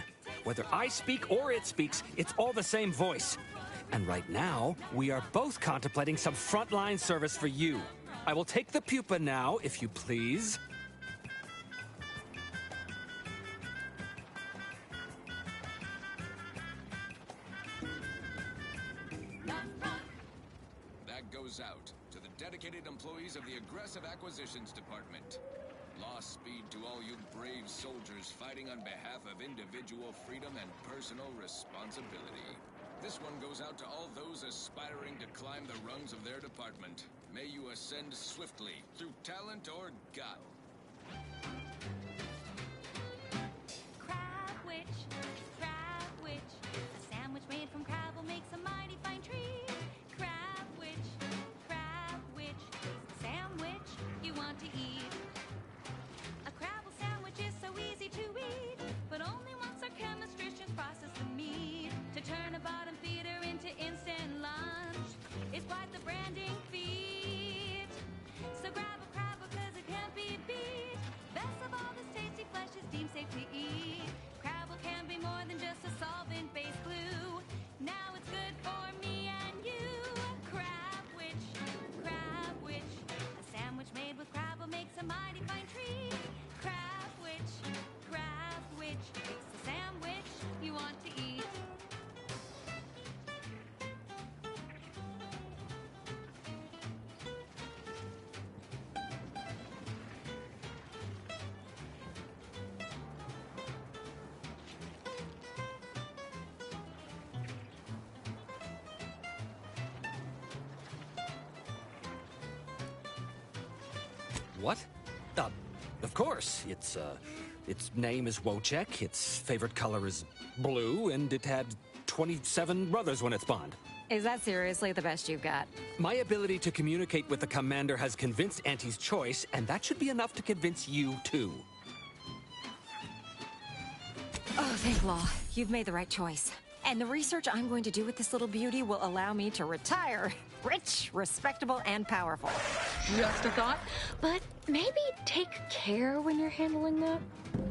Whether I speak or it speaks, it's all the same voice. And right now, we are both contemplating some frontline service for you. I will take the pupa now, if you please. That goes out to the dedicated employees of the Aggressive Acquisitions Department. Lost speed to all you brave soldiers fighting on behalf of individual freedom and personal responsibility. This one goes out to all those aspiring to climb the rungs of their department. May you ascend swiftly through talent or guile. Crab witch, a sandwich made from crab will make a mighty fine treat. Crab witch, a sandwich you want to eat. A crabble sandwich is so easy to eat, but only once our chemistricians process the meat to turn a bottom feeder into instant lunch. It's quite the branding feat. So grab a crabble 'cause it can't be beat. Best of all, this tasty flesh is deemed safe to eat. Crabble can be more than just a solvent-based glue. Now it's good for me and you. Crab witch, a sandwich made with crabble makes a mighty fine treat. Crab witch, it's a sandwich you want to eat. What? Of course. Its name is Wojciech, its favorite color is blue, and it had 27 brothers when it spawned. Is that seriously the best you've got? My ability to communicate with the commander has convinced Auntie's choice, and that should be enough to convince you, too. Oh, thank law. You've made the right choice. And the research I'm going to do with this little beauty will allow me to retire rich, respectable, and powerful. Just a thought, but maybe take care when you're handling that.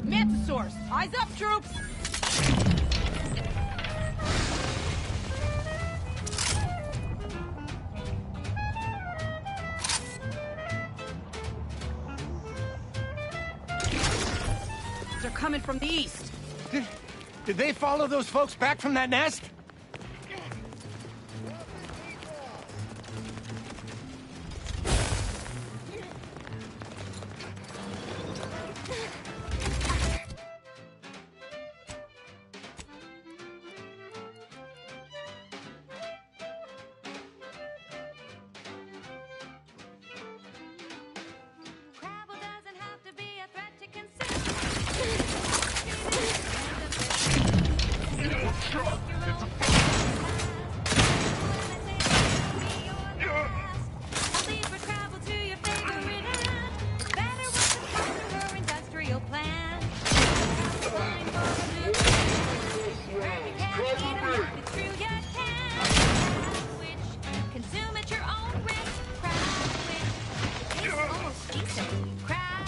Mantisaurs, eyes up, troops! They're coming from the east. Did they follow those folks back from that nest? Crabble doesn't have to be a threat to consider. Consume at your own risk. Crab Witch. It's almost decent. Crab.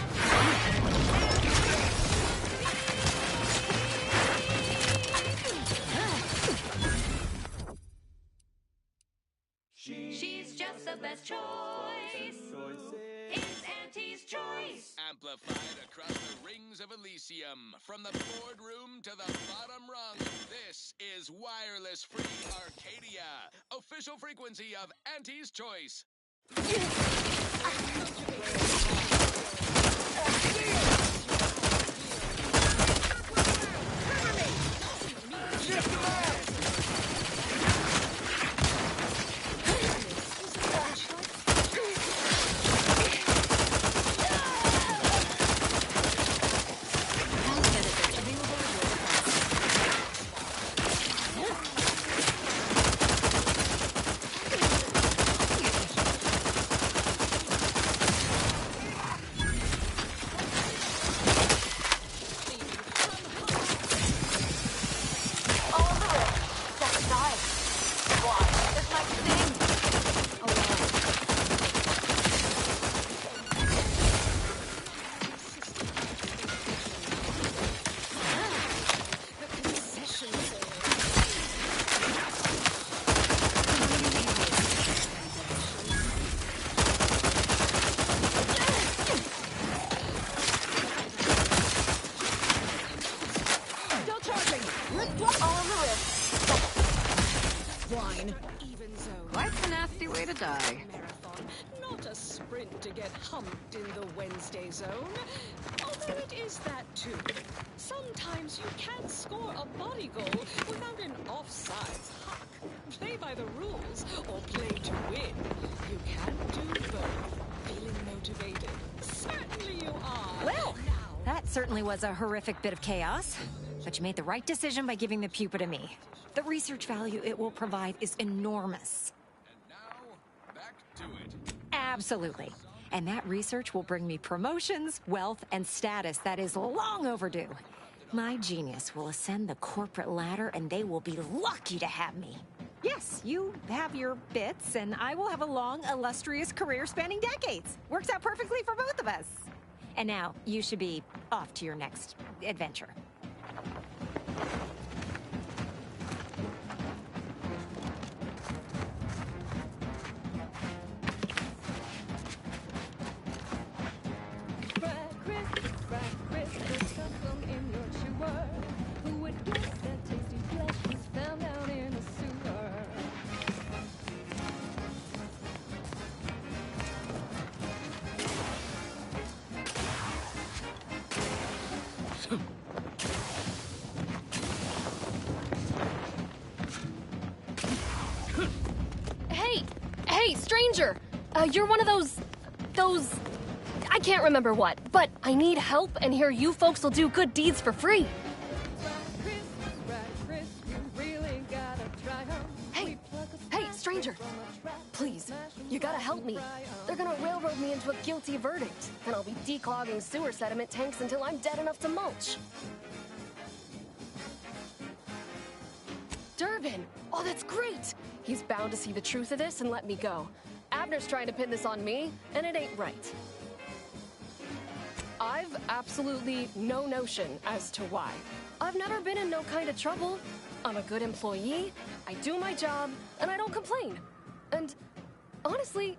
She's just the best choice. It's Auntie's choice. Amplified across the rings of Elysium, from the boardroom to the bottom rung. This is Wireless Free Arcadia, official frequency of Auntie's Choice. Quite the nasty way to die. Marathon, not a sprint to get humped in the Wednesday zone. Although it is that too. Sometimes you can't score a body goal without an offsides huck. Play by the rules or play to win. You can do both. Feeling motivated? Certainly you are. Well, that certainly was a horrific bit of chaos. But you made the right decision by giving the pupa to me. The research value it will provide is enormous. Back to it. Absolutely. And that research will bring me promotions, wealth, and status that is long overdue. My genius will ascend the corporate ladder, and they will be lucky to have me. Yes, you have your bits, and I will have a long, illustrious career spanning decades. Works out perfectly for both of us. And now, you should be off to your next adventure. Hey, stranger! You're one of those... I can't remember what, but I need help, and here you folks will do good deeds for free. Hey, Stranger, please, you gotta help me. They're gonna railroad me into a guilty verdict, and I'll be declogging sewer sediment tanks until I'm dead enough to mulch. Durbin! Oh, that's great! He's bound to see the truth of this and let me go. Abner's trying to pin this on me, and it ain't right. I've absolutely no notion as to why. I've never been in no kind of trouble. I'm a good employee, I do my job, and I don't complain. And honestly,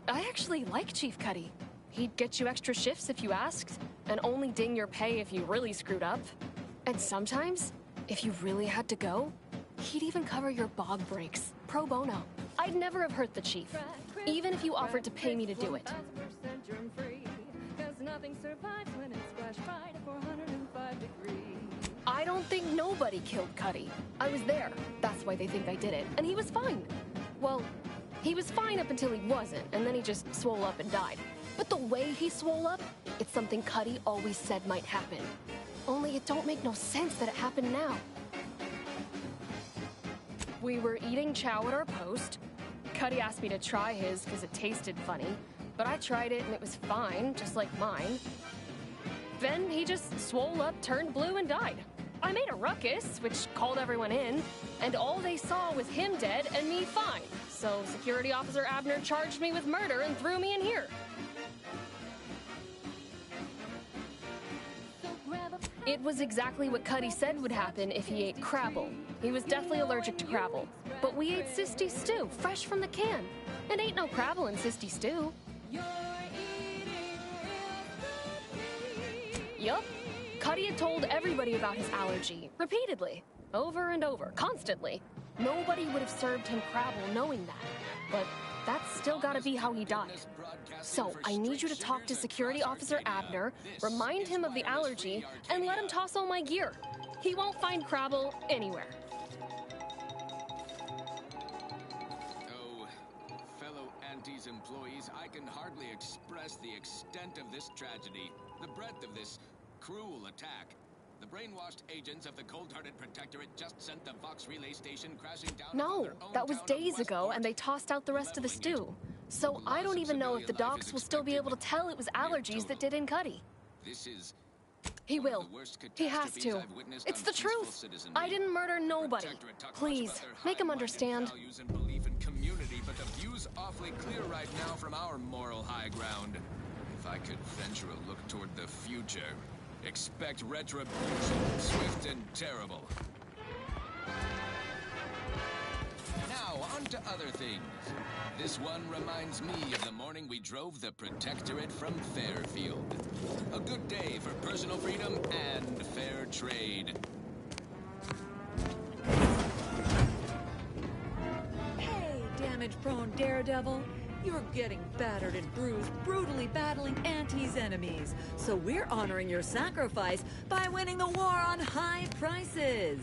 I actually like Chief Cuddy. He'd get you extra shifts if you asked, and only ding your pay if you really screwed up. And sometimes, if you really had to go, he'd even cover your bog breaks, pro bono. I'd never have hurt the chief, even if you offered to pay me to do it. I don't think nobody killed Cuddy. I was there. That's why they think I did it. And he was fine. Well, he was fine up until he wasn't, and then he just swole up and died. But the way he swole up, it's something Cuddy always said might happen. Only it don't make no sense that it happened now. We were eating chow at our post. Cuddy asked me to try his because it tasted funny, but I tried it and it was fine, just like mine. Then he just swole up, turned blue, and died. I made a ruckus, which called everyone in, and all they saw was him dead and me fine. So Security Officer Abner charged me with murder and threw me in here. It was exactly what Cuddy said would happen if he ate Crabble. He was deathly allergic to Crabble. But we ate Sisty Stew, fresh from the can. And ain't no Crabble in Sisty Stew. Yup. Cuddy had told everybody about his allergy, repeatedly, over and over, constantly. Nobody would have served him Crabble knowing that. But that's still gotta be how he died. So, I need you to talk to Security Officer Abner, remind him of the allergy, and let him toss all my gear. He won't find Crabble anywhere. Oh, fellow Antes employees, I can hardly express the extent of this tragedy, the breadth of this cruel attack. The brainwashed agents of the Cold-Hearted Protectorate just sent the Vox relay station crashing down. No, that was days ago, and they tossed out the rest of the stew. So I don't even know if the docs will still be able to tell it was allergies that did in Cuddy. This is... He will. He has to. It's the truth. I didn't murder nobody. Please, make him understand. And belief in community, but the view's awfully clear right now from our moral high ground. If I could venture a look toward the future, expect retribution, swift and terrible. Now, on to other things. This one reminds me of the morning we drove the Protectorate from Fairfield. A good day for personal freedom and fair trade. Hey, damage-prone daredevil. You're getting battered and bruised, brutally battling Auntie's enemies. So we're honoring your sacrifice by winning the war on high prices.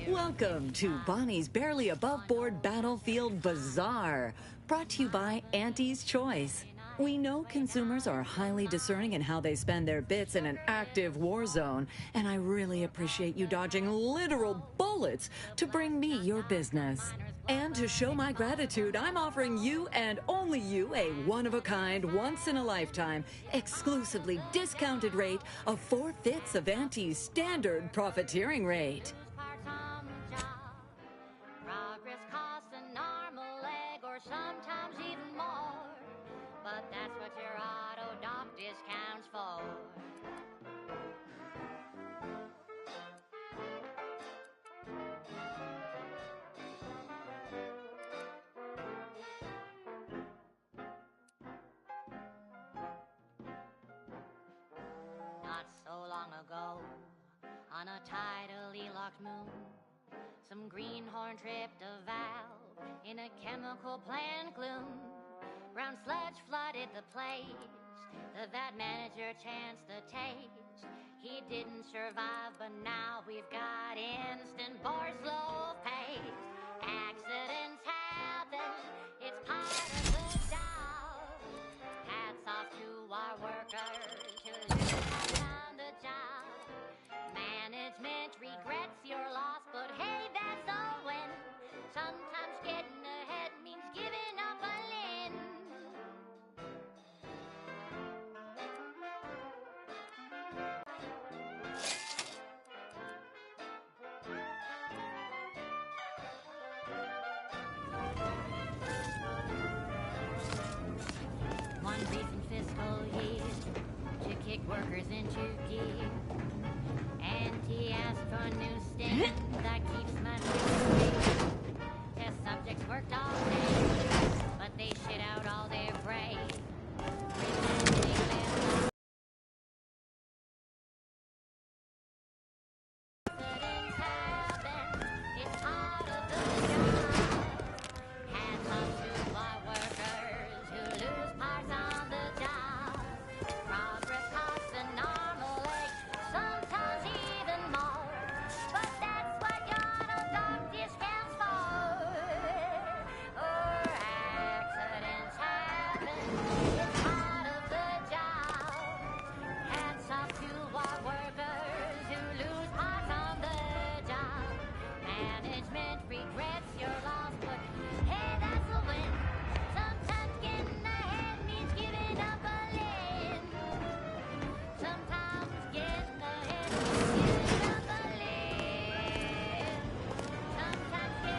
Welcome to Bonnie's Barely Above Board Battlefield Bazaar, brought to you by Auntie's Choice. We know consumers are highly discerning in how they spend their bits in an active war zone, and I really appreciate you dodging literal bullets to bring me your business. And to show my gratitude, I'm offering you and only you a one-of-a-kind, once-in-a-lifetime, exclusively discounted rate of 4/5 of Auntie's standard profiteering rate. Progress costs an arm, a leg, or sometimes even more. But that's what your auto doc discounts for. Not so long ago, on a tidally locked moon, some greenhorn tripped a valve in a chemical plant gloom. Brown sludge flooded the place that manager chanced the taste. He didn't survive, but now we've got instant bar slow pace. Accidents happen, it's part of the job. Hats off to our workers who have done the job. Management regrets your loss, but hey, that's all when sometimes getting ahead one recent fiscal year to kick workers into gear. Auntie asked for a new stand that keeps money free. Test subjects worked all day, but they shit out all their brains.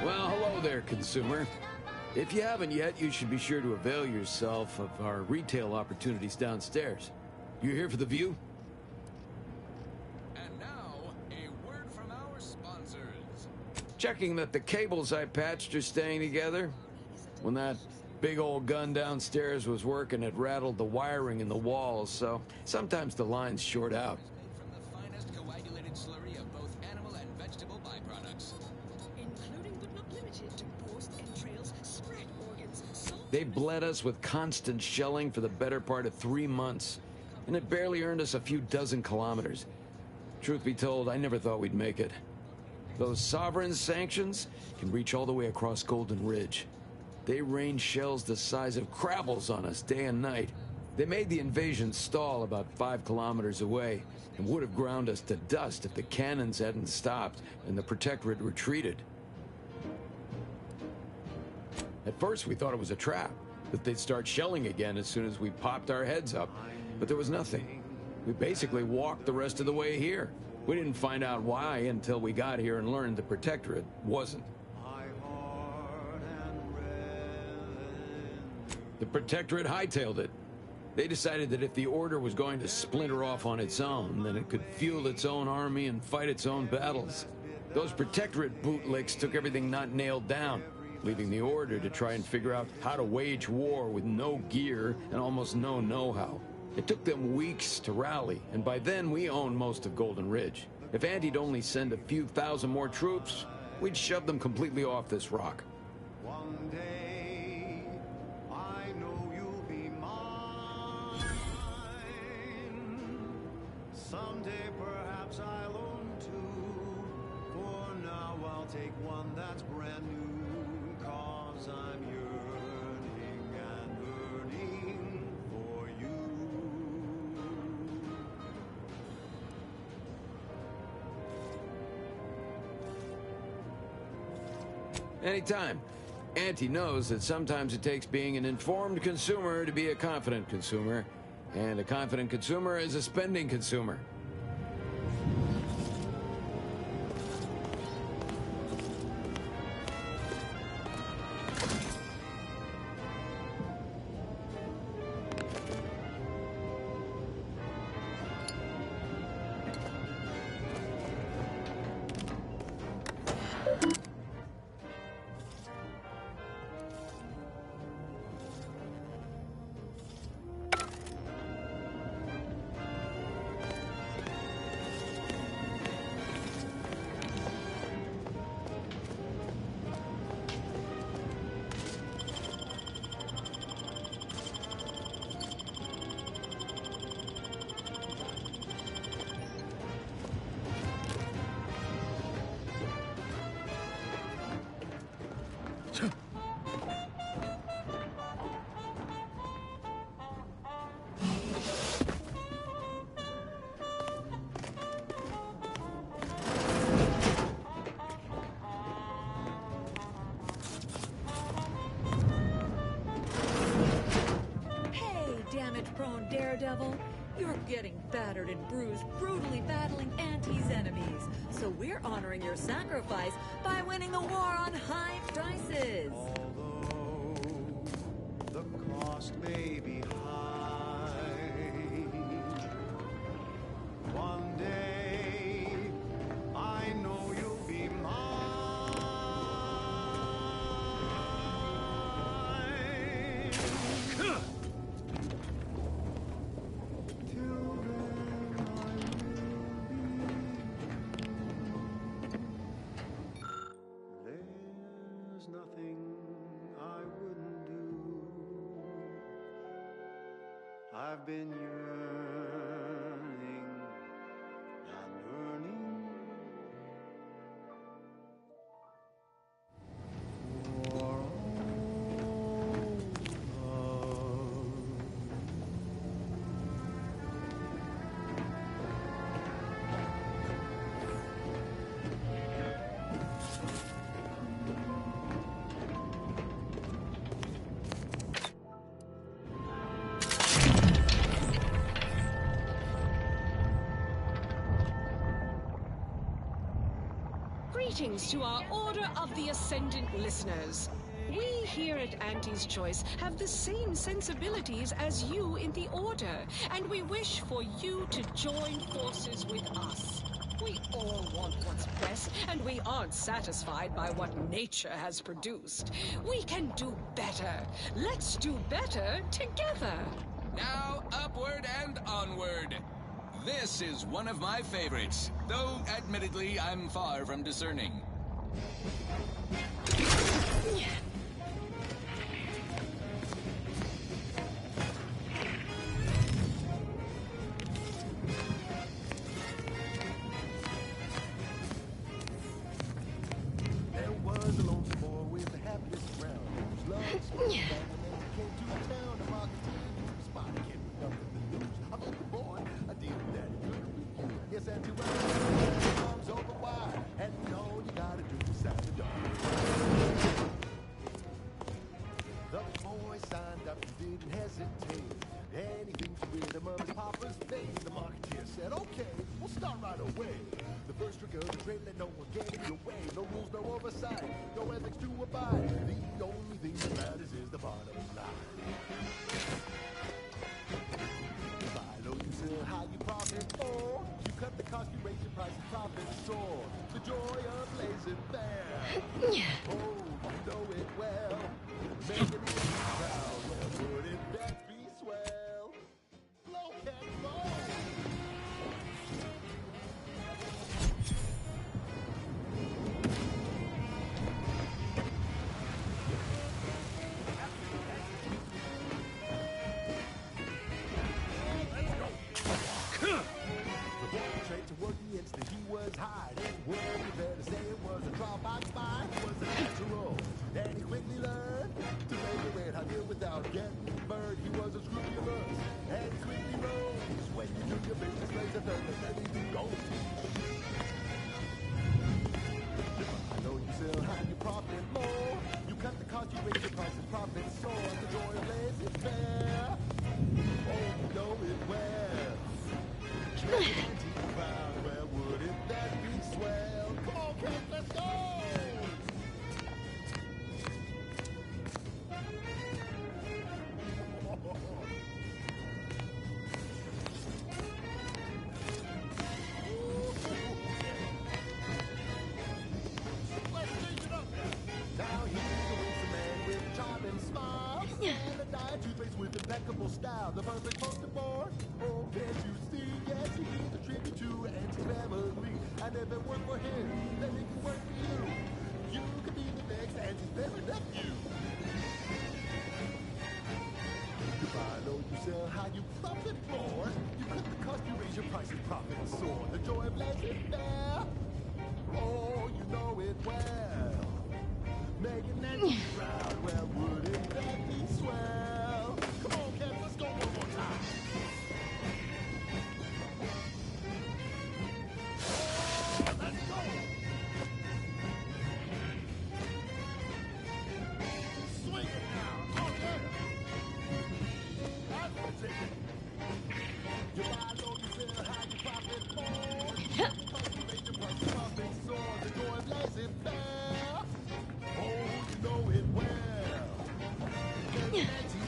Well, hello there, consumer. If you haven't yet, you should be sure to avail yourself of our retail opportunities downstairs. You here for the view? And now, a word from our sponsors. Checking that the cables I patched are staying together. When that big old gun downstairs was working, it rattled the wiring in the walls, so sometimes the lines short out. From the finest coagulated slurry of both animal and vegetable byproducts. Including but not limited to forced entrails, spread organs, They bled us with constant shelling for the better part of 3 months, and it barely earned us a few dozen kilometers. Truth be told, I never thought we'd make it. Those sovereign sanctions can reach all the way across Golden Ridge. They rain shells the size of crabbles on us day and night. They made the invasion stall about 5 kilometers away and would have ground us to dust if the cannons hadn't stopped and the Protectorate retreated. At first, we thought it was a trap, that they'd start shelling again as soon as we popped our heads up. But there was nothing. We basically walked the rest of the way here. We didn't find out why until we got here and learned the Protectorate wasn't. The Protectorate hightailed it. They decided that if the Order was going to splinter off on its own, then it could fuel its own army and fight its own battles. Those Protectorate bootlicks took everything not nailed down, leaving the Order to try and figure out how to wage war with no gear and almost no know-how. It took them weeks to rally, and by then we owned most of Golden Ridge. If Auntie'd only send a few thousand more troops, we'd shove them completely off this rock. One day, I know you'll be mine. Someday, perhaps I'll own two. For now, I'll take one that's brand new. 'Cause I'm yearning and burning for you. Anytime. Auntie knows that sometimes it takes being an informed consumer to be a confident consumer, and a confident consumer is a spending consumer. damage-prone daredevil. You're getting battered and bruised, brutally battling Auntie's enemies. So we're honoring your sacrifice by winning the war on high prices. Although the cost may be high, I've been yearning, not yearning for Greetings to our Order of the Ascendant listeners. We here at Auntie's Choice have the same sensibilities as you in the Order, and we wish for you to join forces with us. We all want what's best, and we aren't satisfied by what nature has produced. We can do better. Let's do better together. Now, upward and onward. This is one of my favorites, though admittedly I'm far from discerning. There was a lonesome boy with the happiest round. Whose love was back when they came to town. The market spot kept up with the news. I told the boy I did that good with you. Yes, and to arms over wide, and all you gotta do is sign the door. The boy signed up and didn't hesitate. Anything to rid him of his papa's face. The marketeer said, "Okay, we'll start right away. The first trick of the trade, let no one get in your way. No rules, no oversight, no ethics to abide. The only thing that matters is the bottom line. Buy low, you sell high, you profit more. You cut the cost, you raise your price, and profit soar. The joy of blazing fair. Oh, you know it well. Making it proud, Lord, wouldn't that be swell? Blow can roll. He was hiding. Well, you better say it was a trial by fire. It was a natural. And he quickly learned to make a red hot deal without getting burned. He was unscrupulous and he quickly rose. When you do your business, raise a third, then you go. I know you sell high, you profit more. You cut the cost, you raise your price, and profit soar. The joy of blazing fair. Oh, you know it well. Proud, well, wouldn't that be swell? Come on, kids, let's go! Let's change it up now. Now here's the winsome man with a charming smile and a dyed toothpaste with impeccable style. The perfect poster boy. Oh, can't you see? Yes, he is a tribute to Auntie's family. And if it worked for him, then it can work for you. You could be the next Auntie's very nephew. You buy low, you sell high, you profit more. You cut the cost, you raise your price, and profit soar. The joy of blazing fair. Oh, you know it well. Making Auntie proud, well, wouldn't that be swell? Come on, cats, let's go one more time. Let's go! Swing it now! Oh, yeah! That's what's it! You buy low, you sell high, you profit more. You make your price, profit soar. The joy of blazing fair. Oh, you know it well. Auntie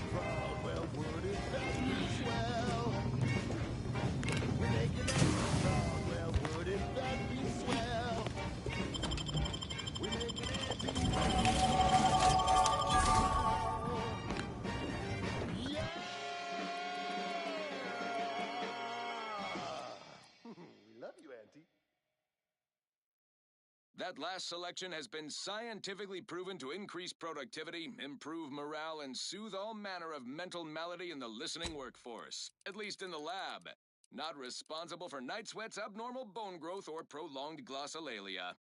That last selection has been scientifically proven to increase productivity, improve morale, and soothe all manner of mental malady in the listening workforce. At least in the lab. Not responsible for night sweats, abnormal bone growth, or prolonged glossolalia.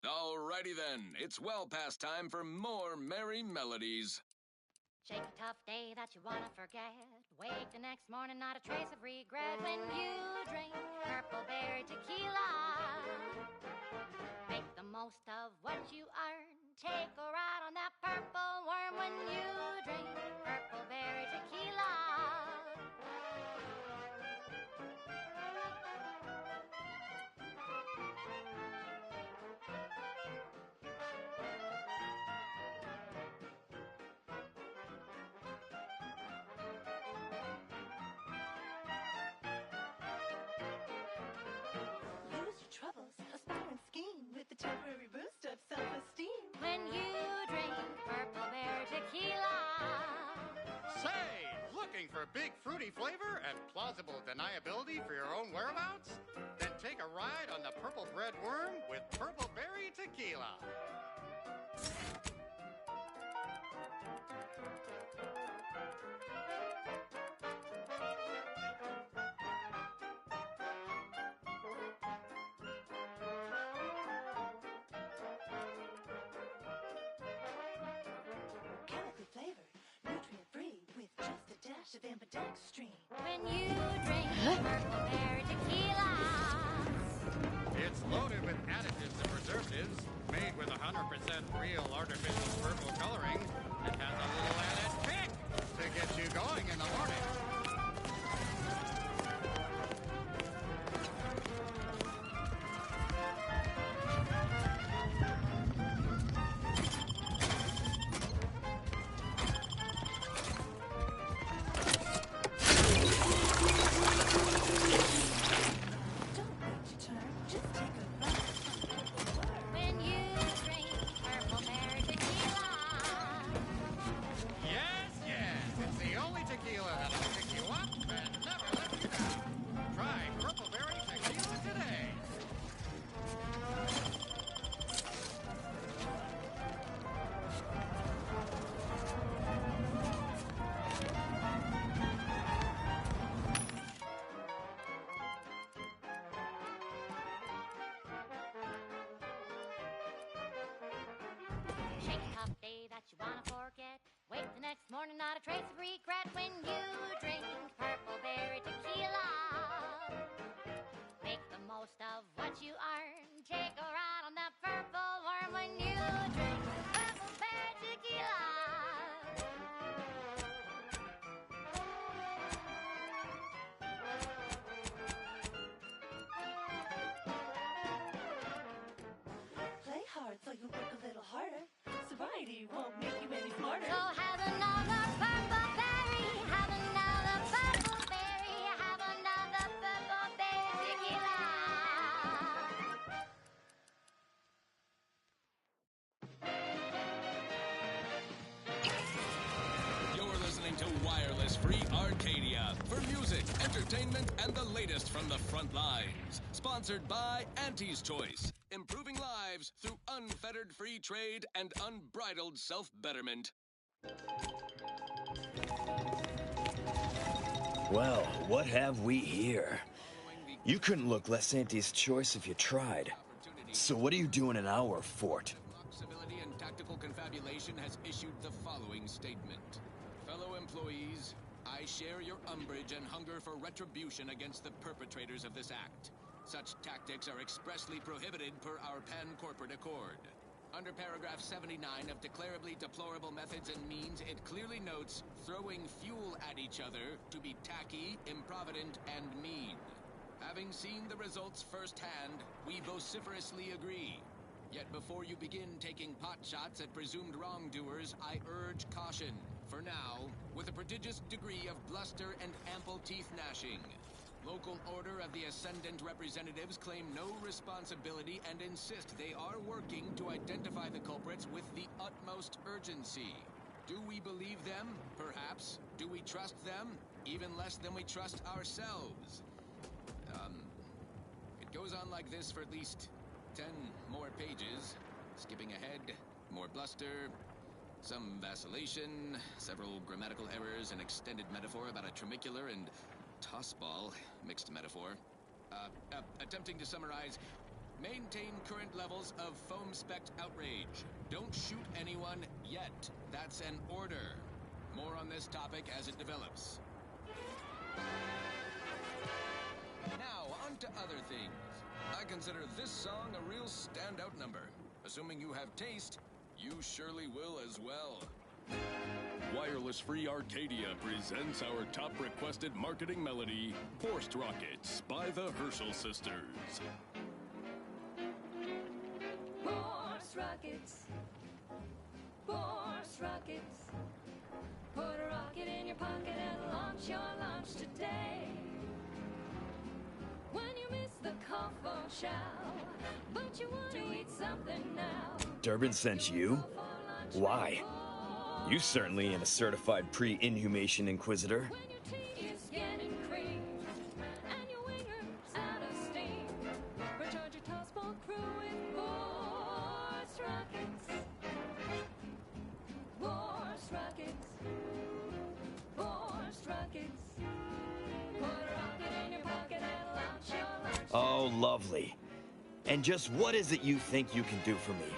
Alrighty then, it's well past time for more merry melodies. Shake a tough day that you wanna forget. Wake the next morning, not a trace of regret. When you drink purple berry tequila, make the most of what you earn. Take a ride on that purple worm when you drink purple berry tequila. Lose your troubles, aspire and scheme with the temporary boost of self-esteem. When you drink purple berry tequila. Say, looking for big fruity flavor and plausible deniability for your own whereabouts? Then take a ride on the Purple Bread Worm with Purple Berry Tequila. Chemically flavored, nutrient-free with just a dash of ambidextrine. When you drink purple berry tequila. It's loaded with additives and preservatives, made with 100% real artificial purple coloring. It has a little added kick to get you going in the morning. When you drink purple berry tequila. Yes, it's the only tequila that'll pick you up and never let you down. Try Purple Berry Tequila today. Shake a tough day that you wanna forget. Wake the next morning, not a trace of regret. When you drink purple berry tequila. Make the most of what you earn. Take a ride on that purple worm when you drink purple berry tequila. Play hard so you work a little harder. Sobriety won't make you any smarter. So have another purple berry. Have another purple berry. Have another purple berry tequila. You're listening to Wireless Free Arcadia for music, entertainment, and the latest from the front lines. Sponsored by Auntie's Choice, improving lives through unfettered free trade and unbridled self-betterment. Well, what have we here? You couldn't look less Auntie's Choice if you tried. So what are you doing in our fort? Civility and Tactical Confabulation has issued the following statement. Fellow employees, I share your umbrage and hunger for retribution against the perpetrators of this act. Such tactics are expressly prohibited per our pan-corporate accord. Under paragraph 79 of Declarably Deplorable Methods and Means, it clearly notes throwing fuel at each other to be tacky, improvident, and mean. Having seen the results firsthand, we vociferously agree. Yet before you begin taking pot shots at presumed wrongdoers, I urge caution. For now, with a prodigious degree of bluster and ample teeth gnashing. Local Order of the Ascendant representatives claim no responsibility and insist they are working to identify the culprits with the utmost urgency. Do we believe them? Perhaps. Do we trust them? Even less than we trust ourselves. It goes on like this for at least 10 more pages. Skipping ahead, more bluster, some vacillation, several grammatical errors, an extended metaphor about a tramicular and tossball, mixed metaphor. Attempting to summarize, maintain current levels of foam-specked outrage. Don't shoot anyone yet. That's an order. More on this topic as it develops. Now, on to other things. I consider this song a real standout number. Assuming you have taste, you surely will as well. Wireless Free Arcadia presents our top requested marketing melody, Forced Rockets by the Herschel Sisters. Force rockets. Force rockets. Put a rocket in your pocket and launch your launch today. When you miss the call phone shell, but you want to eat something now. Durbin sent you? Why? You certainly ain't a certified pre-inhumation inquisitor. Is getting cream, and your wingers out of steam. Recharge your tossball crew with Force rockets. Force rockets. Force rockets. Put a rocket in your pocket and launch your launch. Oh, lovely. And just what is it you think you can do for me?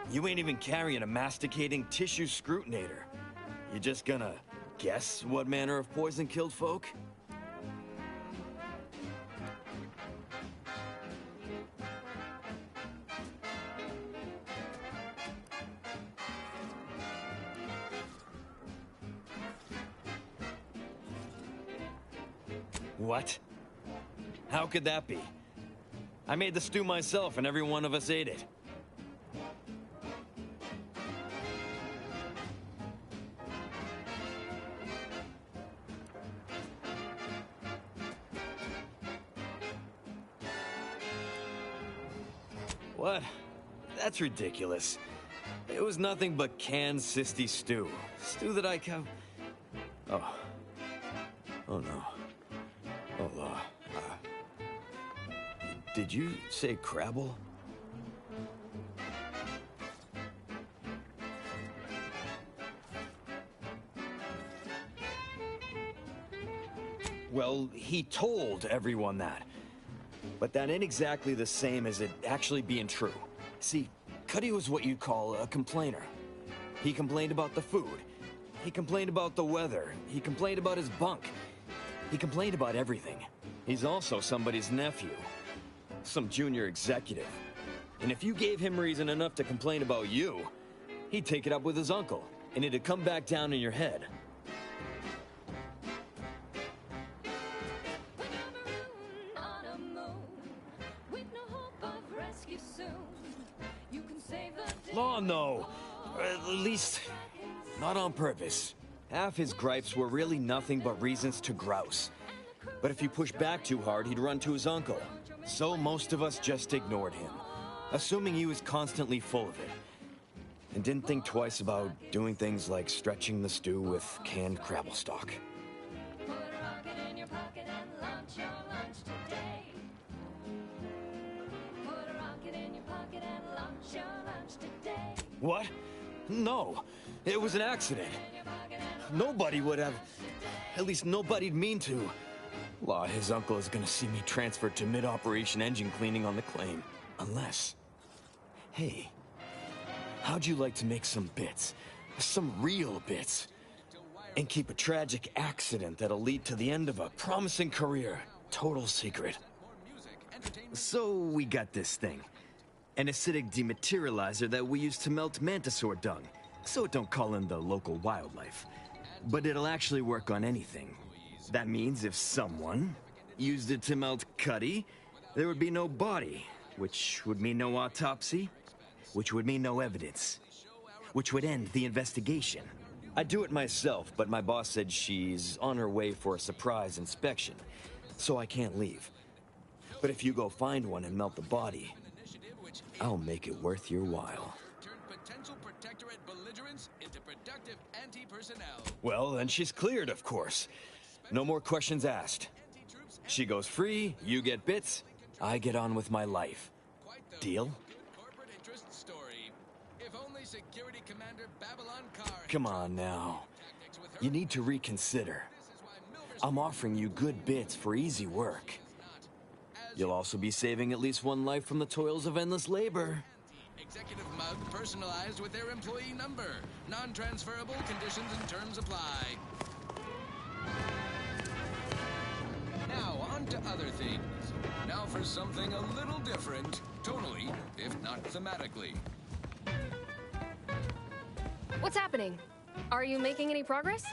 You ain't even carrying a masticating tissue scrutinator. You just gonna guess what manner of poison killed folk? What? How could that be? I made the stew myself and every one of us ate it. What? That's ridiculous. It was nothing but canned cysty stew. Stew that I have. Oh. Oh no. Oh, did you say Crabble? Well, he told everyone that. But that ain't exactly the same as it actually being true. See, Cuddy was what you'd call a complainer. He complained about the food. He complained about the weather. He complained about his bunk. He complained about everything. He's also somebody's nephew. Some junior executive. And if you gave him reason enough to complain about you, he'd take it up with his uncle, and it'd come back down in your head. Law, no. Or at least, not on purpose. Half his gripes were really nothing but reasons to grouse. But if you push back too hard, he'd run to his uncle. So most of us just ignored him, assuming he was constantly full of it. And didn't think twice about doing things like stretching the stew with canned Crabble stock. Put a rocket in your pocket and launch your lunch today. Put a rocket in your pocket and launch your lunch today. What? No, it was an accident. Nobody would have. At least nobody'd mean to. Law, his uncle is gonna see me transferred to mid-operation engine cleaning on the claim. Unless... Hey, how'd you like to make some bits? Some real bits? And keep a tragic accident that'll lead to the end of a promising career. Total secret. So we got this thing. An acidic dematerializer that we use to melt mantisaur dung, so it don't call in the local wildlife. But it'll actually work on anything. That means if someone used it to melt Cuddy, there would be no body, which would mean no autopsy, which would mean no evidence, which would end the investigation. I'd do it myself, but my boss said she's on her way for a surprise inspection, so I can't leave. But if you go find one and melt the body, I'll make it worth your while. Turn potential protectorate belligerents into productive anti-personnel. Well, then she's cleared, of course. No more questions asked. She goes free, you get bits, I get on with my life. Quite the Deal? Corporate interest story. If only Security Commander Babylon Carr. Come on now. You need to reconsider. I'm offering you good bits for easy work. You'll also be saving at least one life from the toils of endless labor. Executive mug personalized with their employee number. Non-transferable conditions and terms apply. Now, on to other things. Now for something a little different, tonally, if not thematically. What's happening? Are you making any progress?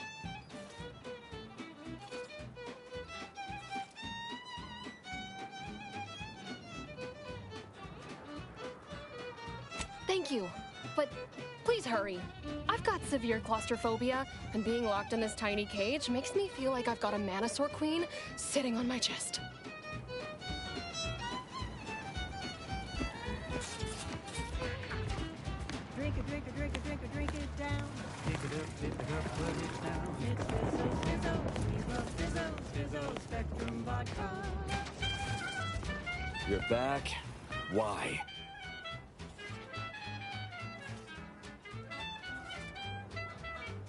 Thank you, but please hurry. I've got severe claustrophobia, and being locked in this tiny cage makes me feel like I've got a Manosaur Queen sitting on my chest. Drink it, drink it, drink it, drink it, drink it down. Pick it up, put it down. It's Fizzo, Spectrum Vodka. You're back? Why?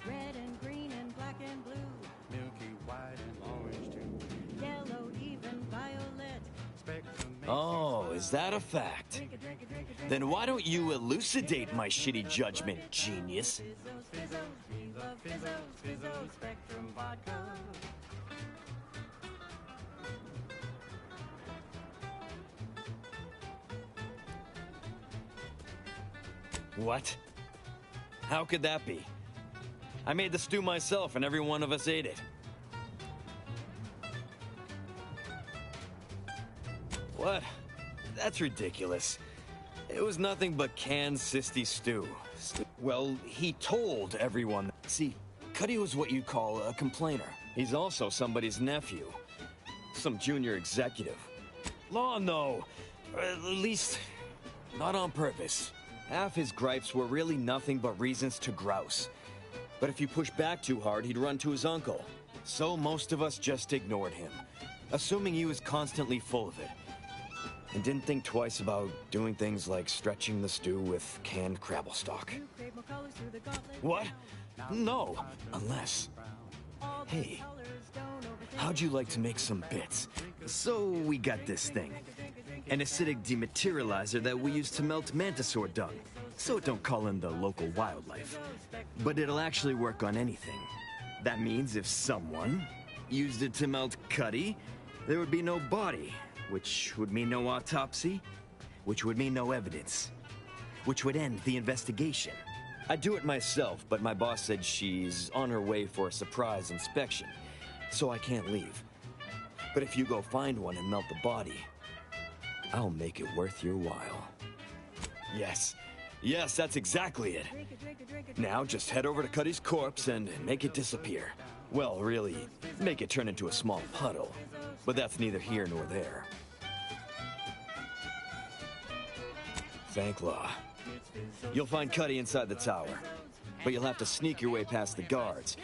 Red and green and black and blue. Milky white and orange too. Yellow, even violet. Spectrum. Oh, is that a fact? Then why don't you elucidate my shitty judgment, genius? Fizzo, Spectrum Vodka. What? How could that be? I made the stew myself and every one of us ate it. What? That's ridiculous. It was nothing but canned sisty stew. Well, he told everyone. See, Cuddy was what you'd call a complainer. He's also somebody's nephew. Some junior executive. Law, no. Or at least, not on purpose. Half his gripes were really nothing but reasons to grouse. But if you push back too hard, he'd run to his uncle. So most of us just ignored him, assuming he was constantly full of it. And didn't think twice about doing things like stretching the stew with canned crabble stock. What? No, unless... Hey, how'd you like to make some bits? So we got this thing. An acidic dematerializer that we use to melt mantisaur dung, so it don't call in the local wildlife. But it'll actually work on anything. That means if someone used it to melt Cuddy, there would be no body, which would mean no autopsy, which would mean no evidence, which would end the investigation. I'd do it myself, but my boss said she's on her way for a surprise inspection, so I can't leave. But if you go find one and melt the body, I'll make it worth your while. Yes, that's exactly it. Now just head over to Cuddy's corpse and make it disappear. Well, really, make it turn into a small puddle. But that's neither here nor there. Thanklaw. You'll find Cuddy inside the tower, but you'll have to sneak your way past the guards.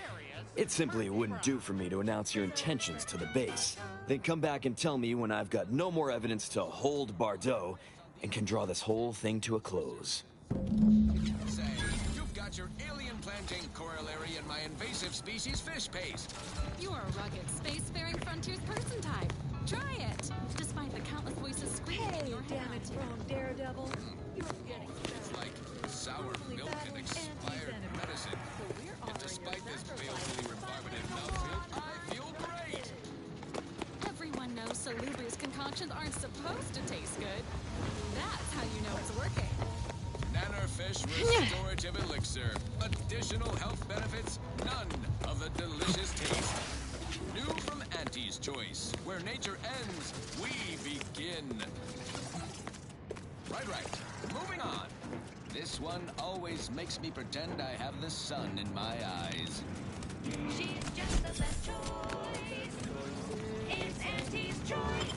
It simply wouldn't do for me to announce your intentions to the base. Then come back and tell me when I've got no more evidence to hold Bardot and can draw this whole thing to a close. Say, you've got your alien planting corollary in my invasive species fish paste. You are a rugged, spacefaring frontiers person type. Try it. Despite the countless voices screaming in your head. Damage-prone daredevil. You're getting It's like sour milk and expired medicine. And despite this balefully rebarbative mouthfeel, I feel great. Everyone knows Salubrious concoctions aren't supposed to taste good. That's how you know it's working. Nannerfish restorative elixir. Additional health benefits, none of the delicious taste. New from Auntie's Choice. Where nature ends, we begin. Right. Moving on. This one always makes me pretend I have the sun in my eyes. She's just the best choice. It's Auntie's Choice.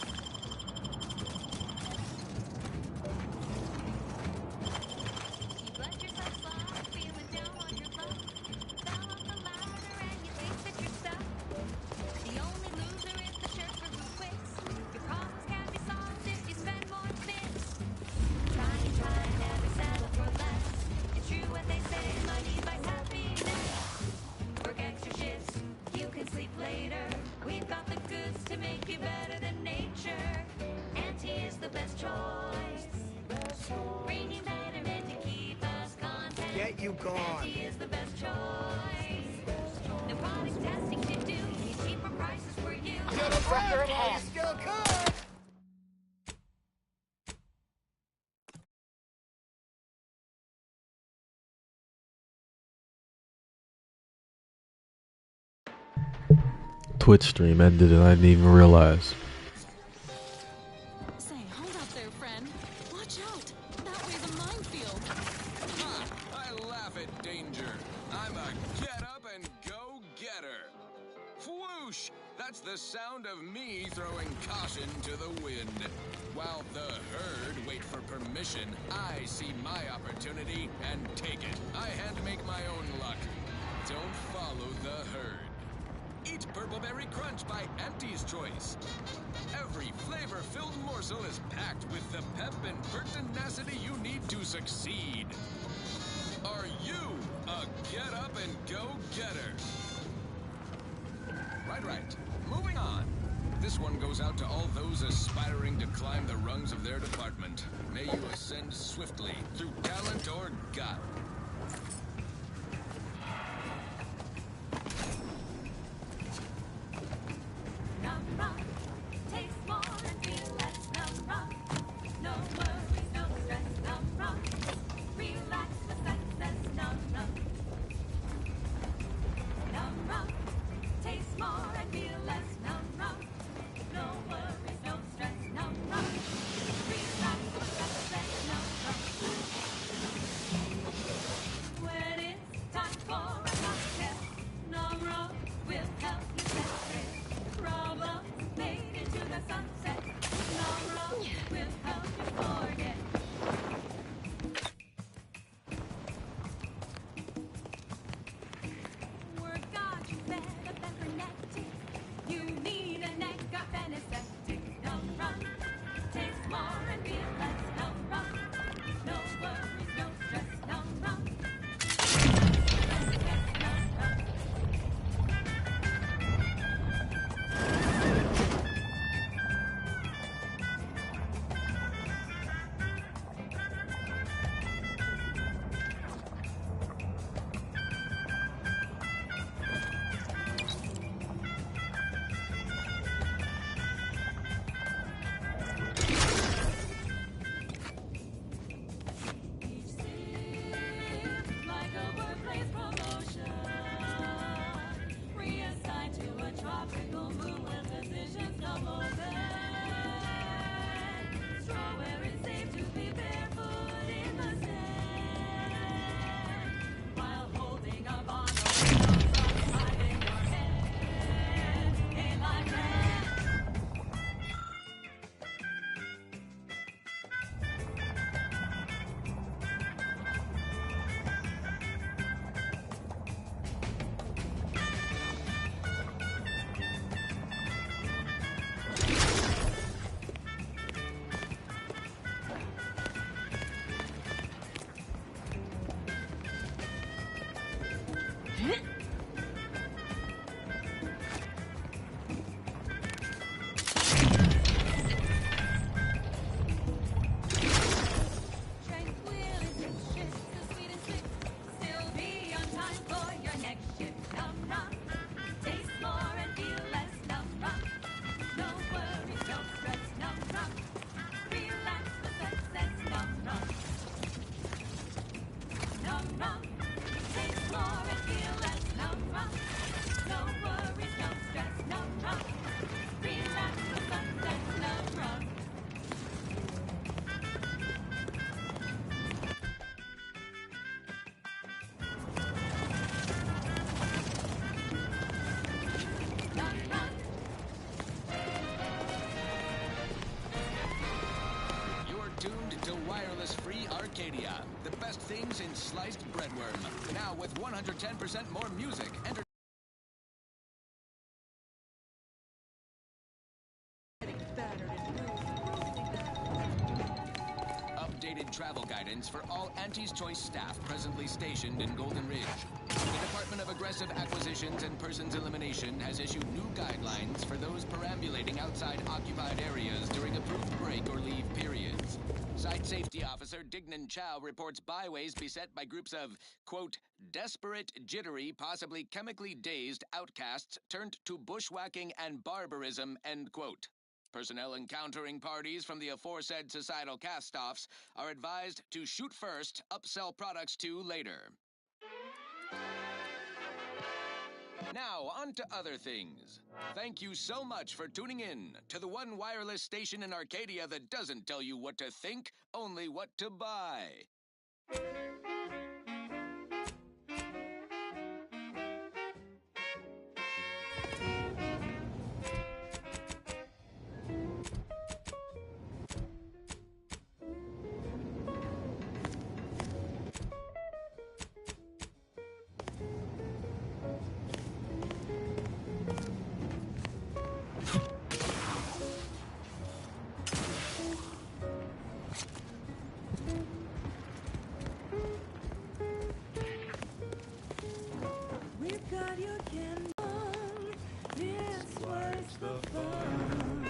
You let yourself slide, feeling down on your luck. Fell off the ladder and you think that you're stuck. The only loser is the shirt for who quits. Your problems can be solved if you spend more spins. choice. Bringing betterment to keep us content. Get you gone. Anti is the best choice. No product testing to do. Cheaper prices for you. Record hand. Still good. Twitch stream ended and I didn't even realize. Say, hold up there, friend. Watch out. That way's a minefield. Ha! I laugh at danger. I'm a get-up-and-go-getter. Whoosh! That's the sound of me throwing caution to the wind. While the herd wait for permission, I see my opportunity and take it. I hand-make my own luck. Don't follow the herd. Eat Purpleberry Crunch by Auntie's Choice. Every flavor-filled morsel is packed with the pep and pertinacity you need to succeed. Are you a get-up-and-go-getter? Right. Moving on. This one goes out to all those aspiring to climb the rungs of their department. May you ascend swiftly through talent or gut. Taste more and feel less numb rum. No worries, no stress, numb rum. Relax with success, numb rum. Numb rum. Taste more and feel less numb rum. No worries, no stress, numb rum. Relax with success, numb rum. When it's time for a cocktail, numb rum will help you set sail. Problems made into the sunset. Numb rum will help you forget. Word got you better than frenetic. You need a neck up anesthetic. Numb rum. Taste more and feel less. Numb rum. No worries, no stress. Numb rum. Numb rum. Like a workplace promotion, reassigned to a tropical moon when positions come open. Strawberry safe to be barefoot in the sand, while holding a bottle outside in your hand. Hey, my friend. Tranquility shifts the sweetest lips. Still be on time for your next shift. Numb rum. Taste more and feel less. Numb rum. No worries, no stress. Numb rum. Relax with success. Numb rum. Numb rum. Taste more and feel less. Numb rum. No worries, no stress. Numb rum. Relax with success. Numb rum. You're tuned to wireless-free Arcadia. The best things in sliced breadworm. Now with 110% more music, updated travel guidance for all Auntie's Choice staff presently stationed in Golden Ridge. The Department of Aggressive Acquisitions and Persons Elimination has issued new guidelines for those perambulating outside occupied areas during approved break or leave periods. Safety Officer Dignan Chow reports byways beset by groups of, quote, desperate, jittery, possibly chemically dazed outcasts turned to bushwhacking and barbarism, end quote. Personnel encountering parties from the aforesaid societal cast-offs are advised to shoot first, upsell products to later. Now, on to other things. Thank you so much for tuning in to the one wireless station in Arcadia that doesn't tell you what to think, only what to buy. We've got your candle. This was the fun.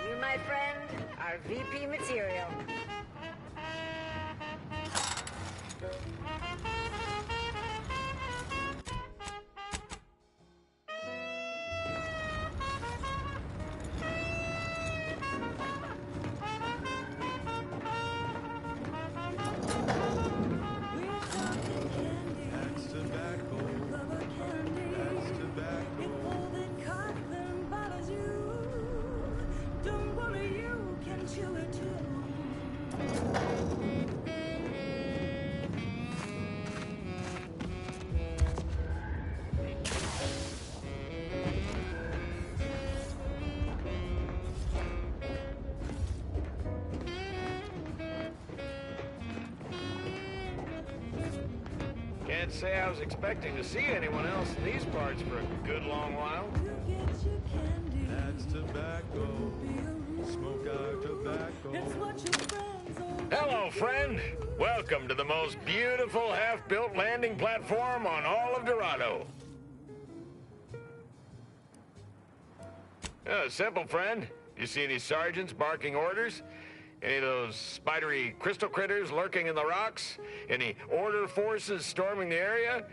You, my friend, are VP material. That's tobacco. That's tobacco. If all that cotton bothers you, don't worry, you can chew it too. Can't say I was expecting to see anyone else in these parts for a good long while. That's tobacco. Smoke out tobacco. It's what your friends all Hello, friend. Welcome to the most beautiful half-built landing platform on all of Dorado. Simple, friend. You see any sergeants barking orders? Any of those spidery crystal critters lurking in the rocks? Any order forces storming the area?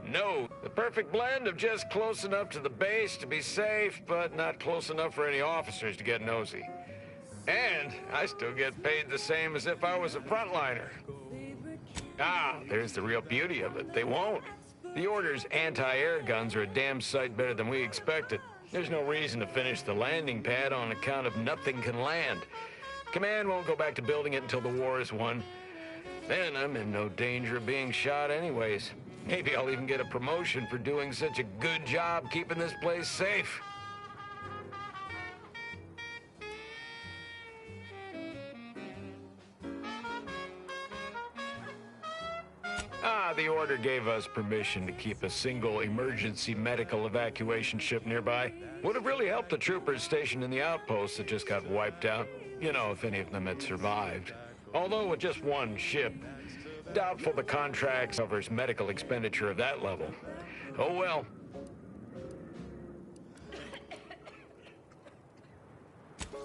No. The perfect blend of just close enough to the base to be safe, but not close enough for any officers to get nosy. And I still get paid the same as if I was a frontliner. Ah, there's the real beauty of it. They won't. The Order's anti-air guns are a damn sight better than we expected. There's no reason to finish the landing pad on account of nothing can land. Command won't go back to building it until the war is won. Then I'm in no danger of being shot anyways. Maybe I'll even get a promotion for doing such a good job keeping this place safe. The Order gave us permission to keep a single emergency medical evacuation ship nearby. Would have really helped the troopers stationed in the outposts that just got wiped out. You know, if any of them had survived. Although with just one ship, doubtful the contract covers medical expenditure of that level. Oh well.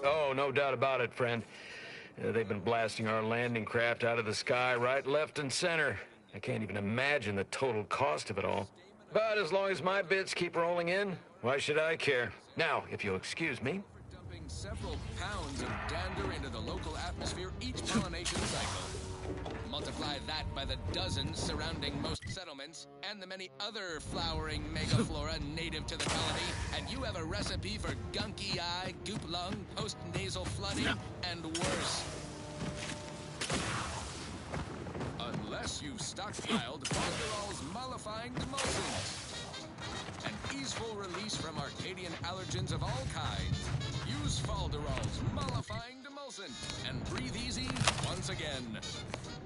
Oh, no doubt about it, friend. They've been blasting our landing craft out of the sky right, left, and center. I can't even imagine the total cost of it all. But as long as my bits keep rolling in, why should I care? Now, if you'll excuse me. Dumping several pounds of dander into the local atmosphere each pollination cycle. Multiply that by the dozens surrounding most settlements and the many other flowering megaflora native to the colony, and you have a recipe for gunky eye, goop lung, post-nasal flooding, and worse. Unless you've stockpiled Falderall's mollifying demulcents. An easeful release from Arcadian allergens of all kinds. Use Falderall's mollifying demulcent and breathe easy once again.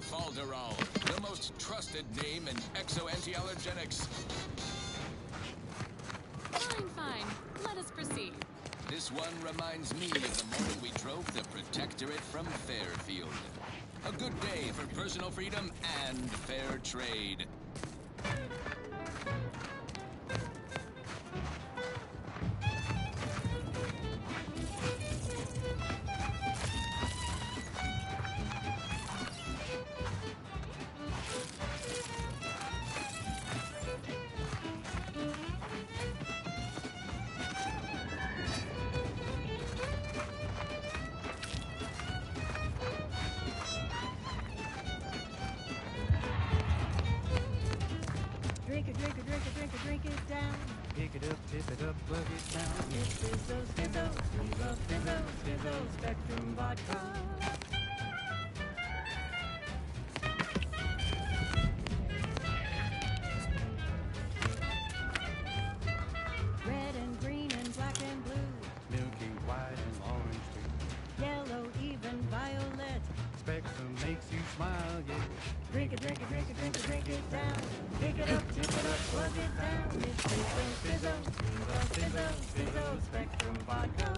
Falderall, the most trusted name in exo-anti-allergenics. Fine. Let us proceed. This one reminds me of the morning we drove the Protectorate from Fairfield. A good day for personal freedom and fair trade. Pick it up, tip it up, plug it down. It's Fizzo, Fizzo, we love Fizzo, Fizzo, Spectrum Vodka. Red and green and black and blue. Milky white and orange too. Yellow, even violet. Spectrum makes you smile, yeah. Drink it, drink it, drink it, drink it, drink it down. Pick it up, tip it up, plug it down. It's Fizzo, Fizzo, Fizzo, Fizzo, Spectrum Vodka.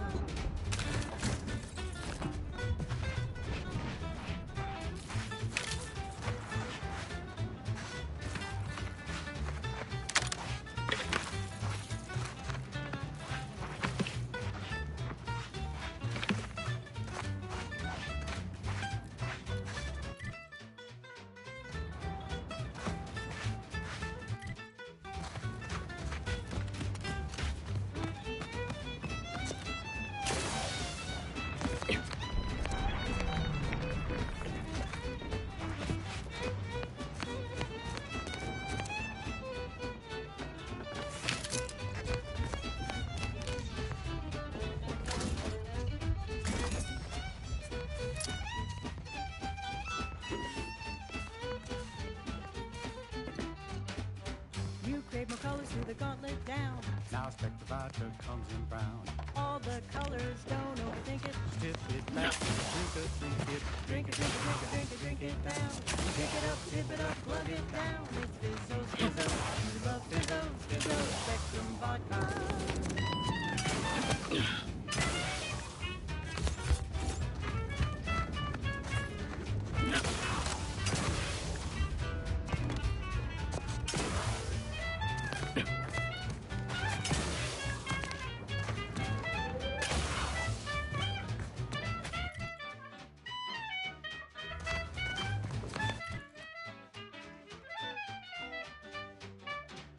You crave more colors through the gauntlet down. Now Spectrum Vodka comes in brown. All the colors, don't overthink it. Tip it back, drink it, drink it. Drink it, drink it, drink it, drink it, drink it down. Pick it up, tip it up, plug it down. It's Fizzo's, Fizzo's, we love Fizzo's, Fizzo's, Spectrum Vodka.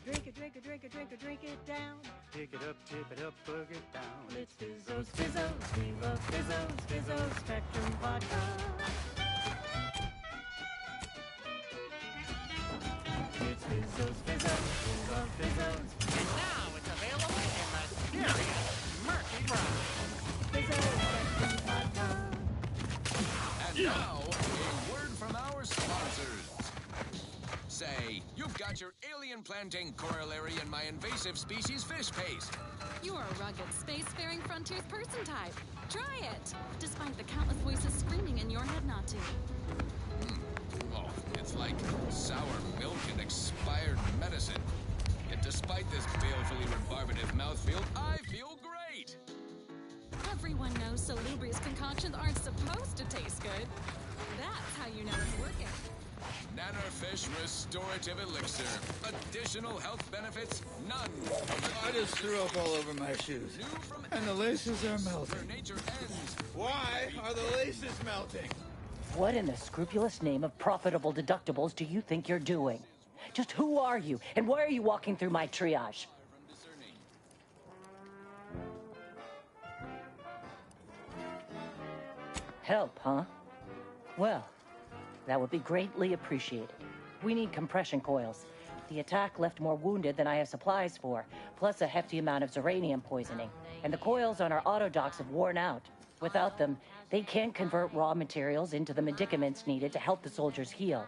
Drink it, drink it, drink it, drink it, drink it down. Pick it up, tip it up, plug it down. It's Fizzo's, Fizzo's, we love Fizzo's, Fizzo's, Spectrum Vodka. It's Fizzo's, Fizzo's, we love Fizzo's. And now it's available in the mysterious murky brown. Fizzo's, Spectrum Vodka. And now, a word from our sponsors. Say, you've got your alien plantain corollary in my invasive species fish paste. You're a rugged, spacefaring frontiers person type. Try it, despite the countless voices screaming in your head not to. Oh, it's like sour milk and expired medicine. Yet despite this balefully rebarbative mouthfeel, I feel great. Everyone knows salubrious concoctions aren't supposed to taste good. That's how you know it's working. Nannerfish Restorative Elixir. Additional health benefits, none. I just threw up all over my shoes. And the laces are melting. Nature ends. Why are the laces melting? What in the scrupulous name of profitable deductibles do you think you're doing? Just who are you, and why are you walking through my triage? Help, huh? Well, that would be greatly appreciated. We need compression coils. The attack left more wounded than I have supplies for, plus a hefty amount of zeranium poisoning. And the coils on our autodocs have worn out. Without them, they can't convert raw materials into the medicaments needed to help the soldiers heal.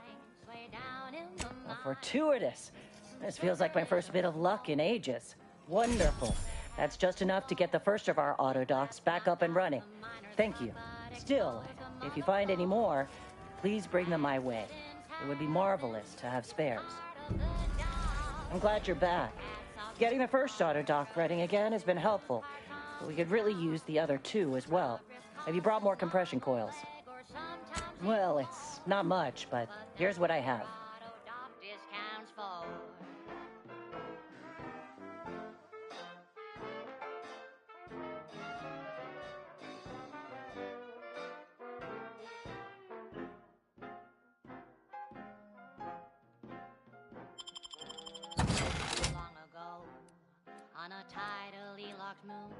Well, fortuitous. This feels like my first bit of luck in ages. Wonderful. That's just enough to get the first of our autodocs back up and running. Thank you. Still, if you find any more, please bring them my way. It would be marvelous to have spares. I'm glad you're back. Getting the first autodoc running again has been helpful, but we could really use the other two as well. Have you brought more compression coils? Well, it's not much, but here's what I have. On a tidally locked moon,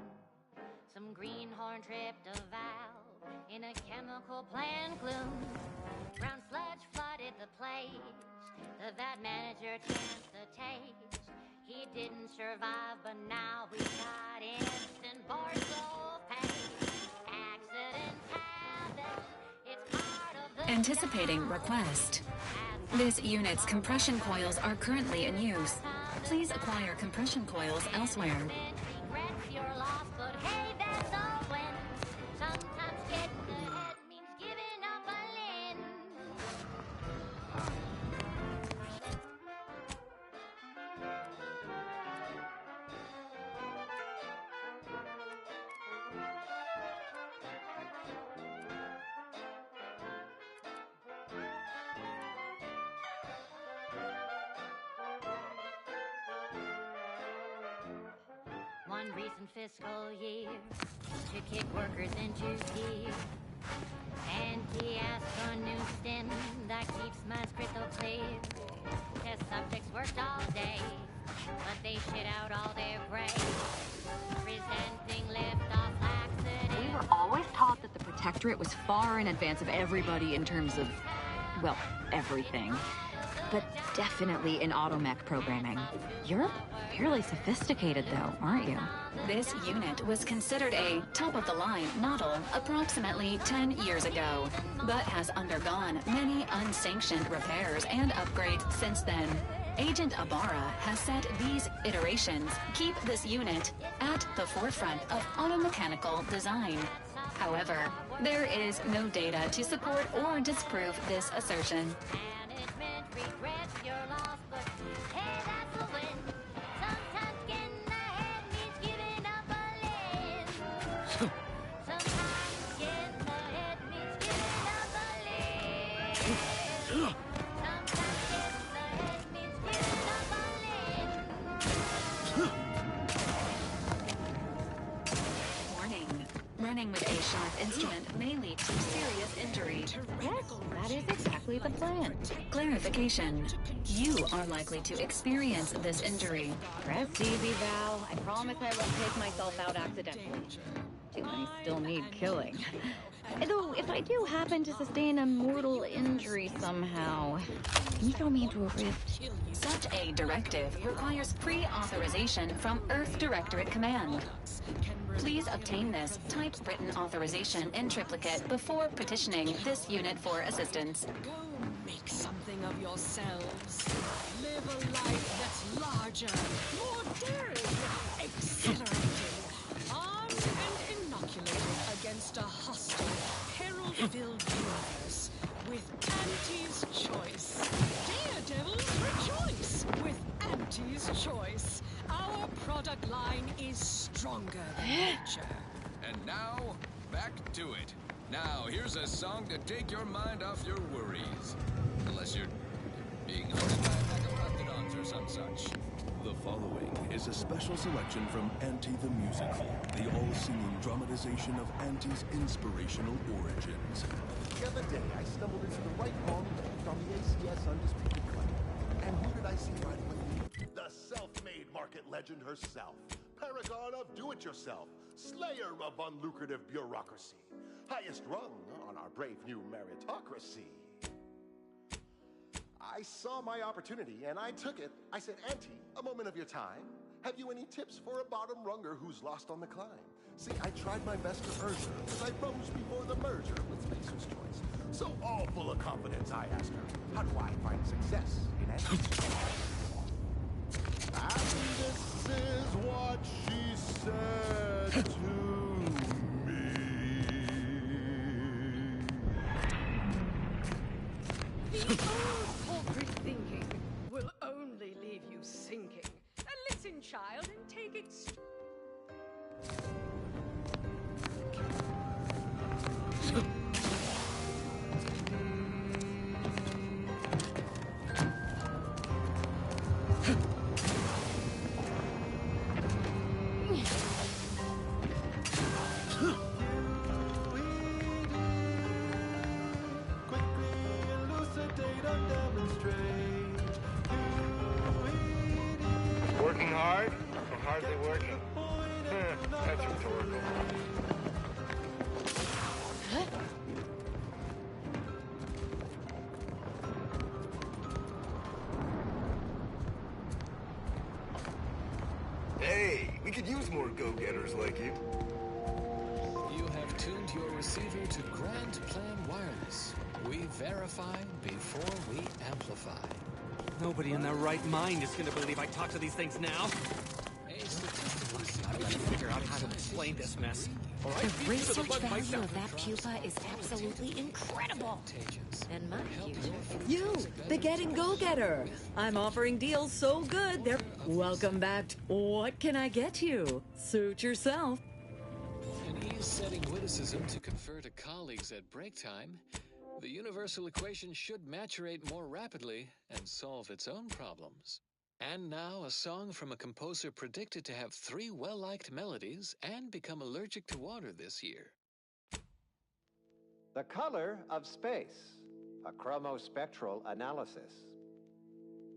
some greenhorn tripped a valve in a chemical plant gloom. Brown sludge flooded the place, the vat manager chanced the taste. He didn't survive, but now we got instant parcel pay. Accidents happen. It's part of the Anticipating request. This unit's compression coils are currently in use. Please acquire compression coils elsewhere. regrets your loss, but hey, that's a win. Sometimes getting ahead means giving up a limb. One recent fiscal year to kick workers into gear. And he asked for a new stem that keeps my crystal clear. Test subjects worked all day, but they shit out all their brains. Presenting liftoff laxative. We were always taught that the Protectorate was far in advance of everybody in terms of, well, everything. But definitely in automech programming. You're fairly sophisticated though, aren't you? This unit was considered a top-of-the-line model approximately 10 years ago, but has undergone many unsanctioned repairs and upgrades since then. Agent Ibarra has said these iterations keep this unit at the forefront of automechanical design. However, there is no data to support or disprove this assertion. Management regrets your loss, but hey, that's a win. Sometimes getting ahead means giving up a limb. Sometimes getting ahead means giving up a limb. Sometimes getting ahead means giving up a limb. Warning. Running with a sharp instrument may lead to serious injury. Yes, that is exactly the plan. Clarification. You are likely to experience this injury. Rest easy, Val. I promise I won't take myself out accidentally. I still need killing. Though, if I do happen to sustain a mortal injury somehow, can you throw me into a rift? Such a directive requires pre-authorization from Earth Directorate Command. Please obtain this typewritten authorization in triplicate before petitioning this unit for assistance. Go make something of yourselves. Live a life that's larger, more daring, exhilarating, armed and inoculated against a hostile, peril-filled universe with Auntie's choice. Daredevils rejoice with Auntie's choice. Our product line is stronger than nature. And now, back to it. Now, here's a song to take your mind off your worries. Unless you're being haunted by a pack of mastodons or some such. The following is a special selection from Auntie the Musical, the all-singing dramatization of Auntie's inspirational origins. The other day, I stumbled into the right home on the ACS Undisputed Claim. And who did I see riding with me? The self-made market legend herself. Paragon of do-it-yourself. Slayer of unlucrative bureaucracy. Highest rung on our brave new meritocracy. I saw my opportunity and I took it. I said, Auntie, a moment of your time. Have you any tips for a bottom runger who's lost on the climb? See, I tried my best to urge her, because I rose before the merger with Spacer's Choice. So all full of confidence, I asked her, how do I find success in Auntie? And this is what she said to me. The old corporate thinking will only leave you sinking. Listen, child, and take it Quickly elucidate a use more go-getters like you. You have tuned your receiver to Grand Plan Wireless. We verify before we amplify. Nobody in their right mind is gonna believe I talk to these things now. I've got to figure out how to explain this mess. Or I The beat you to research bug value myself. of that pupa is absolutely incredible. And my future. You, the Getting Go-Getter. I'm offering deals so good, they're welcome back. What can I get you? Suit yourself. An ease-setting witticism to confer to colleagues at break time. The universal equation should maturate more rapidly and solve its own problems. And now a song from a composer predicted to have 3 well-liked melodies and become allergic to water this year. The color of space, a chromospectral analysis.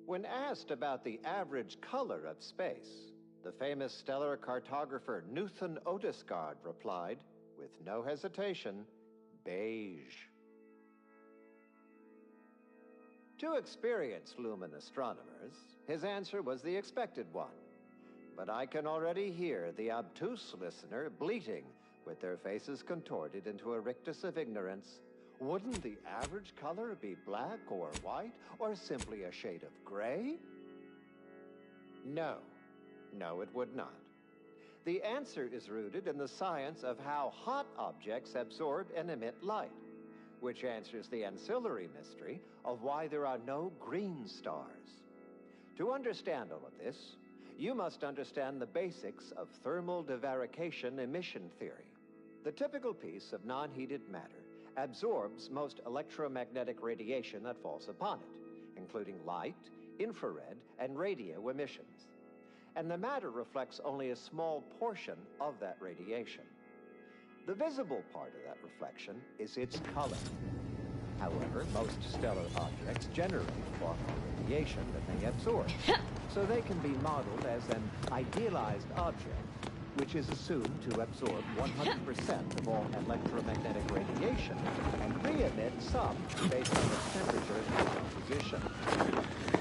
When asked about the average color of space, the famous stellar cartographer Newton Odescard replied, with no hesitation, beige. To experienced lumen astronomers, his answer was the expected one. But I can already hear the obtuse listener bleating with their faces contorted into a rictus of ignorance. Wouldn't the average color be black or white or simply a shade of gray? No, it would not. The answer is rooted in the science of how hot objects absorb and emit light, which answers the ancillary mystery of why there are no green stars. To understand all of this, you must understand the basics of thermal divarication emission theory. The typical piece of non-heated matter absorbs most electromagnetic radiation that falls upon it, including light, infrared, and radio emissions. And the matter reflects only a small portion of that radiation. The visible part of that reflection is its color. However, most stellar objects generate far more radiation than they absorb, so they can be modeled as an idealized object, which is assumed to absorb 100% of all electromagnetic radiation and re-emit some based on its temperature and composition.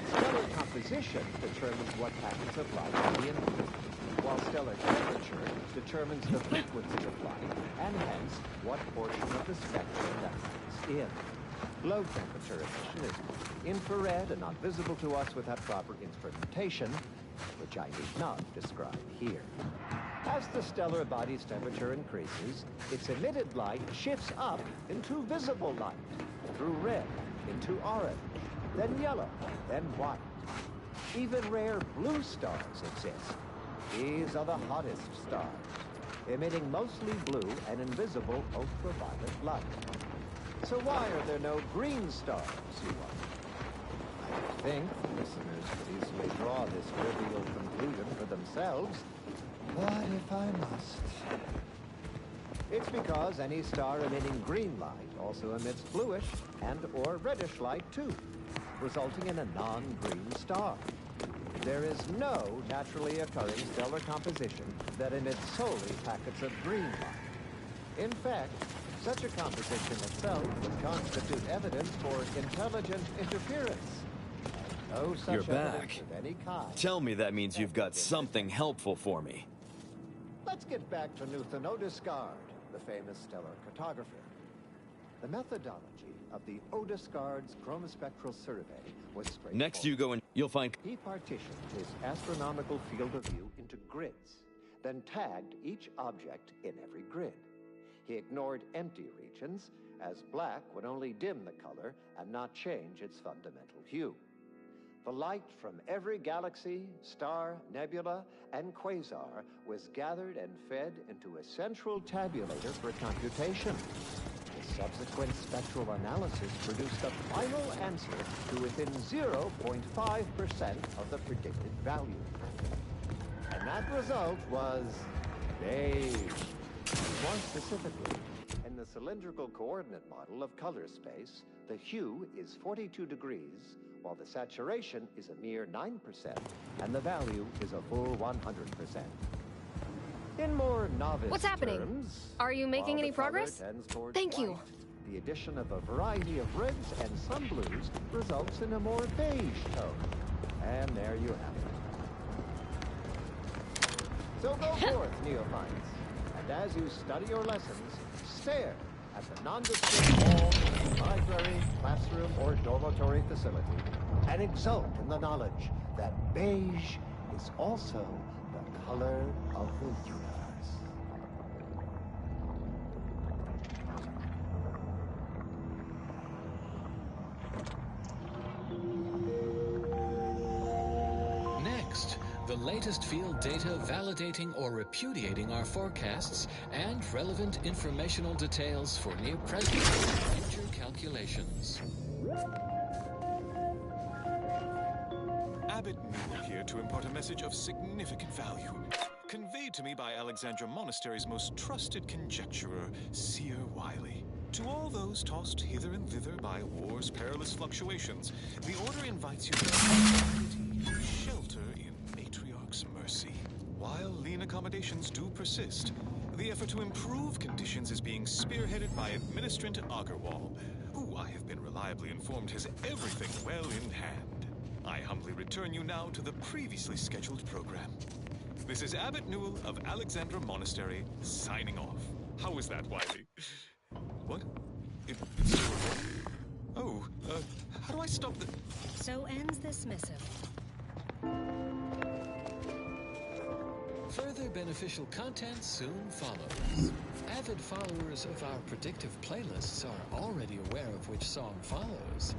Stellar composition determines what packets of light will be emitted, while stellar temperature determines the frequency of light and hence what portion of the spectrum that light is in. Low temperature emission is infrared and not visible to us without proper instrumentation, which I need not describe here. As the stellar body's temperature increases, its emitted light shifts up into visible light, through red, into orange, then yellow, then white. Even rare blue stars exist. These are the hottest stars, emitting mostly blue and invisible ultraviolet light. So why are there no green stars, you wonder? I think listeners could easily draw this trivial conclusion for themselves, but if I must. It's because any star emitting green light also emits bluish and or reddish light too, resulting in a non-green star. There is no naturally occurring stellar composition that emits solely packets of green light. In fact, such a composition itself would constitute evidence for intelligent interference. No such You're evidence back. of any kind. Tell me that means you've got something helpful for me. Let's get back to Newton Odescard, the famous stellar cartographer. The methodology of the Odescard's chromospectral survey was straightforward. Next you go and you'll find... He partitioned his astronomical field of view into grids, then tagged each object in every grid. He ignored empty regions, as black would only dim the color and not change its fundamental hue. The light from every galaxy, star, nebula, and quasar was gathered and fed into a central tabulator for computation. The subsequent spectral analysis produced a final answer to within 0.5% of the predicted value. And that result was beige. More specifically, in the cylindrical coordinate model of color space, the hue is 42 degrees, while the saturation is a mere 9%, and the value is a full 100%. In more novice What's happening? terms, Are you making while any the color progress? tends towards Thank you. white, the addition of a variety of reds and some blues results in a more beige tone. And there you have it. So go forth, neophytes, and as you study your lessons, stare at the nondescript walls of the library, classroom, or dormitory facility, and exult in the knowledge that beige is also the color of the universe. Next, the latest field data validating or repudiating our forecasts and relevant informational details for near present and future calculations. Abbot Newell here to impart a message of significant value, conveyed to me by Alexandra Monastery's most trusted conjecturer, Seer Wiley. To all those tossed hither and thither by war's perilous fluctuations, the Order invites you to shelter in Matriarch's mercy. While lean accommodations do persist, the effort to improve conditions is being spearheaded by Administrant Agarwal, who I have been reliably informed has everything well in hand. I humbly return you now to the previously scheduled program. This is Abbot Newell of Alexandra Monastery, signing off. How was that, Wiley? What? It's still recording? Oh, how do I stop the... So ends this missive. Further beneficial content soon follows. Avid followers of our predictive playlists are already aware of which song follows.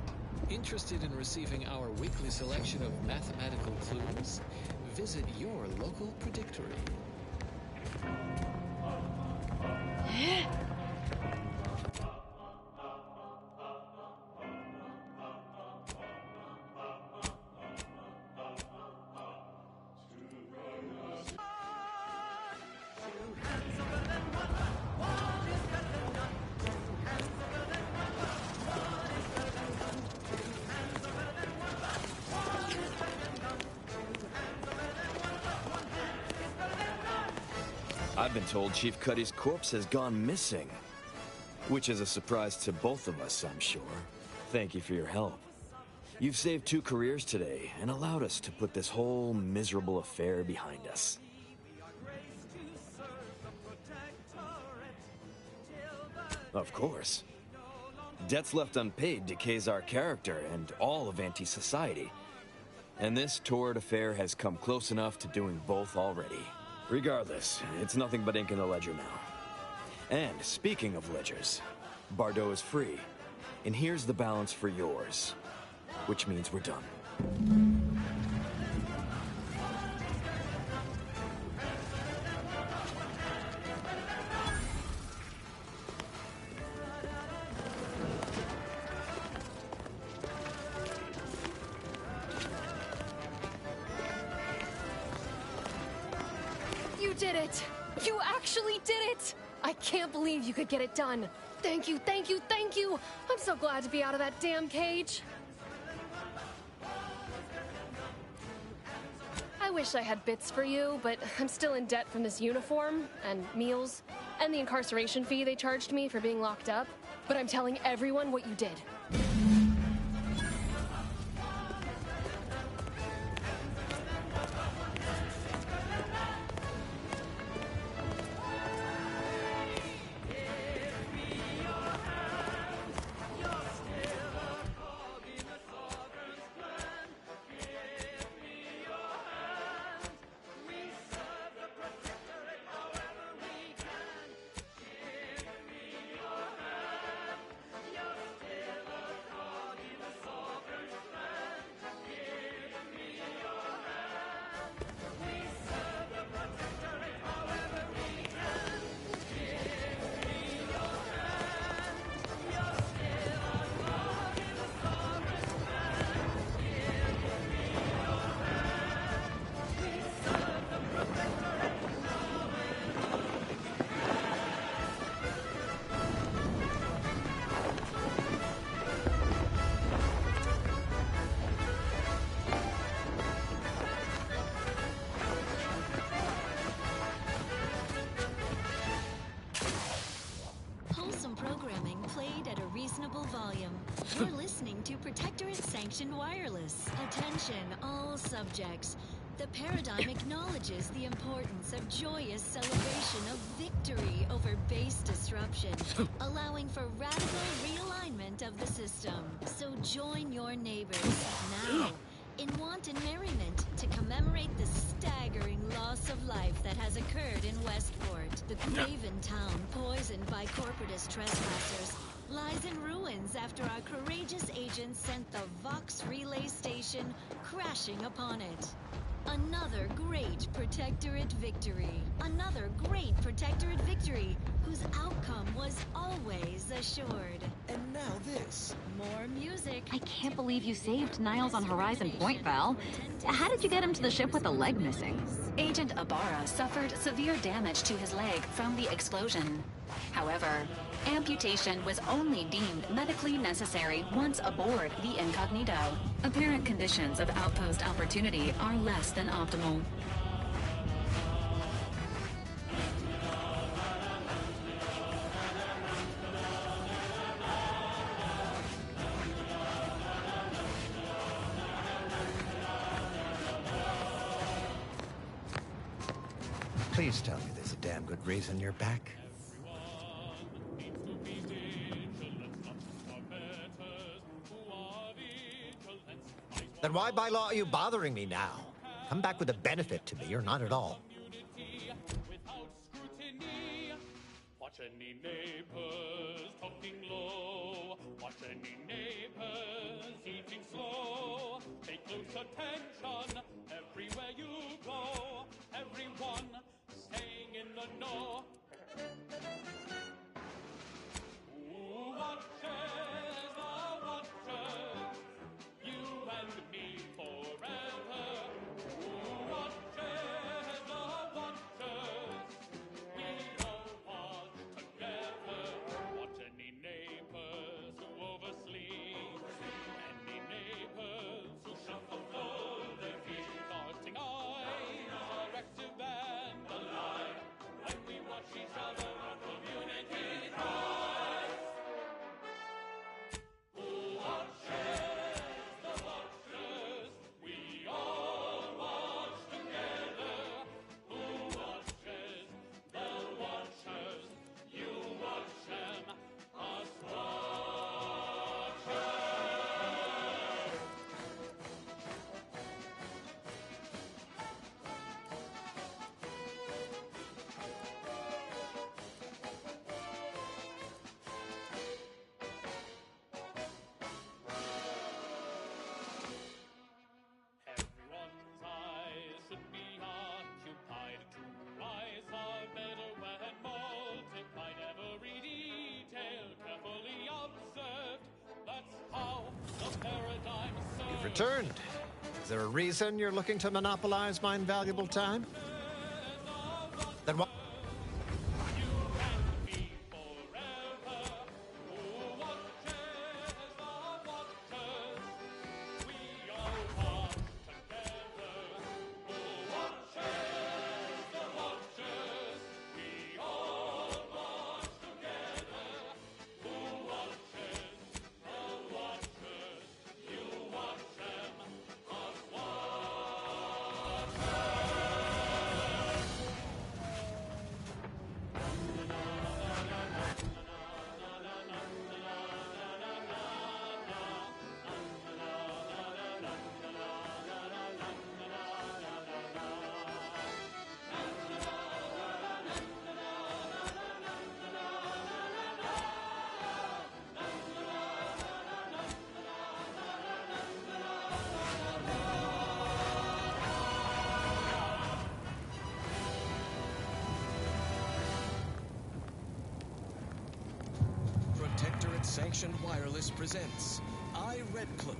Interested in receiving our weekly selection of mathematical clues? Visit your local predictory. I've been told Chief Cuddy's corpse has gone missing. Which is a surprise to both of us, I'm sure. Thank you for your help. You've saved 2 careers today and allowed us to put this whole miserable affair behind us. Of course. Debts left unpaid decays our character and all of anti-society. And this torrid affair has come close enough to doing both already. Regardless, it's nothing but ink in the ledger now. And speaking of ledgers, Bardo is free. And here's the balance for yours. Which means we're done. You did it! You actually did it! I can't believe you could get it done. Thank you, thank you, thank you! I'm so glad to be out of that damn cage. I wish I had bits for you, but I'm still in debt from this uniform, and meals, and the incarceration fee they charged me for being locked up. But I'm telling everyone what you did. You're listening to Protectorate Sanctioned Wireless. Attention, all subjects. The paradigm acknowledges the importance of joyous celebration of victory over base disruption, allowing for radical realignment of the system. So join your neighbors now in wanton merriment to commemorate the staggering loss of life that has occurred in Westport. The craven town, poisoned by corporatist trespassers, lies in ruins after our courageous agents sent the Vox relay station crashing upon it. Another great Protectorate victory. Another great Protectorate victory, whose outcome was always assured. And now this. More music. I can't believe you saved Niles on Horizon Point, Val. How did you get him to the ship with a leg missing? Agent Ibarra suffered severe damage to his leg from the explosion. However, amputation was only deemed medically necessary once aboard the Incognito. Apparent conditions of Outpost Opportunity are less than optimal. Please tell me there's a damn good reason you're back. Then why by law are you bothering me now? Come back with a benefit to me or not at all. Watch any neighbors talking low. Watch any neighbors eating slow. Pay close attention everywhere you go. Everyone staying in the know. Who watches the watchers? You and me forever. Who watches the watchers? We all watch together. Watch any neighbors who oversleep. Any neighbors who shuffle their feet. Darting eyes are active and alive. When we watch each other, our community thrives. Who watches the watchers? We all watch together. Who watches the watchers? You watch them, us watchers. Everyone's eyes should be occupied. True eyes are better when multiplied. Every detail carefully observed. That's how the paradigm serves. You've returned. Is there a reason you're looking to monopolize my invaluable time? Then what? Protectorate-sanctioned wireless presents I, Red Cloak,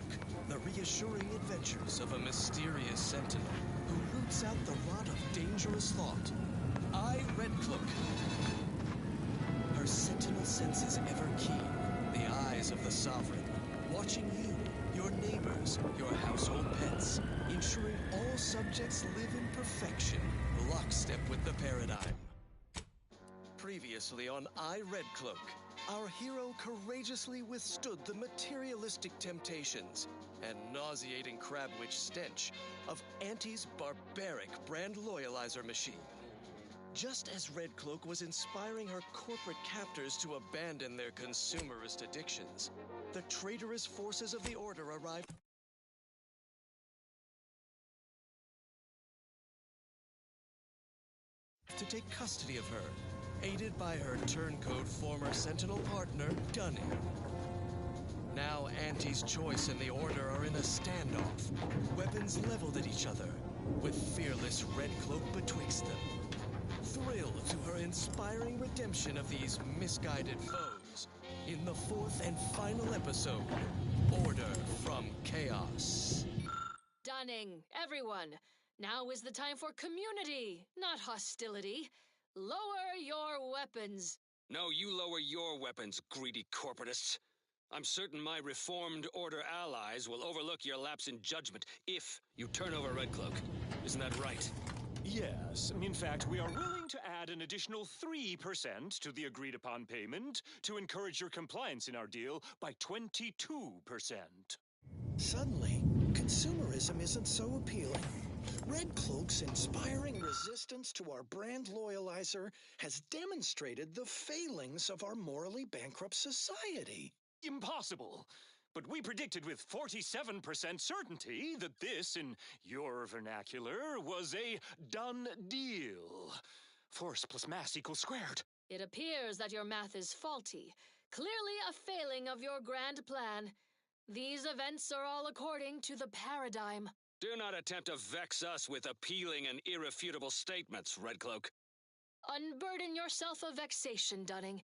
the reassuring adventures of a mysterious sentinel who roots out the rot of dangerous thought. I, Red Cloak. Her sentinel senses ever keen, the eyes of the sovereign, watching you, your neighbors, your household pets, ensuring all subjects live in perfection, lockstep with the paradigm. Previously on I, Red Cloak, our hero courageously withstood the materialistic temptations and nauseating crab-witch stench of Auntie's barbaric brand loyalizer machine. Just as Red Cloak was inspiring her corporate captors to abandon their consumerist addictions, the traitorous forces of the Order arrived to take custody of her, aided by her turncoat former Sentinel partner, Dunning. Now Auntie's Choice and the Order are in a standoff, weapons leveled at each other, with fearless Red Cloak betwixt them. Thrilled to her inspiring redemption of these misguided foes, in the fourth and final episode, Order from Chaos. Dunning, everyone, now is the time for community, not hostility. Lower your weapons. No, you lower your weapons, greedy corporatists. I'm certain my reformed Order allies will overlook your lapse in judgment if you turn over Red Cloak. Isn't that right? Yes. In fact, we are willing to add an additional 3% to the agreed-upon payment to encourage your compliance in our deal by 22%. Suddenly, consumerism isn't so appealing. Red Cloak's inspiring resistance to our brand loyalizer has demonstrated the failings of our morally bankrupt society. Impossible! But we predicted with 47% certainty that this, in your vernacular, was a done deal. Force plus mass equals squared. It appears that your math is faulty. Clearly a failing of your grand plan. These events are all according to the paradigm. Do not attempt to vex us with appealing and irrefutable statements, Red Cloak. Unburden yourself of vexation, Dunning.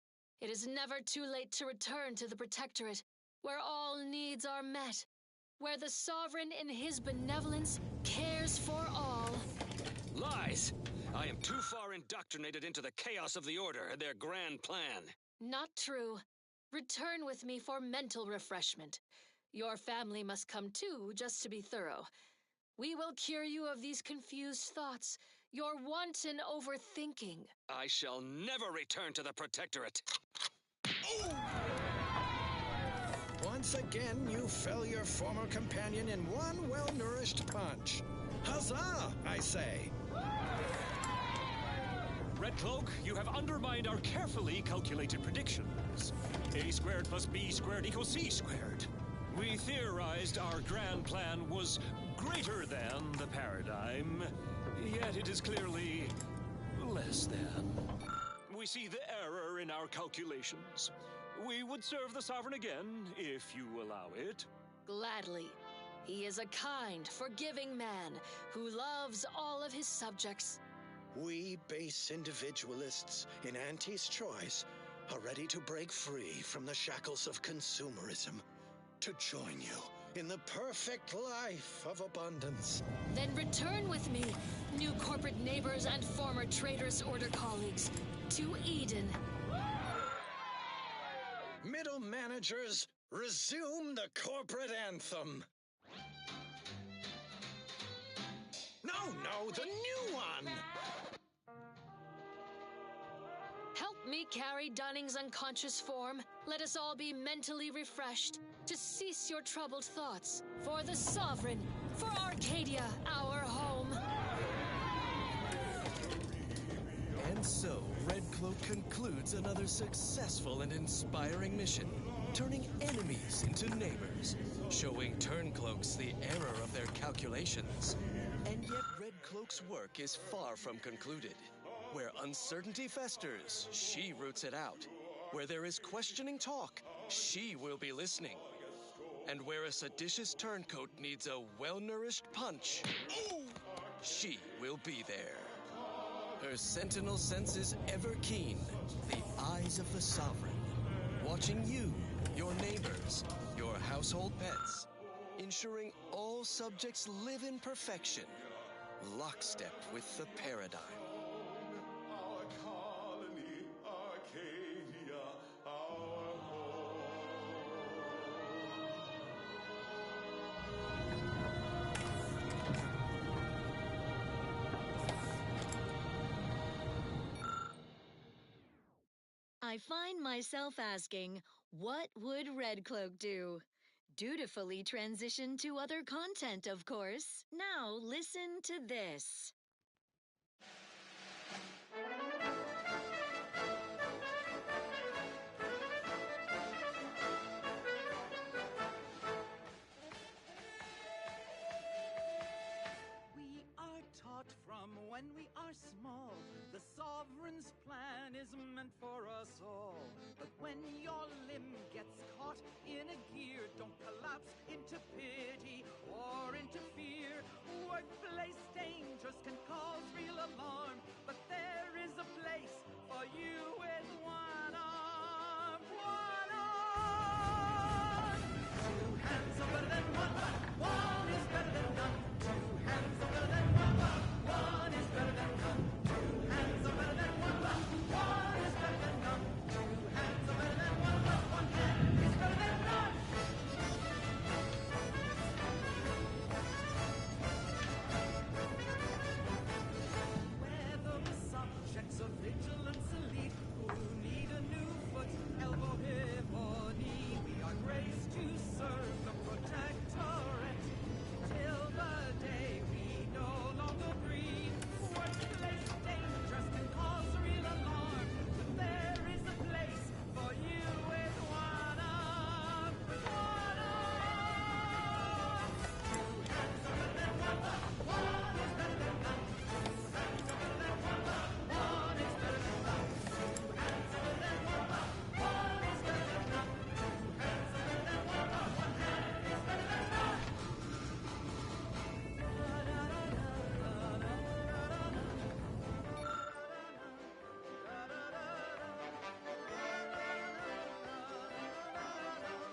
It is never too late to return to the Protectorate, where all needs are met, where the Sovereign in his benevolence cares for all. Lies! I am too far indoctrinated into the chaos of the Order and their grand plan. Not true. Return with me for mental refreshment. Your family must come too, just to be thorough. We will cure you of these confused thoughts, your wanton overthinking. I shall never return to the Protectorate. Once again, you fell your former companion in one well-nourished punch. Huzzah, I say. Red Cloak, you have undermined our carefully calculated predictions. A squared plus B squared equals C squared. We theorized our grand plan was greater than the paradigm, yet it is clearly less than. We see the error in our calculations. We would serve the Sovereign again, if you allow it. Gladly. He is a kind, forgiving man who loves all of his subjects. We base individualists in Auntie's Choice are ready to break free from the shackles of consumerism, to join you in the perfect life of abundance. Then return with me, new corporate neighbors and former traitorous Order colleagues, to Eden. Middle managers, resume the corporate anthem. No, the new one! Help me carry Dunning's unconscious form. Let us all be mentally refreshed to cease your troubled thoughts. For the Sovereign, for Arcadia, our home. And so, Red Cloak concludes another successful and inspiring mission, turning enemies into neighbors, showing Turncloaks the error of their calculations. And yet Red Cloak's work is far from concluded. Where uncertainty festers, she roots it out. Where there is questioning talk, she will be listening. And where a seditious turncoat needs a well-nourished punch, she will be there. Her sentinel senses ever keen, the eyes of the Sovereign, watching you, your neighbors, your household pets, ensuring all subjects live in perfection, lockstep with the paradigm. Our colony, Arcadia, our home. I find myself asking, what would Red Cloak do? Dutifully transition to other content, of course. Now listen to this. We are taught from when we are small, the sovereign's plan is meant for us all. But when your limb gets caught in a gear, don't collapse into pity or into fear. Workplace dangers can cause real alarm, but there is a place for you with one arm. One arm! Two hands are better than one, but one is better than none. Two hands are better than one, but one is better than none. Two hands are better than one, but one is better than none. Two hands are better than one, but one hand is better than none. Whether the subjects of vigilance elite who need a new foot, elbow, hip, or knee, we are graced to serve the protectorate till the day we no longer breathe. Workplace dangers can cause real alarm, but there is a place for you with one arm. With one arm! Two hands are better than one, but one is better than none. Two hands are better than one, but one is better than none. Two hands are better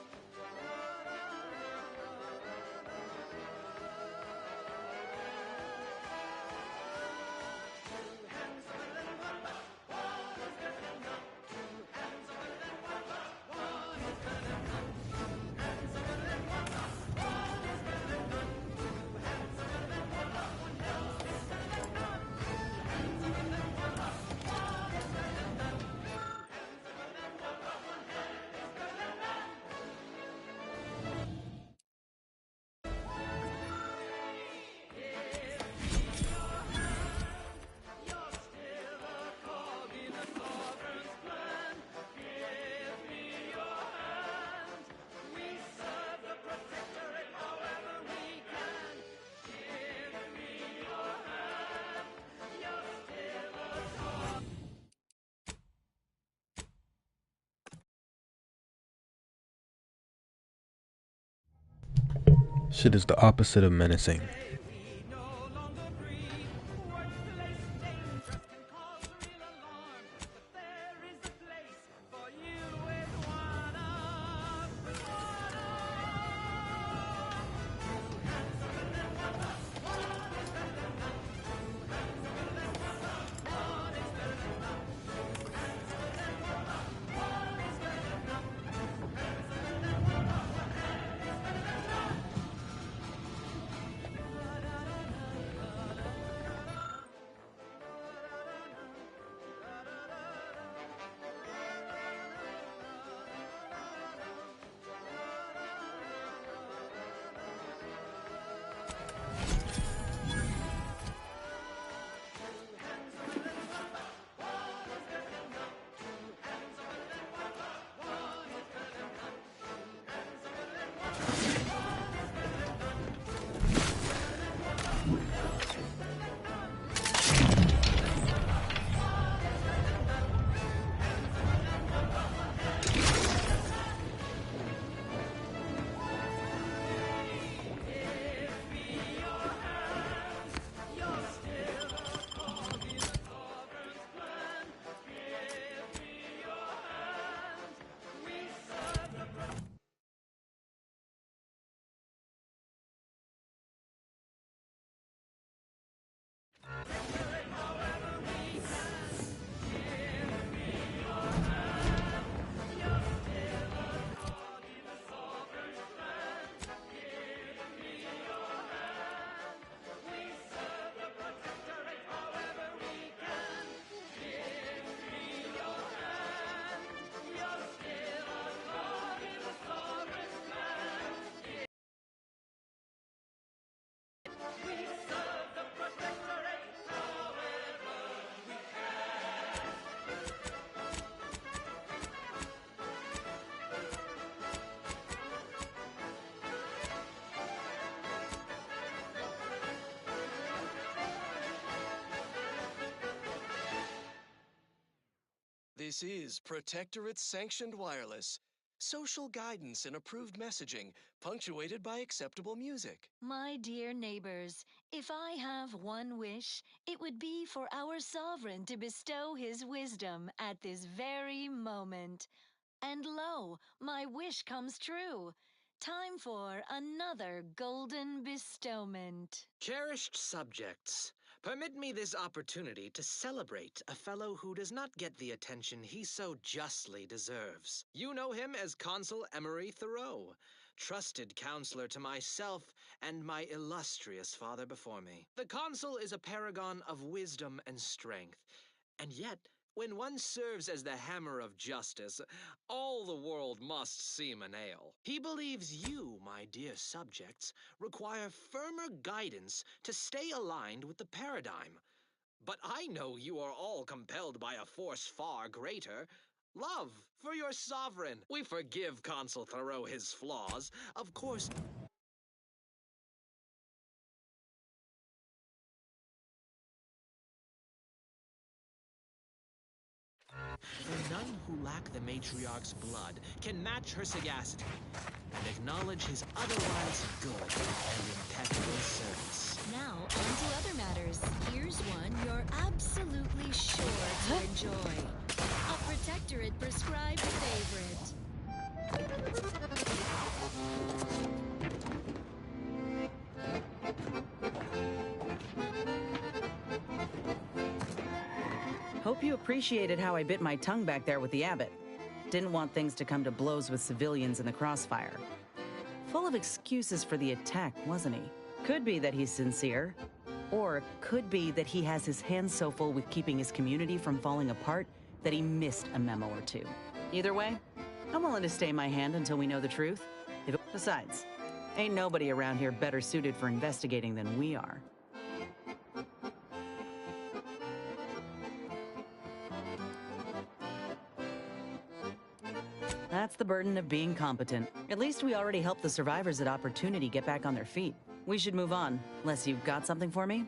than one, but one is better than none. Two hands are better than one, but one hand is better than none. Shit is the opposite of menacing. This is Protectorate Sanctioned Wireless. Social guidance and approved messaging, punctuated by acceptable music. My dear neighbors, if I have one wish, it would be for our sovereign to bestow his wisdom at this very moment. And lo, my wish comes true. Time for another golden bestowment. Cherished subjects, permit me this opportunity to celebrate a fellow who does not get the attention he so justly deserves. You know him as Consul Emery Thoreau, trusted counselor to myself and my illustrious father before me. The consul is a paragon of wisdom and strength, and yet, when one serves as the hammer of justice, all the world must seem a nail. He believes you, my dear subjects, require firmer guidance to stay aligned with the paradigm. But I know you are all compelled by a force far greater. Love for your sovereign. We forgive Consul Thoreau his flaws. Of course, for none who lack the matriarch's blood can match her sagacity and acknowledge his otherwise good and impeccable service. Now, on to other matters. Here's one you're absolutely sure to enjoy. A Protectorate prescribed favorite. Hope you appreciated how I bit my tongue back there with the abbot. Didn't want things to come to blows with civilians in the crossfire. Full of excuses for the attack, wasn't he? Could be that he's sincere, or could be that he has his hands so full with keeping his community from falling apart that he missed a memo or two. Either way, I'm willing to stay my hand until we know the truth. Besides, ain't nobody around here better suited for investigating than we are. That's the burden of being competent. At least we already helped the survivors at Opportunity get back on their feet. We should move on, unless you've got something for me?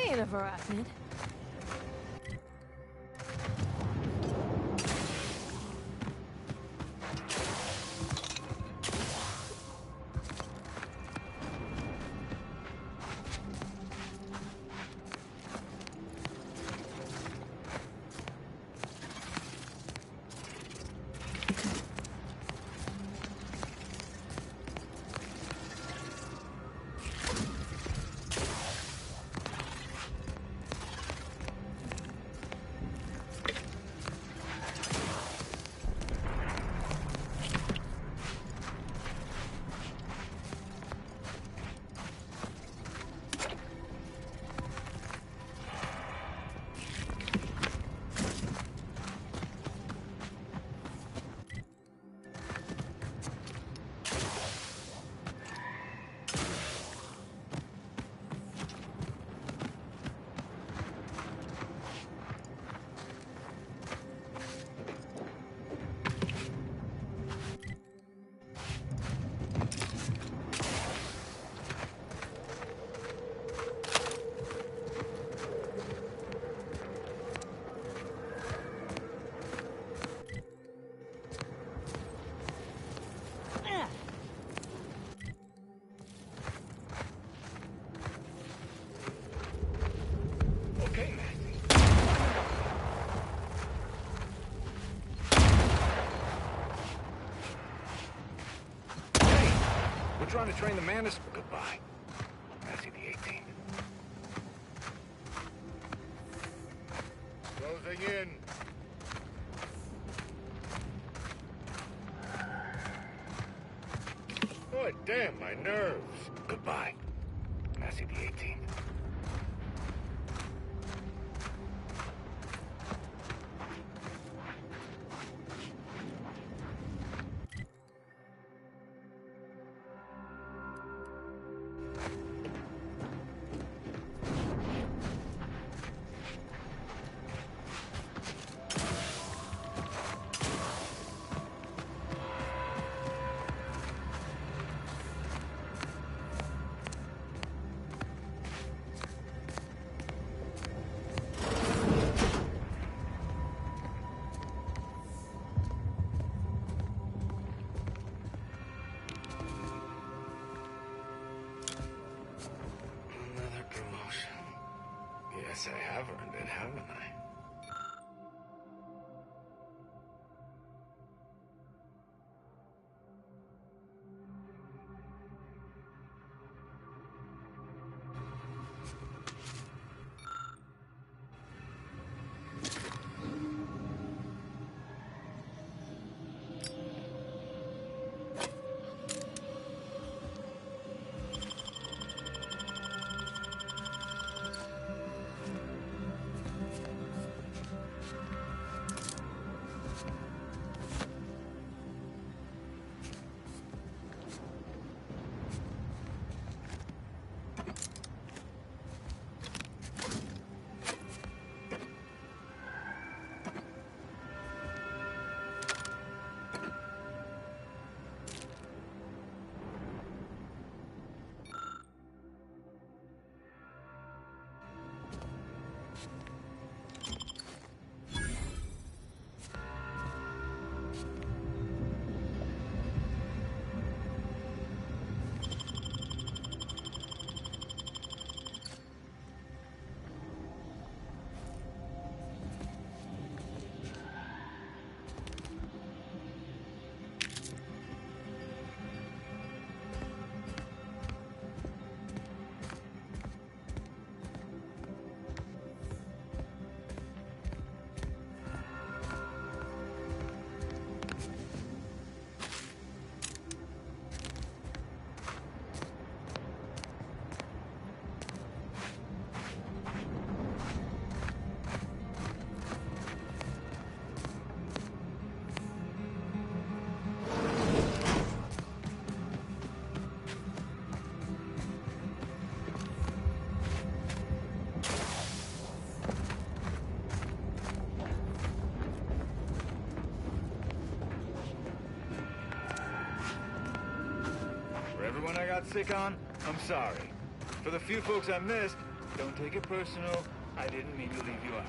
ain't a arachnid. Trying to train the Mantis. Goodbye. Massey the 18th. Closing in. Oh, damn, my nerves. Goodbye. Massey the 18th. Guess I have earned it, haven't I? Everyone I got sick on, I'm sorry. For the few folks I missed, Don't take it personal. I didn't mean to leave you out.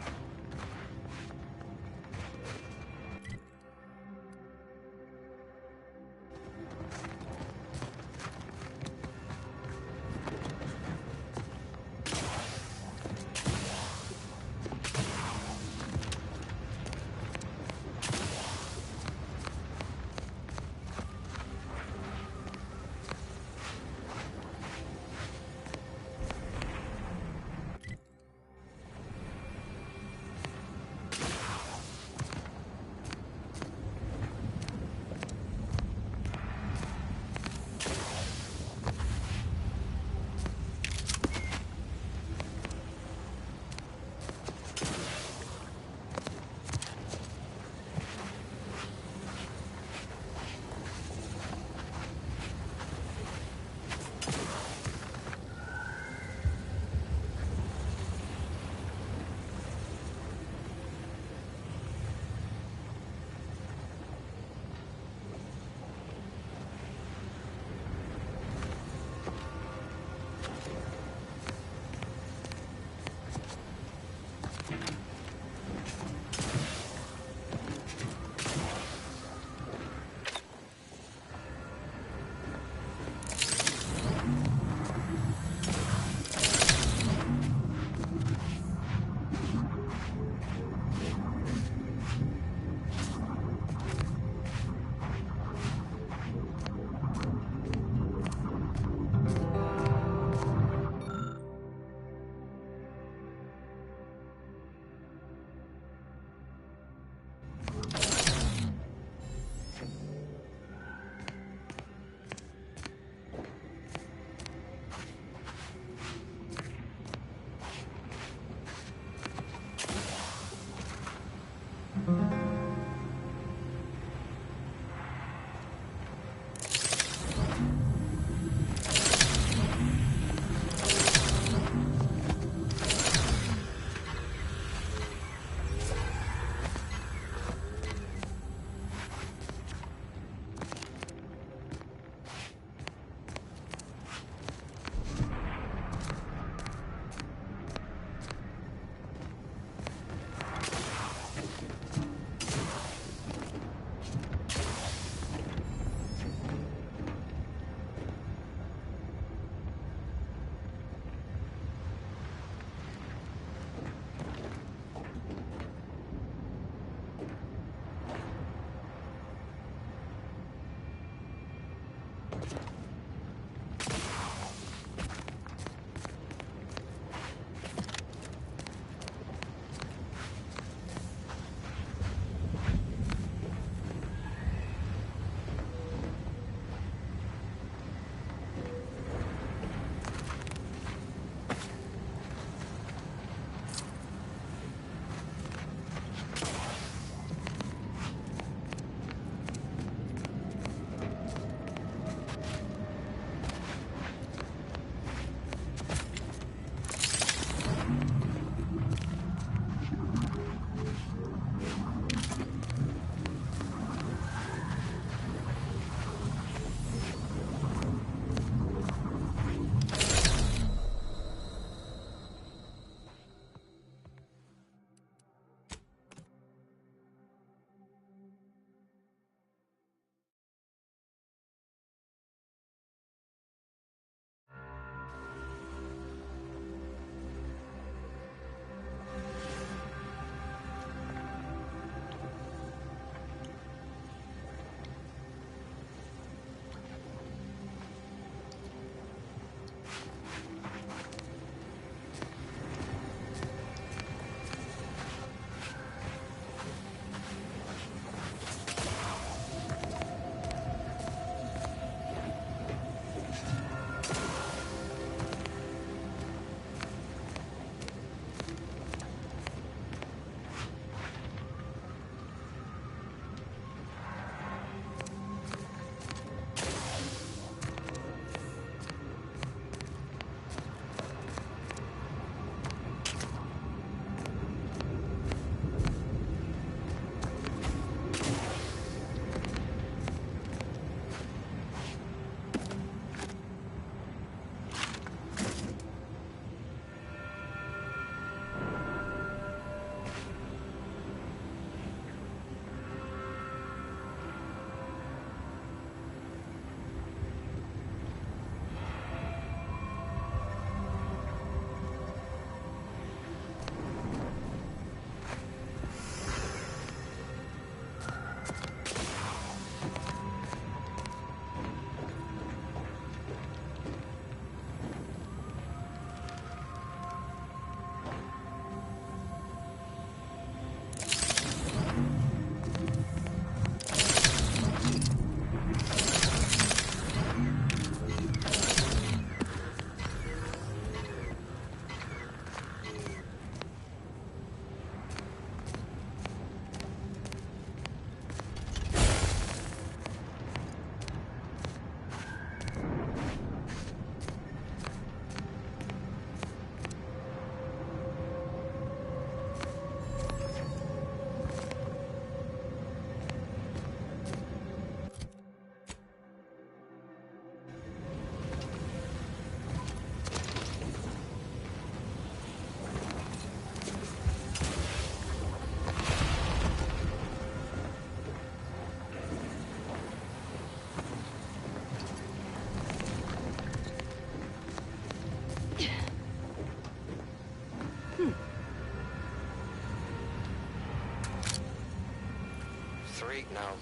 now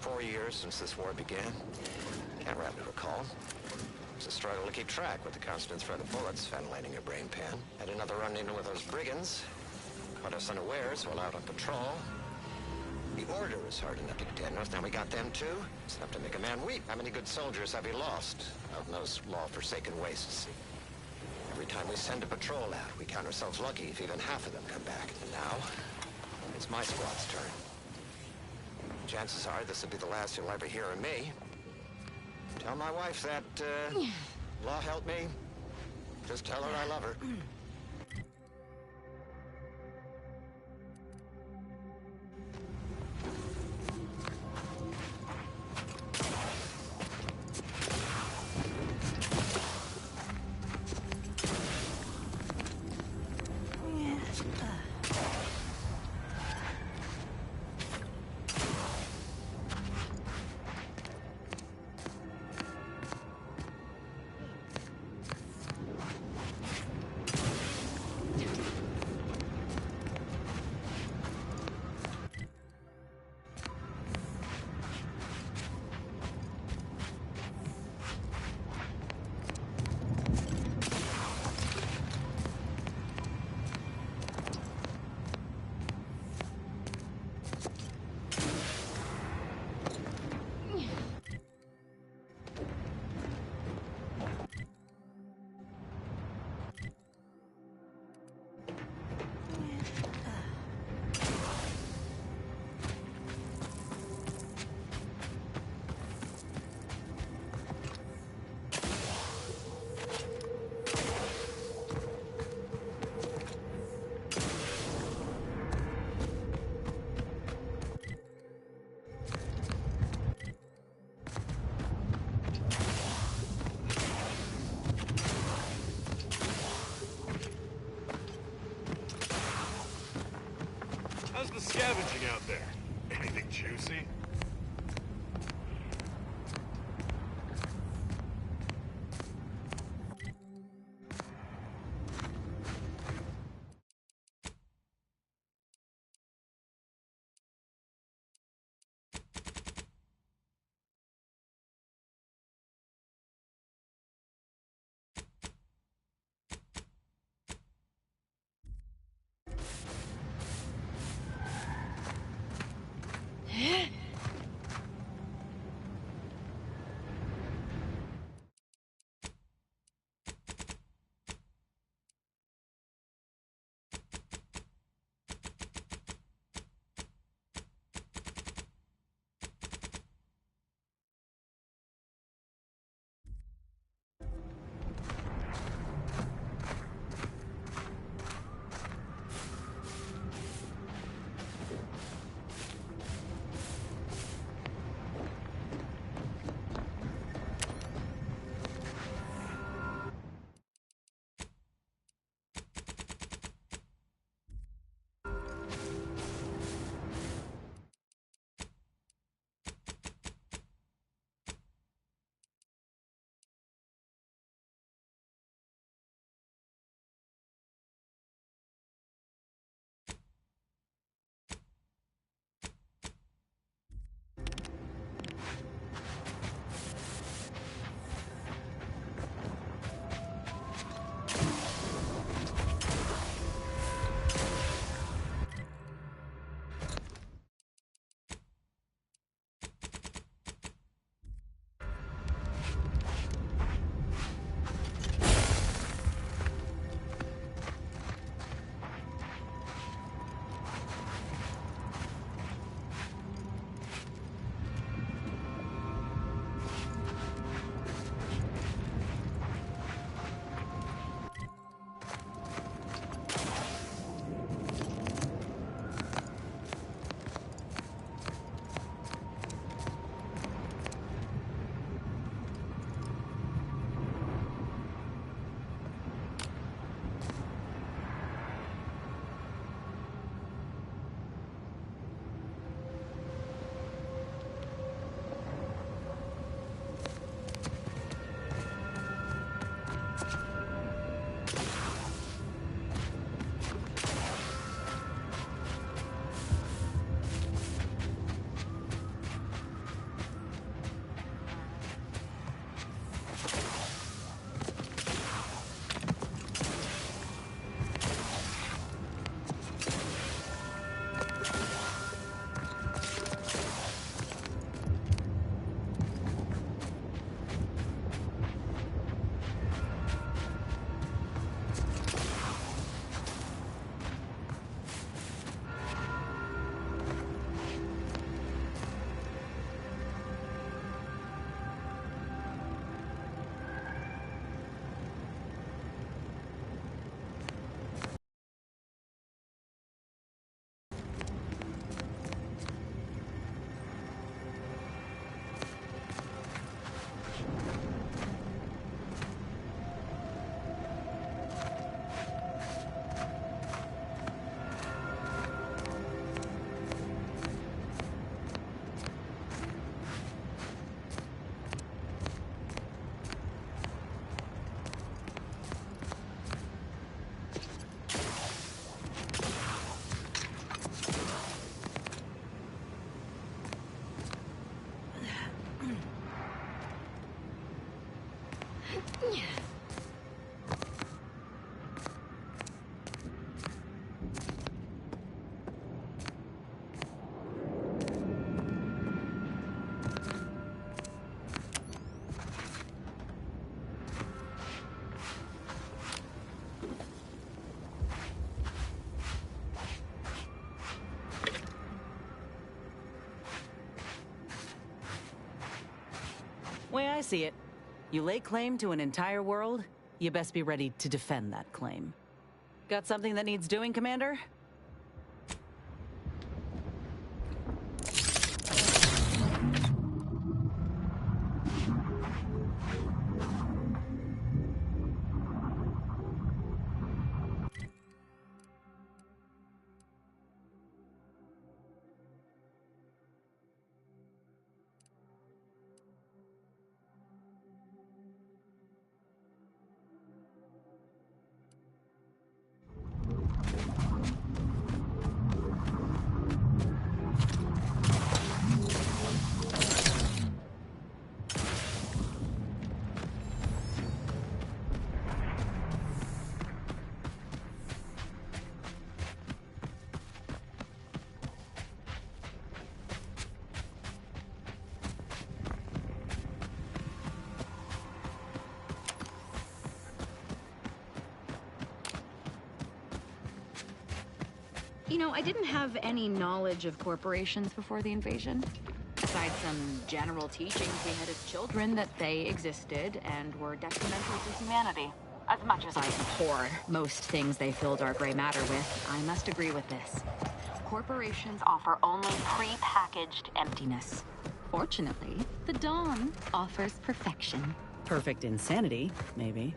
4 years since this war began. Can't rightly recall. It's a struggle to keep track with the constant threat of bullets ventilating your brain pan. Had another run-in with those brigands. Caught us unawares while out on patrol. The Order is hard enough to contend with. Now we got them too. It's enough to make a man weep. How many good soldiers have we lost out in those law-forsaken wastes? Every time we send a patrol out, we count ourselves lucky if even half of them come back. And now, it's my squad's turn. Chances are this will be the last you'll ever hear of me. Tell my wife that, law help me. Just tell her I love her. How's the scavenging out there? Anything juicy? Way I see it, you lay claim to an entire world, you best be ready to defend that claim. Got something that needs doing, Commander? You know, I didn't have any knowledge of corporations before the invasion. Besides some general teachings we had as children that they existed and were detrimental to humanity. As much as I abhor most things they filled our gray matter with, I must agree with this. Corporations offer only pre-packaged emptiness. Fortunately, the Dawn offers perfection. Perfect insanity, maybe.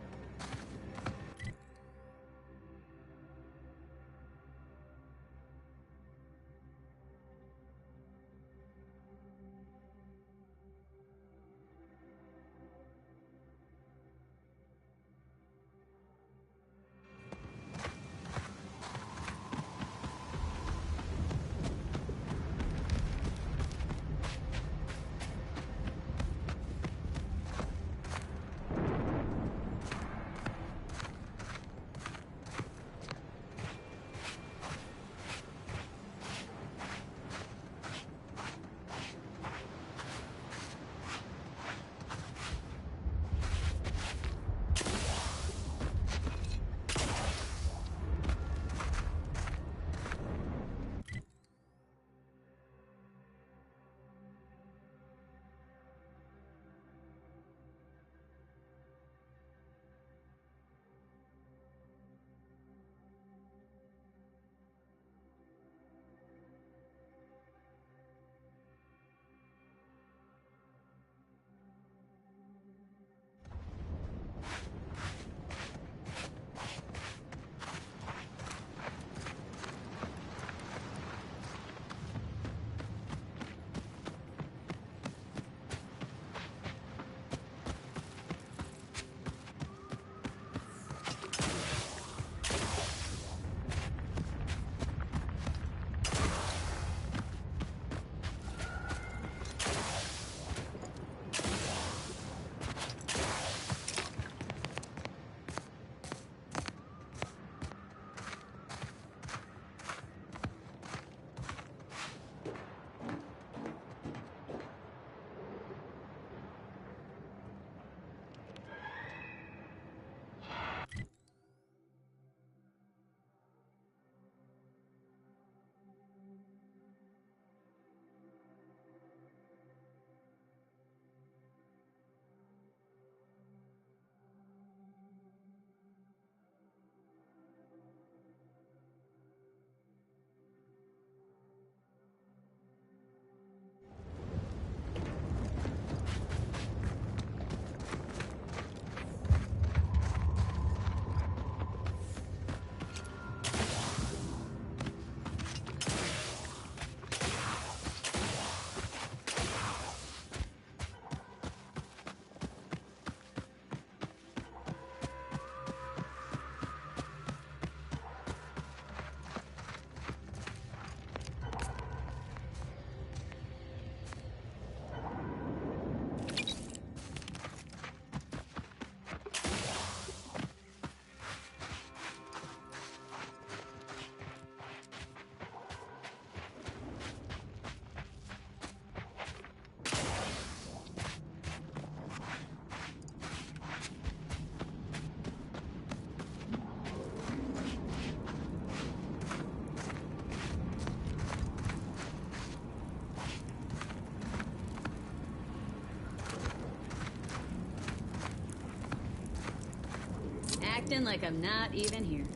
acting like I'm not even here.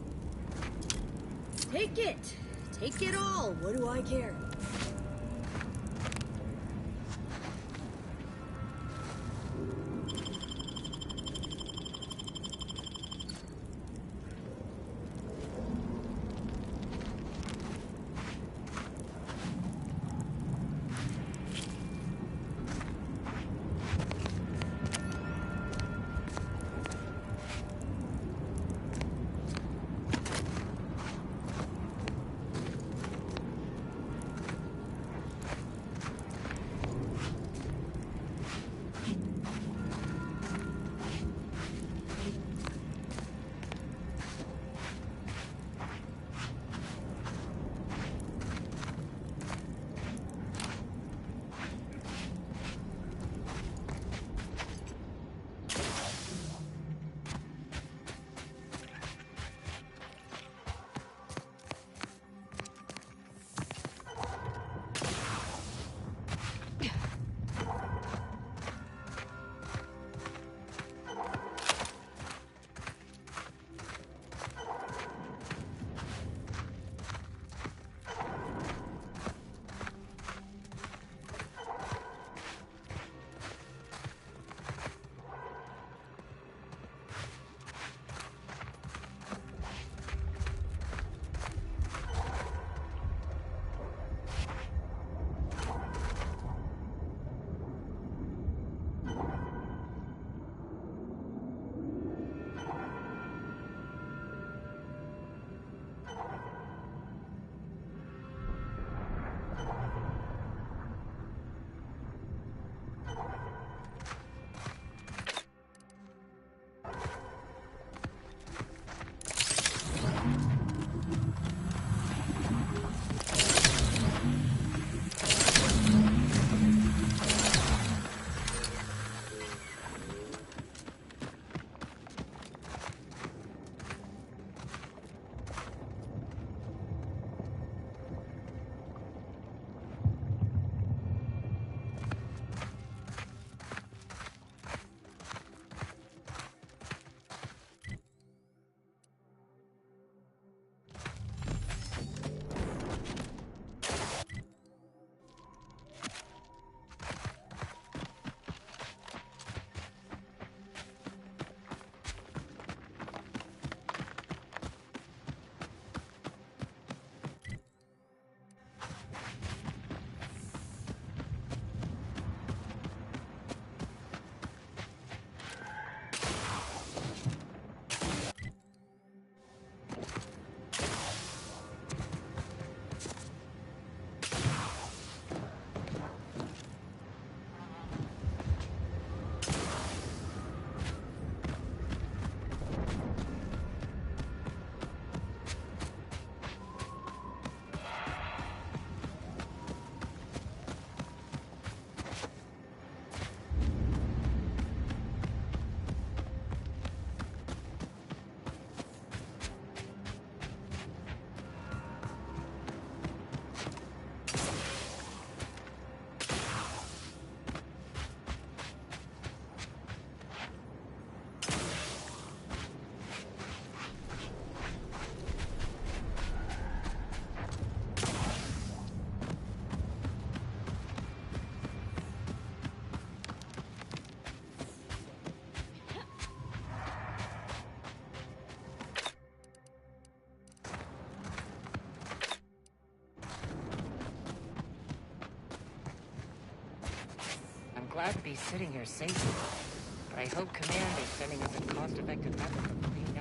Take it! Take it all! What do I care? Glad to be sitting here safely, but I hope Command is sending us a cost-effective method of cleaning